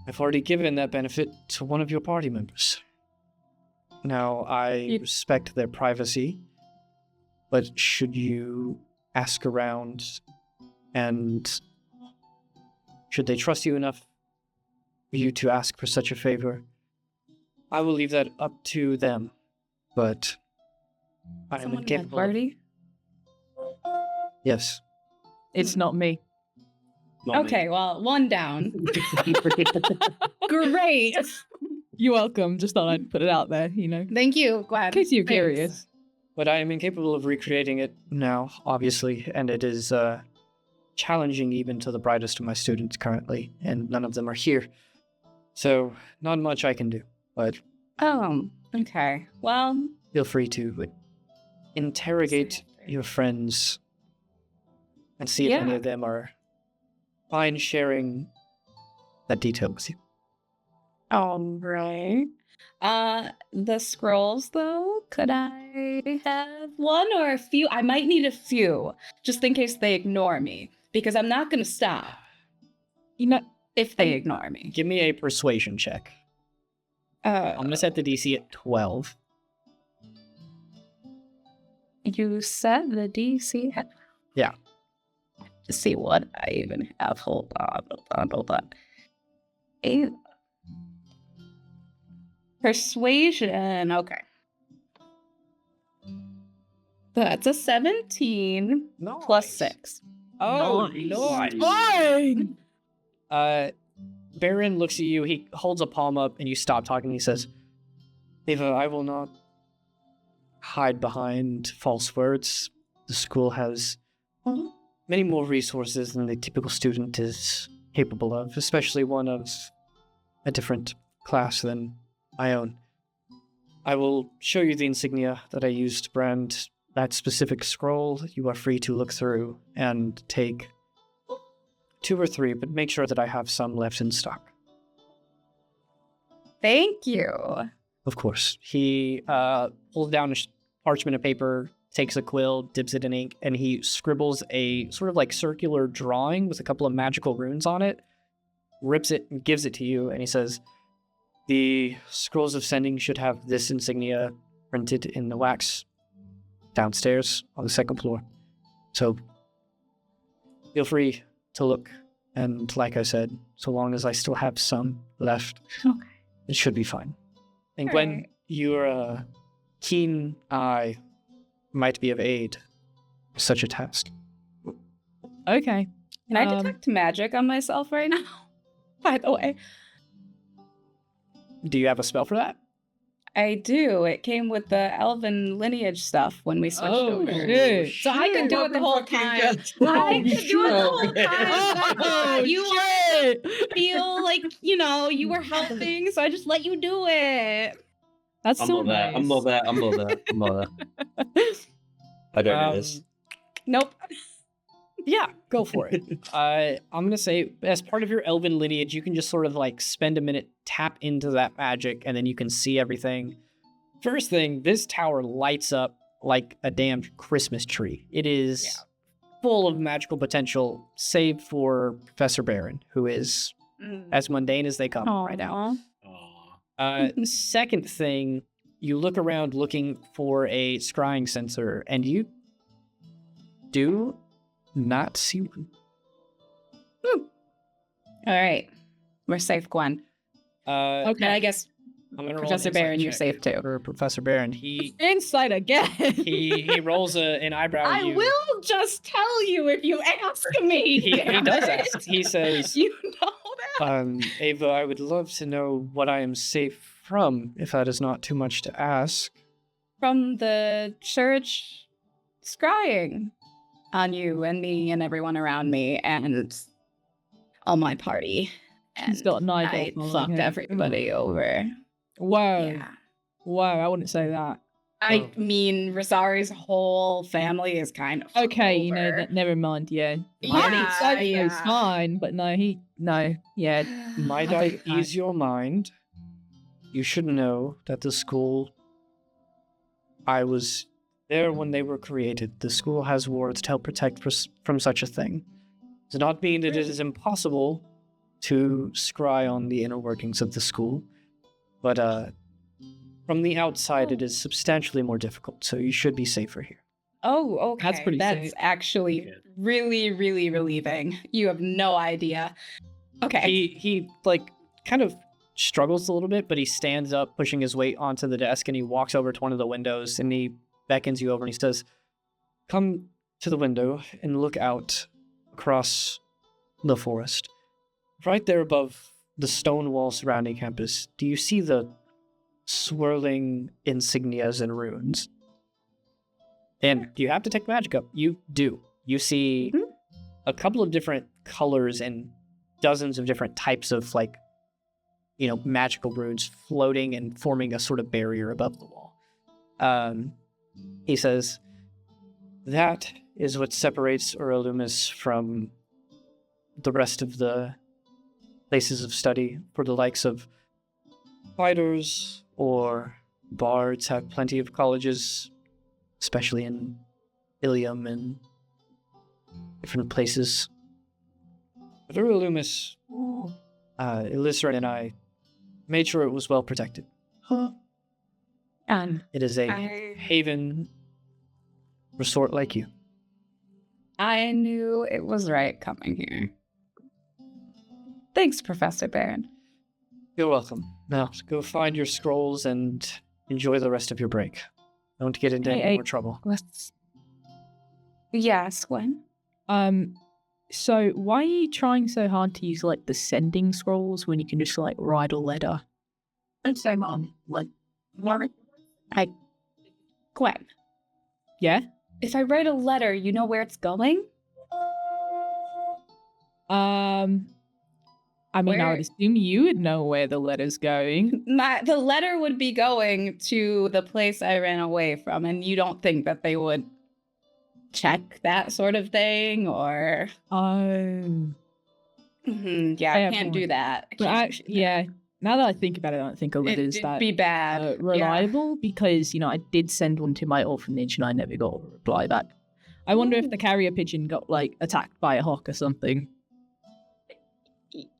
I've already given that benefit to one of your party members. Now, I respect their privacy, but should you ask around and should they trust you enough for you to ask for such a favor, I will leave that up to them. But I am incapable. Party? Yes. It's not me. Okay, well, one down. Great. You're welcome. Just thought I'd put it out there, you know. Thank you. Glad. In case you're Thanks. curious. But I am incapable of recreating it now, obviously, and it is challenging even to the brightest of my students currently, and none of them are here. So, not much I can do, but Oh, okay. Well, feel free to interrogate your friends and see if any Yeah. of them are fine sharing that detail with you. all right. The scrolls, though, could I have one or a few? I might need a few, just in case they ignore me, because I'm not gonna stop. You know, If they ignore me. Give me a persuasion check. I'm going to set the DC at 12. You set the DC? Yeah. To see what I even have. Hold on. 8. Persuasion. Okay. That's a 17 plus 6. Oh, Nice. Lord. Baron looks at you, he holds a palm up, and you stop talking, he says, Eva, I will not hide behind false words. The school has many more resources than the typical student is capable of, especially one of a different class than my own. I will show you the insignia that I used to brand that specific scroll. You are free to look through and take 2 or 3, but make sure that I have some left in stock. Thank you. Of course. He pulls down a parchment of paper, takes a quill, dips it in ink, and he scribbles a sort of like circular drawing with a couple of magical runes on it, rips it and gives it to you, and he says, the scrolls of sending should have this insignia printed in the wax downstairs on the 2nd floor. So feel free to look, and like I said, so long as I still have some left, it should be fine. And Gwen, Alright. your keen eye might be of aid with such a task. Okay. Can I detect magic on myself right now? By the way. Do you have a spell for that? I do. It came with the elven lineage stuff when we switched over. shit. So I could do it the whole time. I could do it the whole time. Oh, You feel like, you were helping, so I just let you do it. That's I'm so not there. nice. I'm not there. I'm not there. I'm not there. I don't know this. Nope. Yeah, go for it. I'm gonna say, as part of your elven lineage, you can just sort of like spend a minute, tap into that magic, and then you can see everything. First thing, this tower lights up like a damned Christmas tree. It is full of magical potential, save for Professor Barron, who is as mundane as they come right now. Second thing, you look around looking for a scrying sensor, and you do not see one. All right. We're safe, Gwen. Okay. And I guess I'm gonna roll Professor an insight Barron, you're check safe too. for Professor Barron. He Insight again. he rolls an eyebrow. I at you. will just tell you if you ask me. He does ask. He says, You know that. Ava, I would love to know what I am safe from, if that is not too much to ask. From the church scrying on you and me and everyone around me and all my party. He's got an eyeball I following fucked him. everybody over. Wow. Yeah. Wow, I wouldn't say that. I mean, Resaries' whole family is kind of Okay, over. you know, that, never mind, yeah. Yeah, It's fine, but no, yeah. Might I'll I take that. ease your mind? You should know that the school, I was there when they were created. The school has wards to help protect from such a thing. It does not mean that it is impossible to scry on the inner workings of the school, but from the outside it is substantially more difficult, so you should be safer here. Oh, okay. That's pretty That's safe. actually really, really relieving. You have no idea. Okay. He like kind of struggles a little bit, but he stands up, pushing his weight onto the desk, and he walks over to one of the windows and he beckons you over and he says, "Come to the window and look out across the forest. Right there above the stone wall surrounding campus, do you see the swirling insignias and runes?" And you have to take magic up. You do. You see a couple of different colors and dozens of different types of, like, you know, magical runes floating and forming a sort of barrier above the wall. He says, "That is what separates Uralumis from the rest of the places of study. For the likes of fighters or bards have plenty of colleges, especially in Ilium and different places. But Uralumis, Illyssrin and I made sure it was well protected. And It is a I haven resort like you." knew it was right coming here. Thanks, Professor Barron. You're welcome. Now, go find your scrolls and enjoy the rest of your break. Don't get into any Hey, more trouble. Let's. Yes, Gwen. So why are you trying so hard to use like the sending scrolls when you can just like write a letter? I'd say, Mom, like, what? Gwen, Yeah? if I write a letter, you know where it's going? I mean, I Where- would assume you would know where the letter's going. The letter would be going to the place I ran away from, and you don't think that they would check that sort of thing, or Oh. yeah, I Fair can't do point. that. I But can't actually, do that. yeah, now that I think about it, I don't think a letter's It'd that be bad. reliable because, you know, I did send one to my orphanage and I never got a reply back. I wonder if the carrier pigeon got, like, attacked by a hawk or something.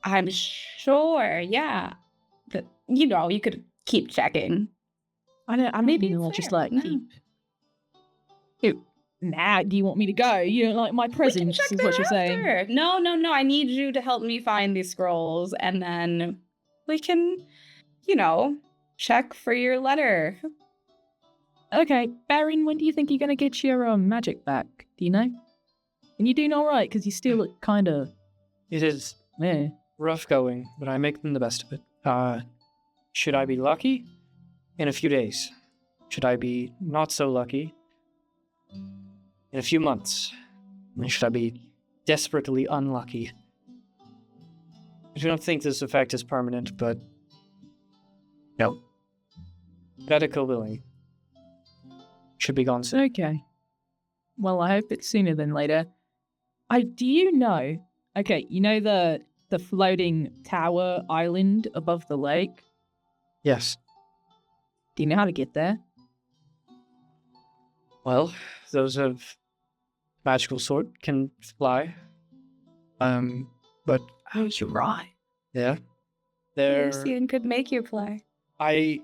I'm sure, yeah. But you know, you could keep checking. I don't Maybe know, it's I'll just, there. like, No. keep... Nah, do you want me to go? You don't like my We can presents, check is what you're saying. thereafter. No. I need you to help me find these scrolls, and then we can, you know, check for your letter. Okay, Baron, when do you think you're gonna get your magic back? Do you know? And you're doing alright, because you still look kinda... It is Yeah. rough going, but I make them the best of it. Should I be lucky? In a few days. Should I be not so lucky? In a few months. And should I be desperately unlucky? I do not think this effect is permanent, but no. Medical willing. Should be gone soon. Okay. Well, I hope it's sooner than later. Do you know? Okay, you know the floating tower island above the lake? Yes. Do you know how to get there? Well, those of magical sort can fly. But Oh, you're right. yeah, there. Lucian could make you fly. I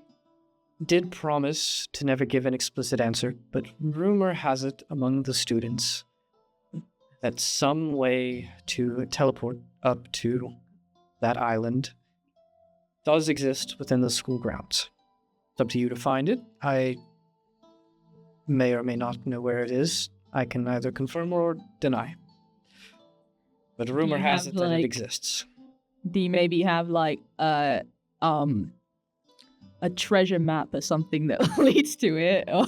did promise to never give an explicit answer, but rumor has it among the students that some way to teleport up to that island does exist within the school grounds. It's up to you to find it. I may or may not know where it is. I can neither confirm or deny. But rumor you has have, it that it like- exists. Do you maybe have like a treasure map or something that leads to it? Or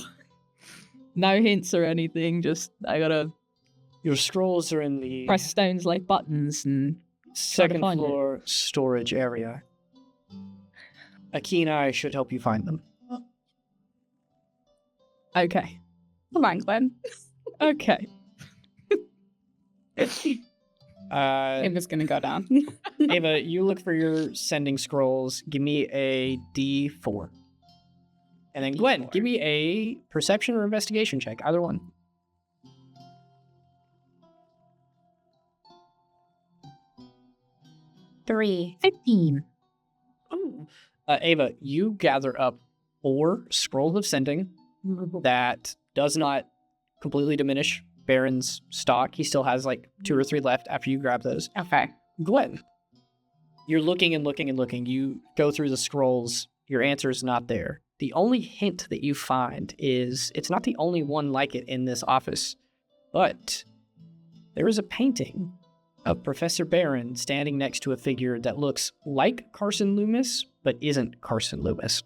no hints or anything, just I gotta Your scrolls are in the press stones like buttons and second find it. floor storage area. A keen eye should help you find them. okay. Come on, Glenn. Okay. I'm just gonna go down. Ava, you look for your sending scrolls. Give me a D4. And then Gwen, give me a perception or investigation check, either one. Three. 15. Ava, you gather up 4 scrolls of sending. That does not completely diminish Baron's stock. He still has like 2 or 3 left after you grab those. Okay. Gwen, you're looking and looking and looking. You go through the scrolls. Your answer is not there. The only hint that you find is it's not the only one like it in this office, but there is a painting of Professor Baron standing next to a figure that looks like Carson Loomis, but isn't Carson Loomis.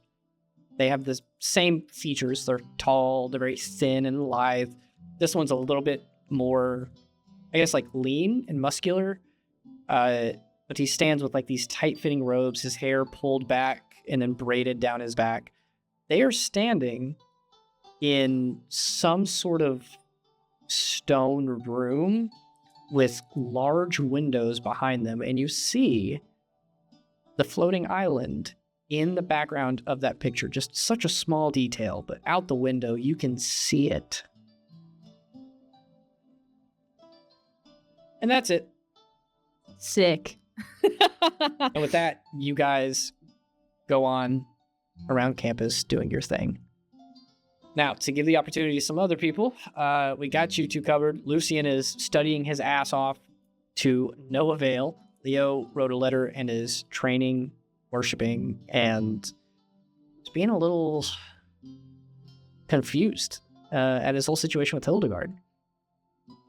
They have the same features. They're tall, they're very thin and lithe. This one's a little bit more, I guess, like lean and muscular. But he stands with like these tight-fitting robes, his hair pulled back and then braided down his back. They are standing in some sort of stone room with large windows behind them, and you see the floating island in the background of that picture. Just such a small detail, but out the window you can see it. And that's it. Sick. And with that, you guys go on around campus doing your thing. Now, to give the opportunity to some other people, we got you two covered. Lucian is studying his ass off to no avail. Leo wrote a letter and is training, worshiping, and is being a little confused at his whole situation with Hildegard.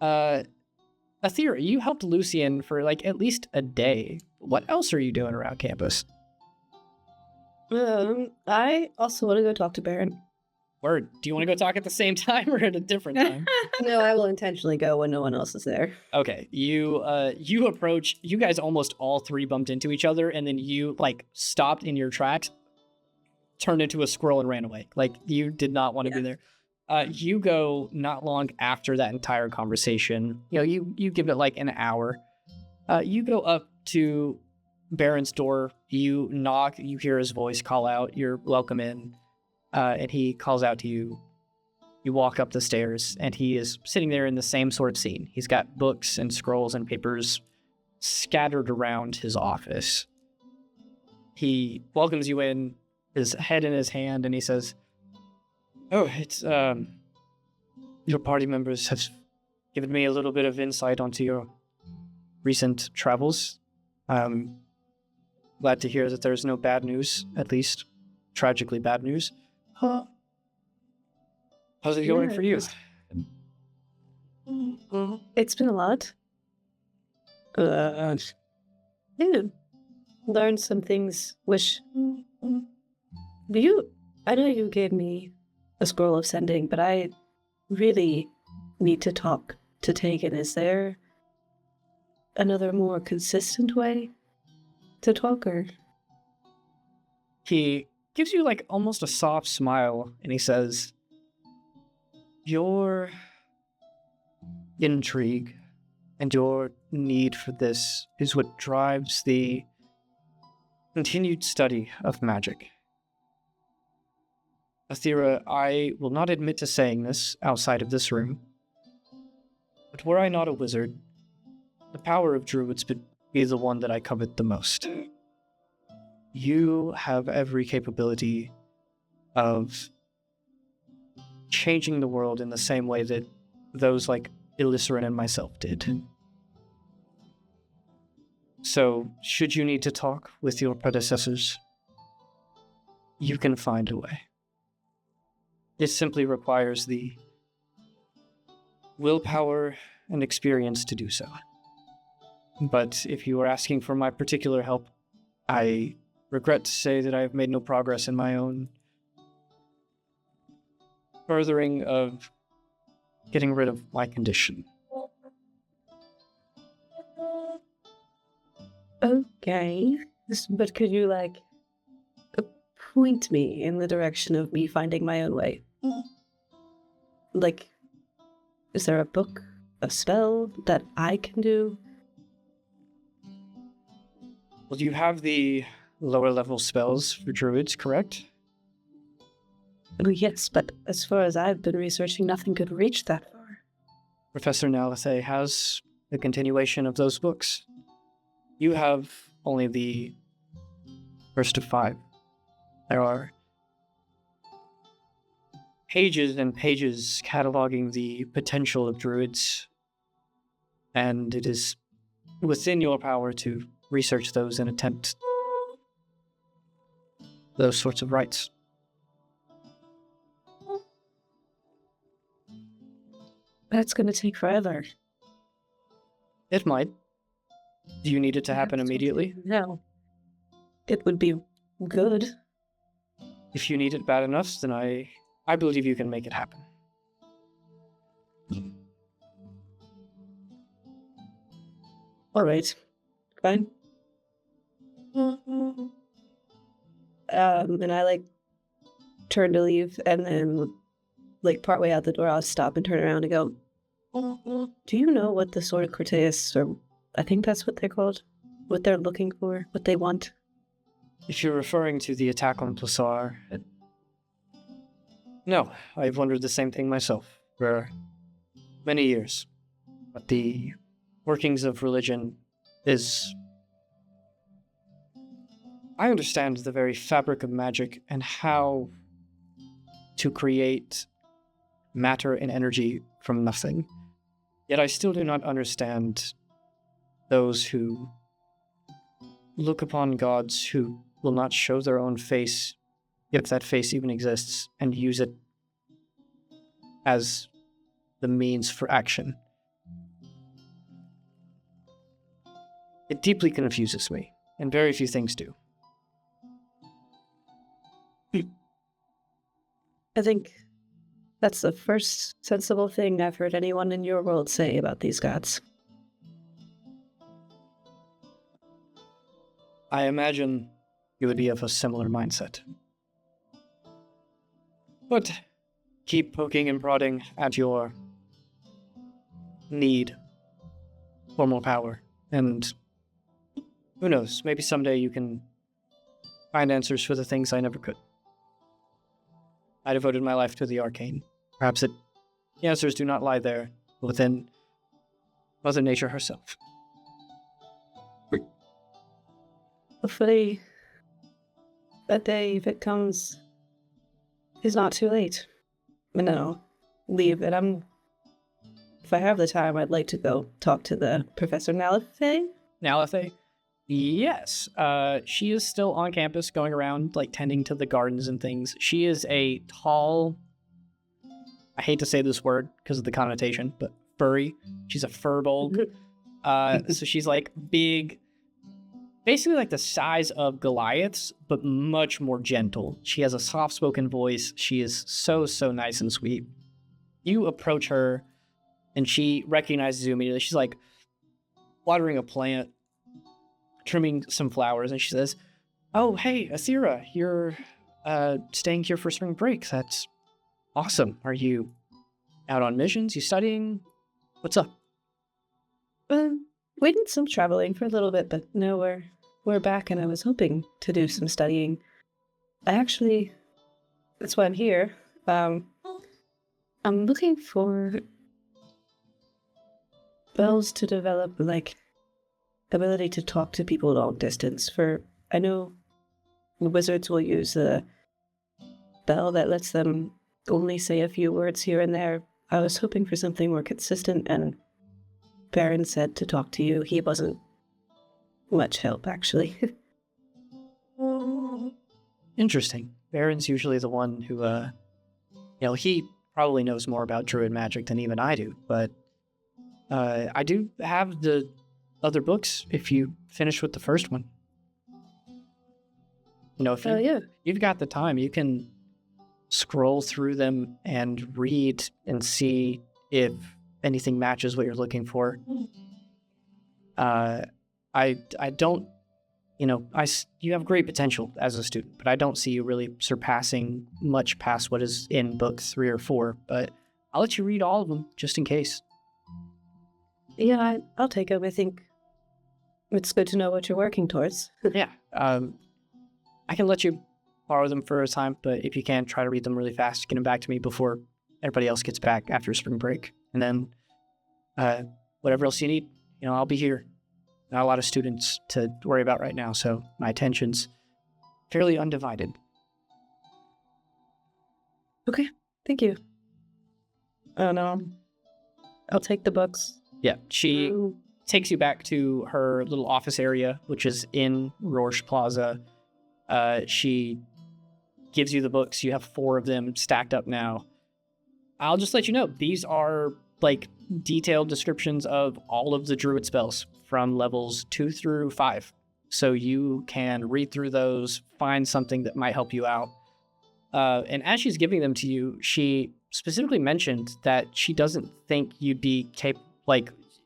Athera, you helped Lucian for like at least a day. What else are you doing around campus? I also want to go talk to Baron. Word. Do you want to go talk at the same time or at a different time? No, I will intentionally go when no one else is there. Okay, you approach. You guys almost all 3 bumped into each other, and then you like stopped in your tracks, turned into a squirrel and ran away. Like you did not want to be there. You go not long after that entire conversation. You know, you give it like an hour. You go up to Baron's door. You knock. You hear his voice call out. You're welcome in, and he calls out to you. You walk up the stairs, and he is sitting there in the same sort of scene. He's got books and scrolls and papers scattered around his office. He welcomes you in, his head in his hand, and he says, "Oh, it's, your party members have given me a little bit of insight onto your recent travels. I'm glad to hear that there's no bad news, at least tragically bad news. Huh? How's it going for you?" It's been a lot. Yeah. Learned some things. Wish. I know you gave me a scroll of sending, but I really need to talk to Tegan. Is there another more consistent way to talk, or? He gives you like almost a soft smile, and he says, "Your intrigue And your need for this is what drives the continued study of magic. Athera, I will not admit to saying this outside of this room, but were I not a wizard, the power of druids would be the one that I covet the most. You have every capability of changing the world in the same way that those like Illycerin and myself did. So, should you need to talk with your predecessors, you can find a way. It simply requires the willpower and experience to do so. But if you are asking for my particular help, I regret to say that I have made no progress in my own furthering of getting rid of my condition. Okay. But could you, like, point me in the direction of me finding my own way? Like, is there a book, a spell that I can do? Well, you have the lower level spells for druids, correct? Oh, yes, but as far as I've been researching, nothing could reach that far. Professor Nalithe has the continuation of those books. You have only the first of 5. There are pages and pages cataloging the potential of druids, and it is within your power to research those and attempt those sorts of rites. That's gonna take forever. It might. Do you need it to happen immediately? No. It would be good. If you need it bad enough, then I believe you can make it happen. Alright. Fine. And I, like, turn to leave, and then, like, partway out the door, I'll stop and turn around and go, do you know what the Sword of Critias, or I think that's what they're called, what they're looking for, what they want? If you're referring to the attack on Plasaar, no, I've wondered the same thing myself for many years. But the workings of religion is... I understand the very fabric of magic and how to create matter and energy from nothing. Yet I still do not understand those who look upon gods who will not show their own face, if that face even exists, and use it as the means for action. It deeply confuses me, and very few things do. I think that's the first sensible thing I've heard anyone in your world say about these gods. I imagine you would be of a similar mindset. But keep poking and prodding at your need for more power, and who knows, maybe someday you can find answers for the things I never could. I devoted my life to the arcane. Perhaps the answers do not lie there, but within Mother Nature herself. Hopefully, that day, if it comes, is not too late. But no, leave it. If I have the time, I'd like to go talk to the Professor Nalithe. Nalithe? Yes. She is still on campus going around, like, tending to the gardens and things. She is a tall, I hate to say this word because of the connotation, but furry. She's a furbulk. So she's, like, big, basically like the size of Goliath's, but much more gentle. She has a soft-spoken voice. She is so, so nice and sweet. You approach her, and she recognizes you immediately. She's, like, watering a plant, trimming some flowers, and she says, "Oh, hey, Athera, you're staying here for spring break. That's awesome. Are you out on missions? You studying? What's up?" We did some traveling for a little bit, but no, we're back, and I was hoping to do some studying. That's why I'm here. I'm looking for spells to develop, like, ability to talk to people long distance. I know wizards will use a spell that lets them only say a few words here and there. I was hoping for something more consistent, and Baron said to talk to you. He wasn't much help, actually. Interesting. Baron's usually the one who, he probably knows more about druid magic than even I do, but I do have the other books if you finish with the first one. If you've got the time, you can scroll through them and read and see if anything matches what you're looking for. I don't, you have great potential as a student, but I don't see you really surpassing much past what is in book 3 or 4, but I'll let you read all of them just in case. Yeah, I'll take them. I think it's good to know what you're working towards. Yeah. I can let you borrow them for a time, but if you can, try to read them really fast. Get them back to me before everybody else gets back after spring break. And then whatever else you need, I'll be here. Not a lot of students to worry about right now, so my attention's fairly undivided. Okay, thank you. Oh, no. I'll take the books. Yeah, she takes you back to her little office area, which is in Rorsch Plaza. She gives you the books. You have 4 of them stacked up now. I'll just let you know, these are detailed descriptions of all of the druid spells from levels 2 through 5. So you can read through those, find something that might help you out. And as she's giving them to you, she specifically mentioned that she doesn't think you'd be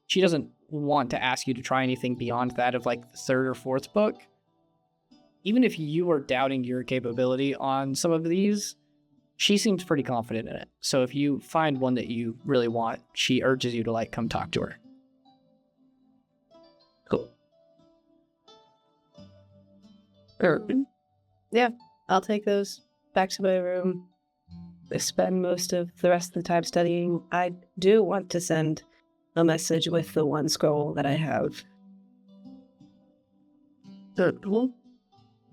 she doesn't want to ask you to try anything beyond that of the 3rd or 4th book. Even if you were doubting your capability on some of these, she seems pretty confident in it. So if you find one that you really want, she urges you to come talk to her. Cool. Yeah, I'll take those back to my room. I spend most of the rest of the time studying. I do want to send a message with the one scroll that I have.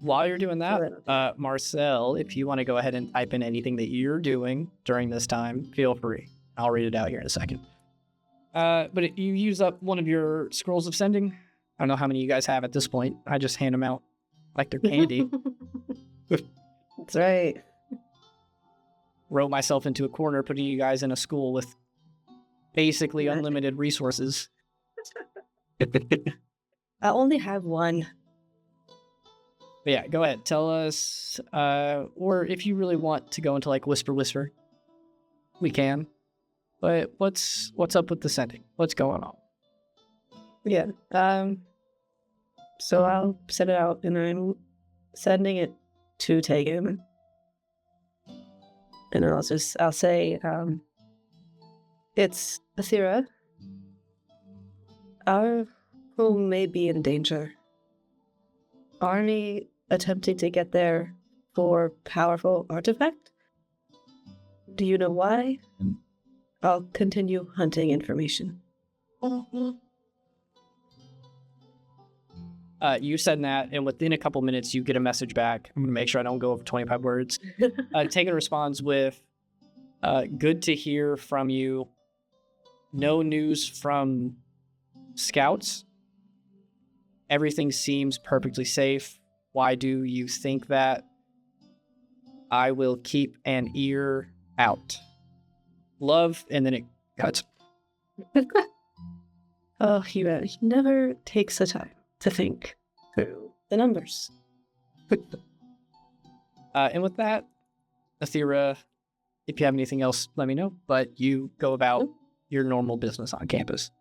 While you're doing that, Marcel, if you want to go ahead and type in anything that you're doing during this time, feel free. I'll read it out here in a second. But if you use up one of your scrolls of sending, I don't know how many you guys have at this point. I just hand them out like they're candy. That's right. Wrote myself into a corner, putting you guys in a school with basically unlimited resources. I only have one. But yeah, go ahead. Tell us, or if you really want to go into whisper, we can. But what's up with the sending? What's going on? Yeah. So I'll send it out, and I'm sending it to Tegan. And I'll say, it's Athira. Our home may be in danger. Arnie attempting to get there for powerful artifact? Do you know why? I'll continue hunting information. You said that, and within a couple minutes, you get a message back. I'm going to make sure I don't go over 25 words. Tegan responds with, good to hear from you. No news from scouts. Everything seems perfectly safe. Why do you think that? I will keep an ear out. Love, and then it cuts. Oh, he never takes the time to think through the numbers. And with that, Athira, if you have anything else, let me know. But you go about your normal business on campus.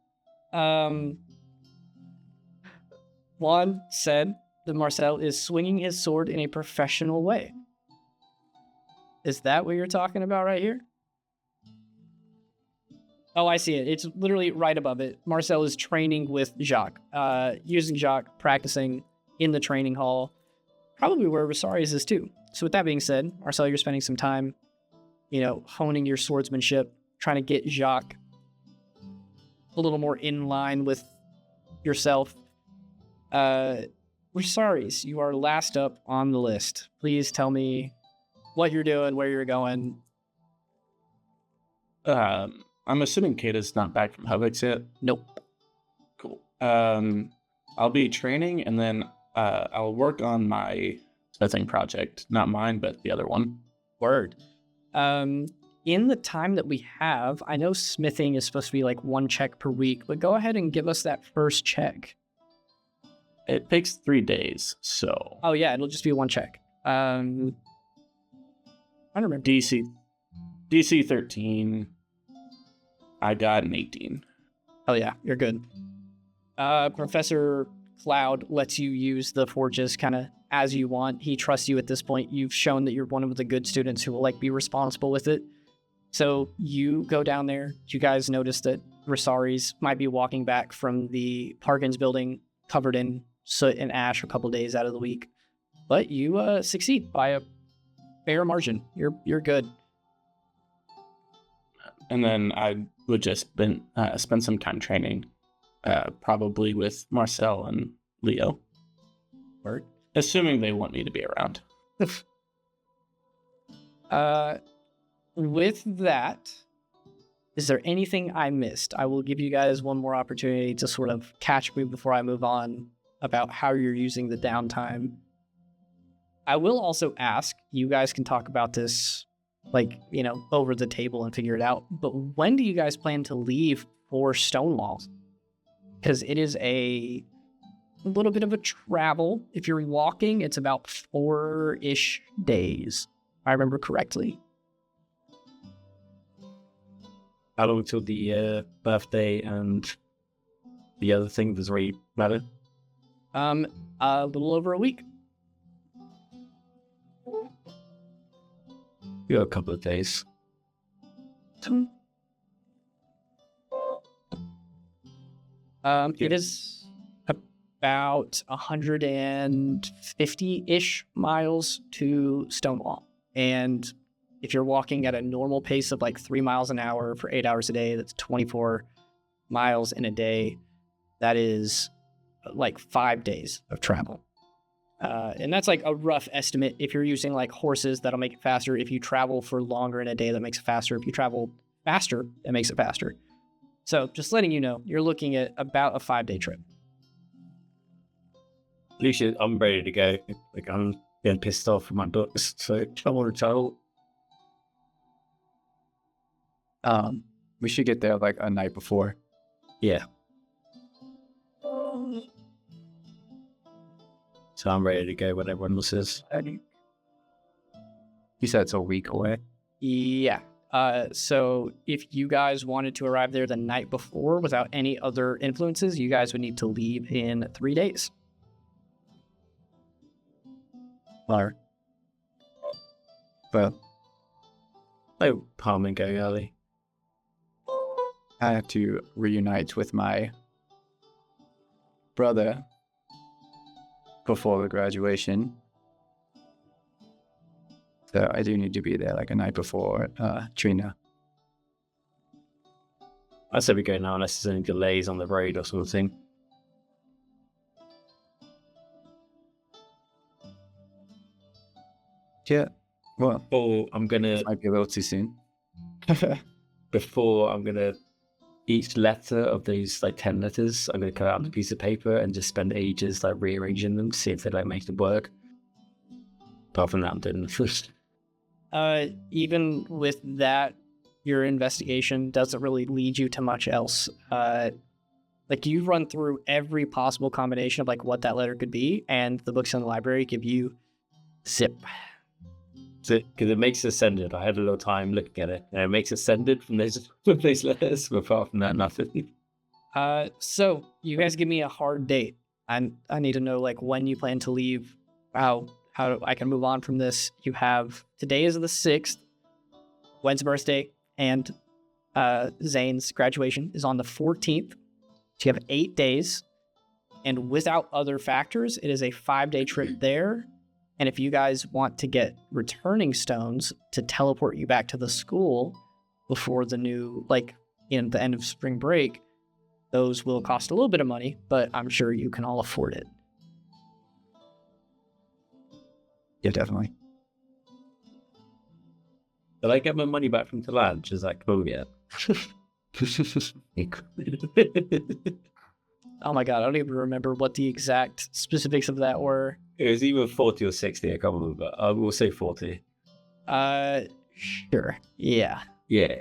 Juan said that Marcel is swinging his sword in a professional way. Is that what you're talking about right here? Oh, I see it. It's literally right above it. Marcel is training with Jacques, using Jacques, practicing in the training hall, probably where Resaries is too. So with that being said, Marcel, you're spending some time, honing your swordsmanship, trying to get Jacques a little more in line with yourself. Resaries, you are last up on the list. Please tell me what you're doing, where you're going. I'm assuming Kata's not back from Hubbox yet. Nope. Cool. I'll be training, and then I'll work on my smithing project. Not mine, but the other one. Word. In the time that we have, I know smithing is supposed to be like 1 check per week, but go ahead and give us that first check. It takes 3 days, so... Oh yeah, it'll just be 1 check. I don't remember. DC 13. I got an 18. Oh yeah, you're good. Professor Cloud lets you use the forges kind of as you want. He trusts you at this point. You've shown that you're one of the good students who will be responsible with it. So you go down there. You guys notice that Resaries might be walking back from the Parkins building covered in soot and ash a couple days out of the week. But you succeed by a fair margin. You're good. And then I would just spend some time training, probably with Marcel and Leo. Word. Assuming they want me to be around. With that, is there anything I missed? I will give you guys one more opportunity to sort of catch me before I move on about how you're using the downtime. I will also ask, you guys can talk about this over the table and figure it out. But when do you guys plan to leave for Stonewall? Because it is a little bit of a travel. If you're walking, it's about 4-ish days, if I remember correctly. How long till the birthday and the other thing does really matter? A little over a week. We got a couple of days. It is about 150-ish miles to Stonewall. And if you're walking at a normal pace of 3 miles an hour for 8 hours a day, that's 24 miles in a day. That is 5 days of travel. And that's a rough estimate. If you're using horses, that'll make it faster. If you travel for longer in a day, that makes it faster. If you travel faster, that makes it faster. So just letting you know, you're looking at about a 5-day trip. Lucia, I'm ready to go. I'm getting pissed off with my books, so I want to travel. We should get there a night before. Yeah. So I'm ready to go when everyone else is. You said it's a week away. Yeah. So if you guys wanted to arrive there the night before without any other influences, you guys would need to leave in 3 days. Well, Oh, Palm and go early. I have to reunite with my brother before the graduation. So I do need to be there a night before Trina. I say we go now unless there's any delays on the road or something. Yeah, well, Or I'm gonna might be a little too soon. before I'm gonna each letter of those 10 letters, I'm gonna cut out on a piece of paper and just spend ages rearranging them to see if they make them work. Apart from that, I'm doing the first. Even with that, your investigation doesn't really lead you to much else. You run through every possible combination of what that letter could be, and the books in the library give you zip. Because it makes it ascended. I had a little time looking at it, and it makes it ascended from those letters. But apart from that, nothing. So you guys give me a hard date. I need to know when you plan to leave. How I can move on from this. You have today is the 6th, Gwen's birthday, and Zane's graduation is on the 14th. So you have 8 days. And without other factors, it is a 5-day trip there. And if you guys want to get returning stones to teleport you back to the school before the new, like, in the end of spring break, those will cost a little bit of money, but I'm sure you can all afford it. Yeah, definitely. Did I get my money back from Talanj? Is that cool yet? Oh my god, I don't even remember what the exact specifics of that were. It was either 40 or 60, I can't remember. I will say 40. Sure. Yeah. Yeah.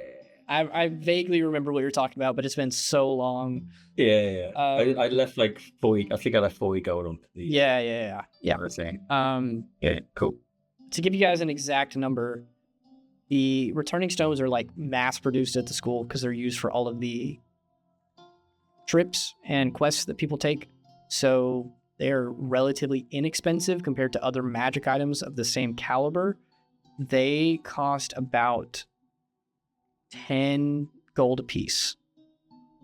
I vaguely remember what you're talking about, but it's been so long. Yeah. I left like 40, I think I left 40 gold on the Yeah. thing. Yeah, cool. To give you guys an exact number, the returning stones are like mass produced at the school because they're used for all of the trips and quests that people take. So they're relatively inexpensive compared to other magic items of the same caliber. They cost about 10 gold apiece,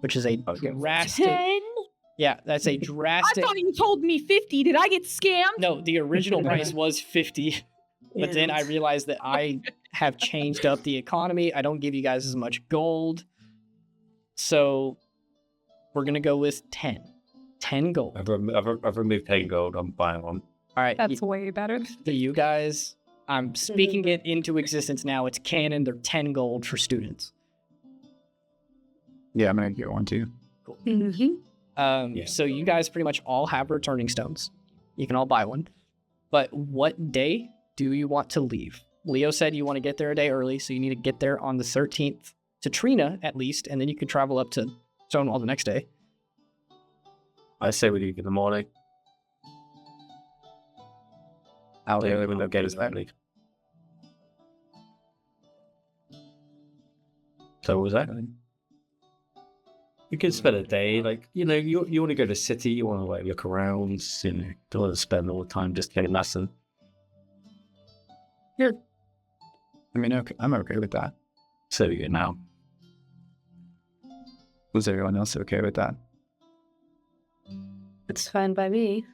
which is a drastic. 10? Yeah, that's a I drastic. thought you told me 50. Did I get scammed? No, the original price was 50, but then I realized that I have changed up the economy. I don't give you guys as much gold, so we're gonna go with 10. 10 gold. I've removed 10 gold. I'm buying one. All right, That's way better. you guys. I'm speaking it into existence now. It's canon. They're 10 gold for students. Yeah, I'm gonna get one too. Mm-hmm. So you guys pretty much all have returning stones. You can all buy one. But what day do you want to leave? Leo said you want to get there a day early, so you need to get there on the 13th to Trina at least, and then you can travel up to Stonewall the next day. I say we leave in the morning. How They early will will get get us us there? early. So what was that? You can spend a day, like, you want to go to the city, you want to like look around, don't want to spend all the time just getting lesson. I mean, okay, I'm okay with that. So we go now. Was everyone else okay with that? It's fine by me.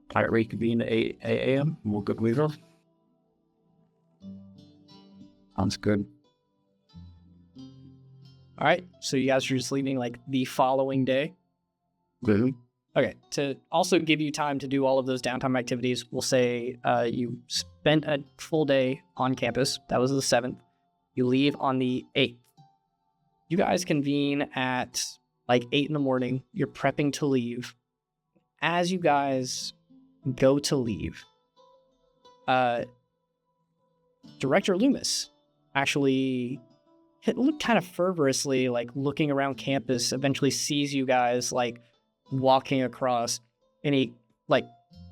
Pirate reconvene at 8 a.m. We'll go move on. Sounds good. All right, so you guys are just leaving like the following day. Okay, to also give you time to do all of those downtime activities, we'll say you spent a full day on campus. That was the 7th. You leave on the 8th. You guys convene at like 8 in the morning. You're prepping to leave. As you guys go to leave, Director Loomis actually looked kind of fervorously, like looking around campus, eventually sees you guys like walking across, and he like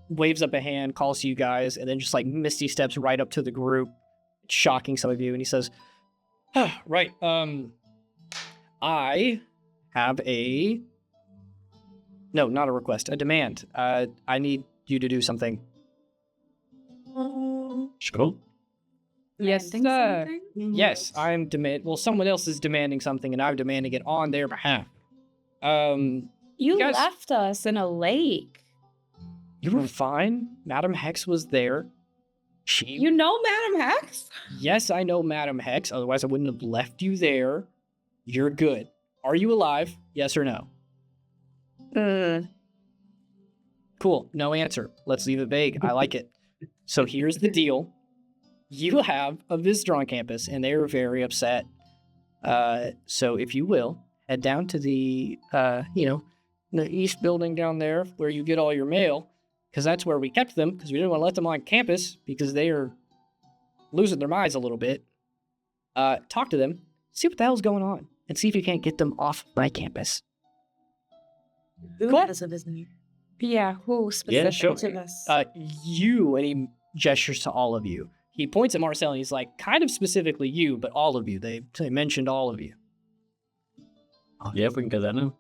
waves up a hand, calls to you guys, and then just like misty steps right up to the group, shocking some of you, and he says, right, I have not a request, a demand. I need you to do something. Sure. Yes, Demanding sir. something? Yes, I'm someone else is demanding something, and I'm demanding it on their behalf. You guys- left us in a lake. You were fine. Madam Hex was there. You know Madam Hex? Yes, I know Madam Hex. Otherwise, I wouldn't have left you there. You're good. Are you alive? Yes or no? Cool. No answer. Let's leave it vague. I like it. So here's the deal. You have a visitor on campus, and they are very upset. So if you will, head down to the, the east building down there where you get all your mail, because that's where we kept them, because we didn't want to let them on campus, because they are losing their minds a little bit. Talk to them, see what the hell's going on, and see if you can't get them off my campus. Who has a visitor? Yeah, who Yeah, specific sure. to this? You, and he gestures to all of you. He points at Marcel, and he's like, kind of specifically you, but all of you. They mentioned all of you. Yeah, we can go there now.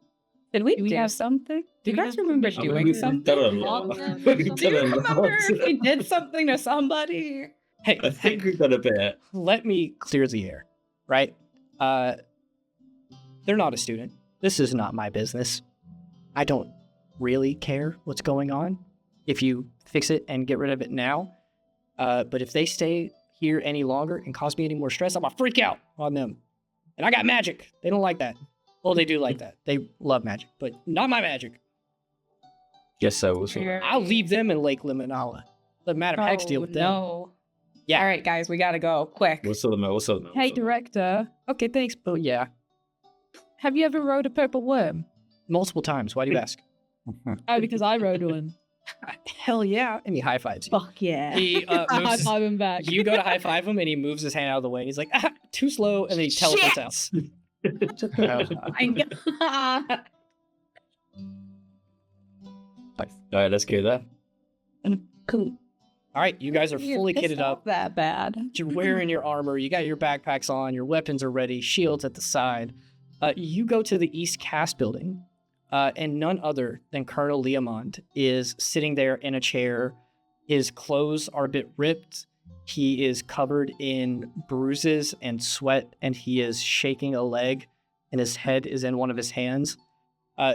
Did we Do we do have- something? Do you we guys have remember permission? doing We've something? done a lot. We've We've Do you done a remember lot. if we did something to somebody? Hey, I think we've done a bit. let me clear the air. right? They're not a student. This is not my business. I don't really care what's going on if you fix it and get rid of it now. But if they stay here any longer and cause me any more stress, I'm gonna freak out on them. And I got magic. They don't like that. Well, they do like that. They love magic, but not my magic. Guess so. Also. I'll leave them in Lake Limonala. Let Madam Hex deal with them. No. Yeah. All right, guys, we gotta go quick. What's up, man? What's up, man? Hey, What's up? director, Okay, thanks. But yeah, have you ever rode a purple worm? multiple times. Why do you ask? Oh, because I rode one. Hell yeah. And he high fives you. Fuck yeah. He I high moves five him back. you go to high five him and he moves his hand out of the way. He's like, too slow. And then he teleports out. All right, let's go there. Cool. All right, you guys are fully kitted up. That bad. You're wearing your armor. You got your backpacks on. Your weapons are ready. Shields at the side. You go to the East Cast building, and none other than Colonel Leomond is sitting there in a chair. His clothes are a bit ripped. He is covered in bruises and sweat, and he is shaking a leg, and his head is in one of his hands.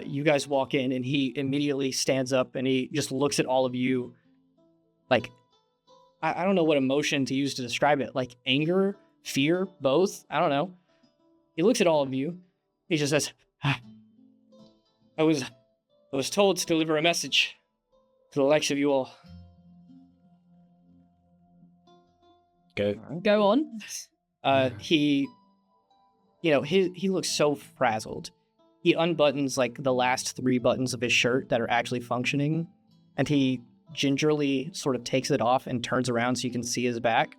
You guys walk in, and he immediately stands up, and he just looks at all of you like, I don't know what emotion to use to describe it. Like anger, fear, both. I don't know. He looks at all of you. He just says, I was told to deliver a message to the likes of you all. Go. Go on. He looks so frazzled. He unbuttons like the last 3 buttons of his shirt that are actually functioning, and he gingerly sort of takes it off and turns around so you can see his back.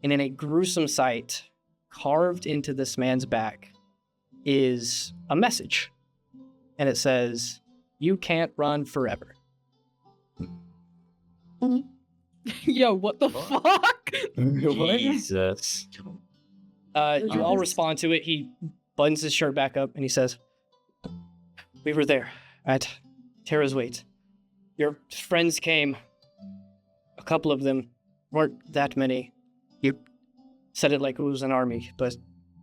And in a gruesome sight, carved into this man's back is a message. And it says, "You can't run forever." Yo, what the fuck? Jesus. You all respond to it. He buttons his shirt back up and he says, "We were there at Terra's Wait. Your friends came. A couple of them. Weren't that many. You said it like it was an army, but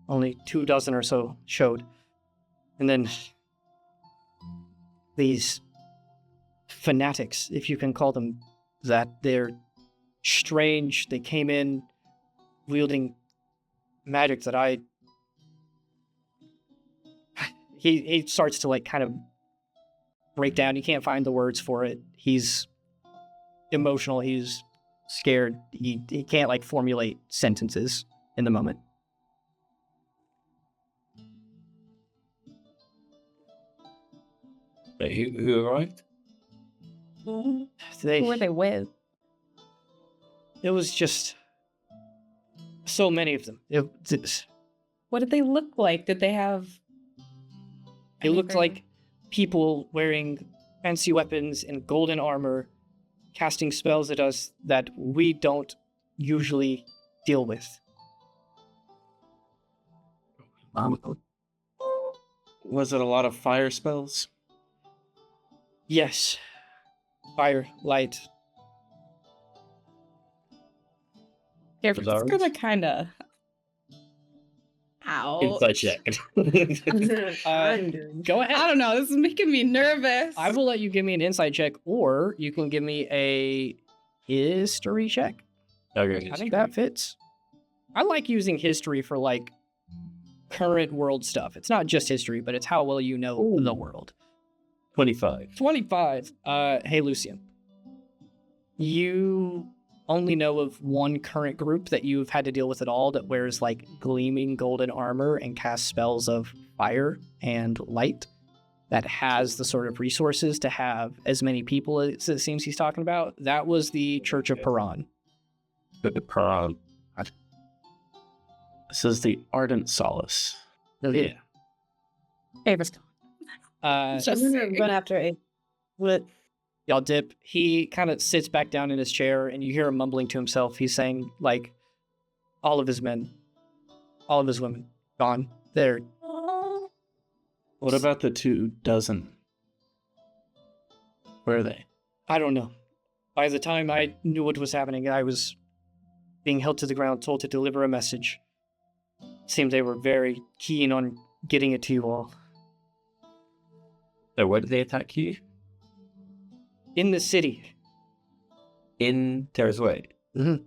only 24 or so showed. And then these fanatics, if you can call them that, they're strange. They came in wielding magic that I..." He starts to like kind of break down. You can't find the words for it. He's emotional. He's scared. He can't like formulate sentences in the moment. Wait, who arrived? Who were they with? It was just so many of them. What did they look like? Did they have... It looked like people wearing fancy weapons and golden armor, casting spells at us that we don't usually deal with. Was it a lot of fire spells? Yes. Fire, light. Here, Was it's ours? gonna kind of... Ow. Inside check. Go I ahead. don't know. This is making me nervous. I will let you give me an insight check, or you can give me a history check. Okay. I think that fits. I like using history for like current world stuff. It's not just history, but it's how well you know the world. 25. 25. Hey, Lucian. You only know of one current group that you've had to deal with at all that wears like gleaming golden armor and casts spells of fire and light, that has the sort of resources to have as many people as it seems he's talking about. That was the Church of Paran. But the prom. This is the Ardent Solace. Yeah. Ava's Just run after a... What? Y'all dip. He kind of sits back down in his chair, and you hear him mumbling to himself. He's saying, like, all of his men, all of his women, gone. They're... What about the 24? Where are they? I don't know. By the time I knew what was happening, I was being held to the ground, told to deliver a message. Seems they were very keen on getting it to you all. So where did they attack you? In the city. In Terra's Way. As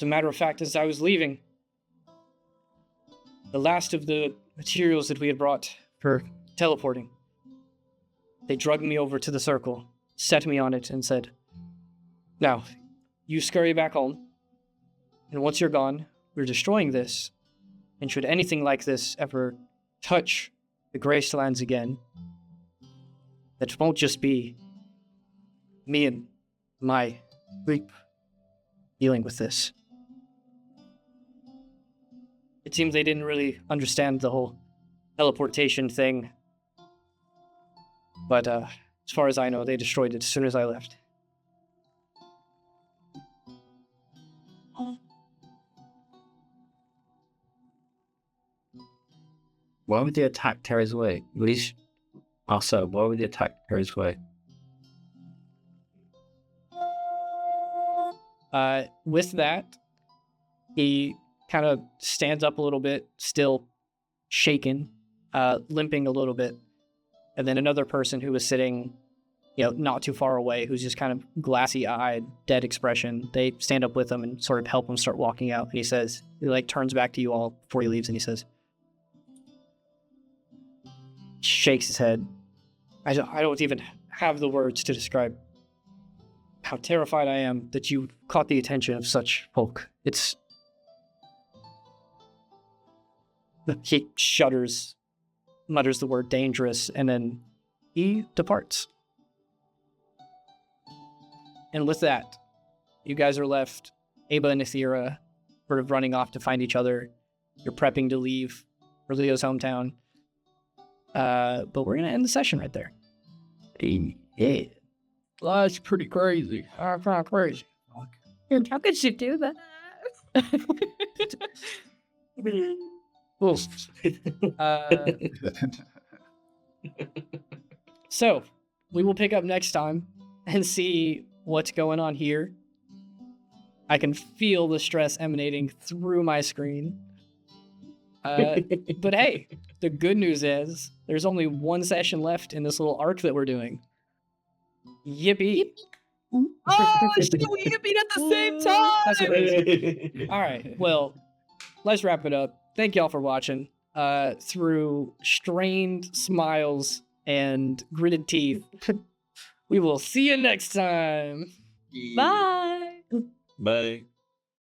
a matter of fact, as I was leaving, the last of the materials that we had brought for teleporting, they drugged me over to the circle, set me on it, and said, "Now, you scurry back home, and once you're gone, we're destroying this, and should anything like this ever touch the Gracelands again, that won't just be me and my group dealing with this." It seems they didn't really understand the whole teleportation thing. But as far as I know, they destroyed it as soon as I left. Why would they attack Terra's Way? At least, also, why would they attack Terra's Way? With that, he kind of stands up a little bit, still shaken, limping a little bit. And then another person who was sitting, not too far away, who's just kind of glassy-eyed, dead expression. They stand up with him and sort of help him start walking out. And he says, he turns back to you all before he leaves, and he says, shakes his head. I don't even have the words to describe how terrified I am that you caught the attention of such folk. He shudders, mutters the word dangerous, and then he departs. And with that, you guys are left, Aba and Athera, sort of running off to find each other. You're prepping to leave for Leo's hometown. But we're going to end the session right there. Yeah. That's pretty crazy. That's not crazy. How could you do that? So, we will pick up next time and see what's going on here. I can feel the stress emanating through my screen. But hey, the good news is there's only one session left in this little arc that we're doing. Yippee. Oh, shit, we yipping at the same time! That's crazy. All right, well, let's wrap it up. Thank y'all for watching. Through strained smiles and gritted teeth, we will see you next time. Bye! Bye.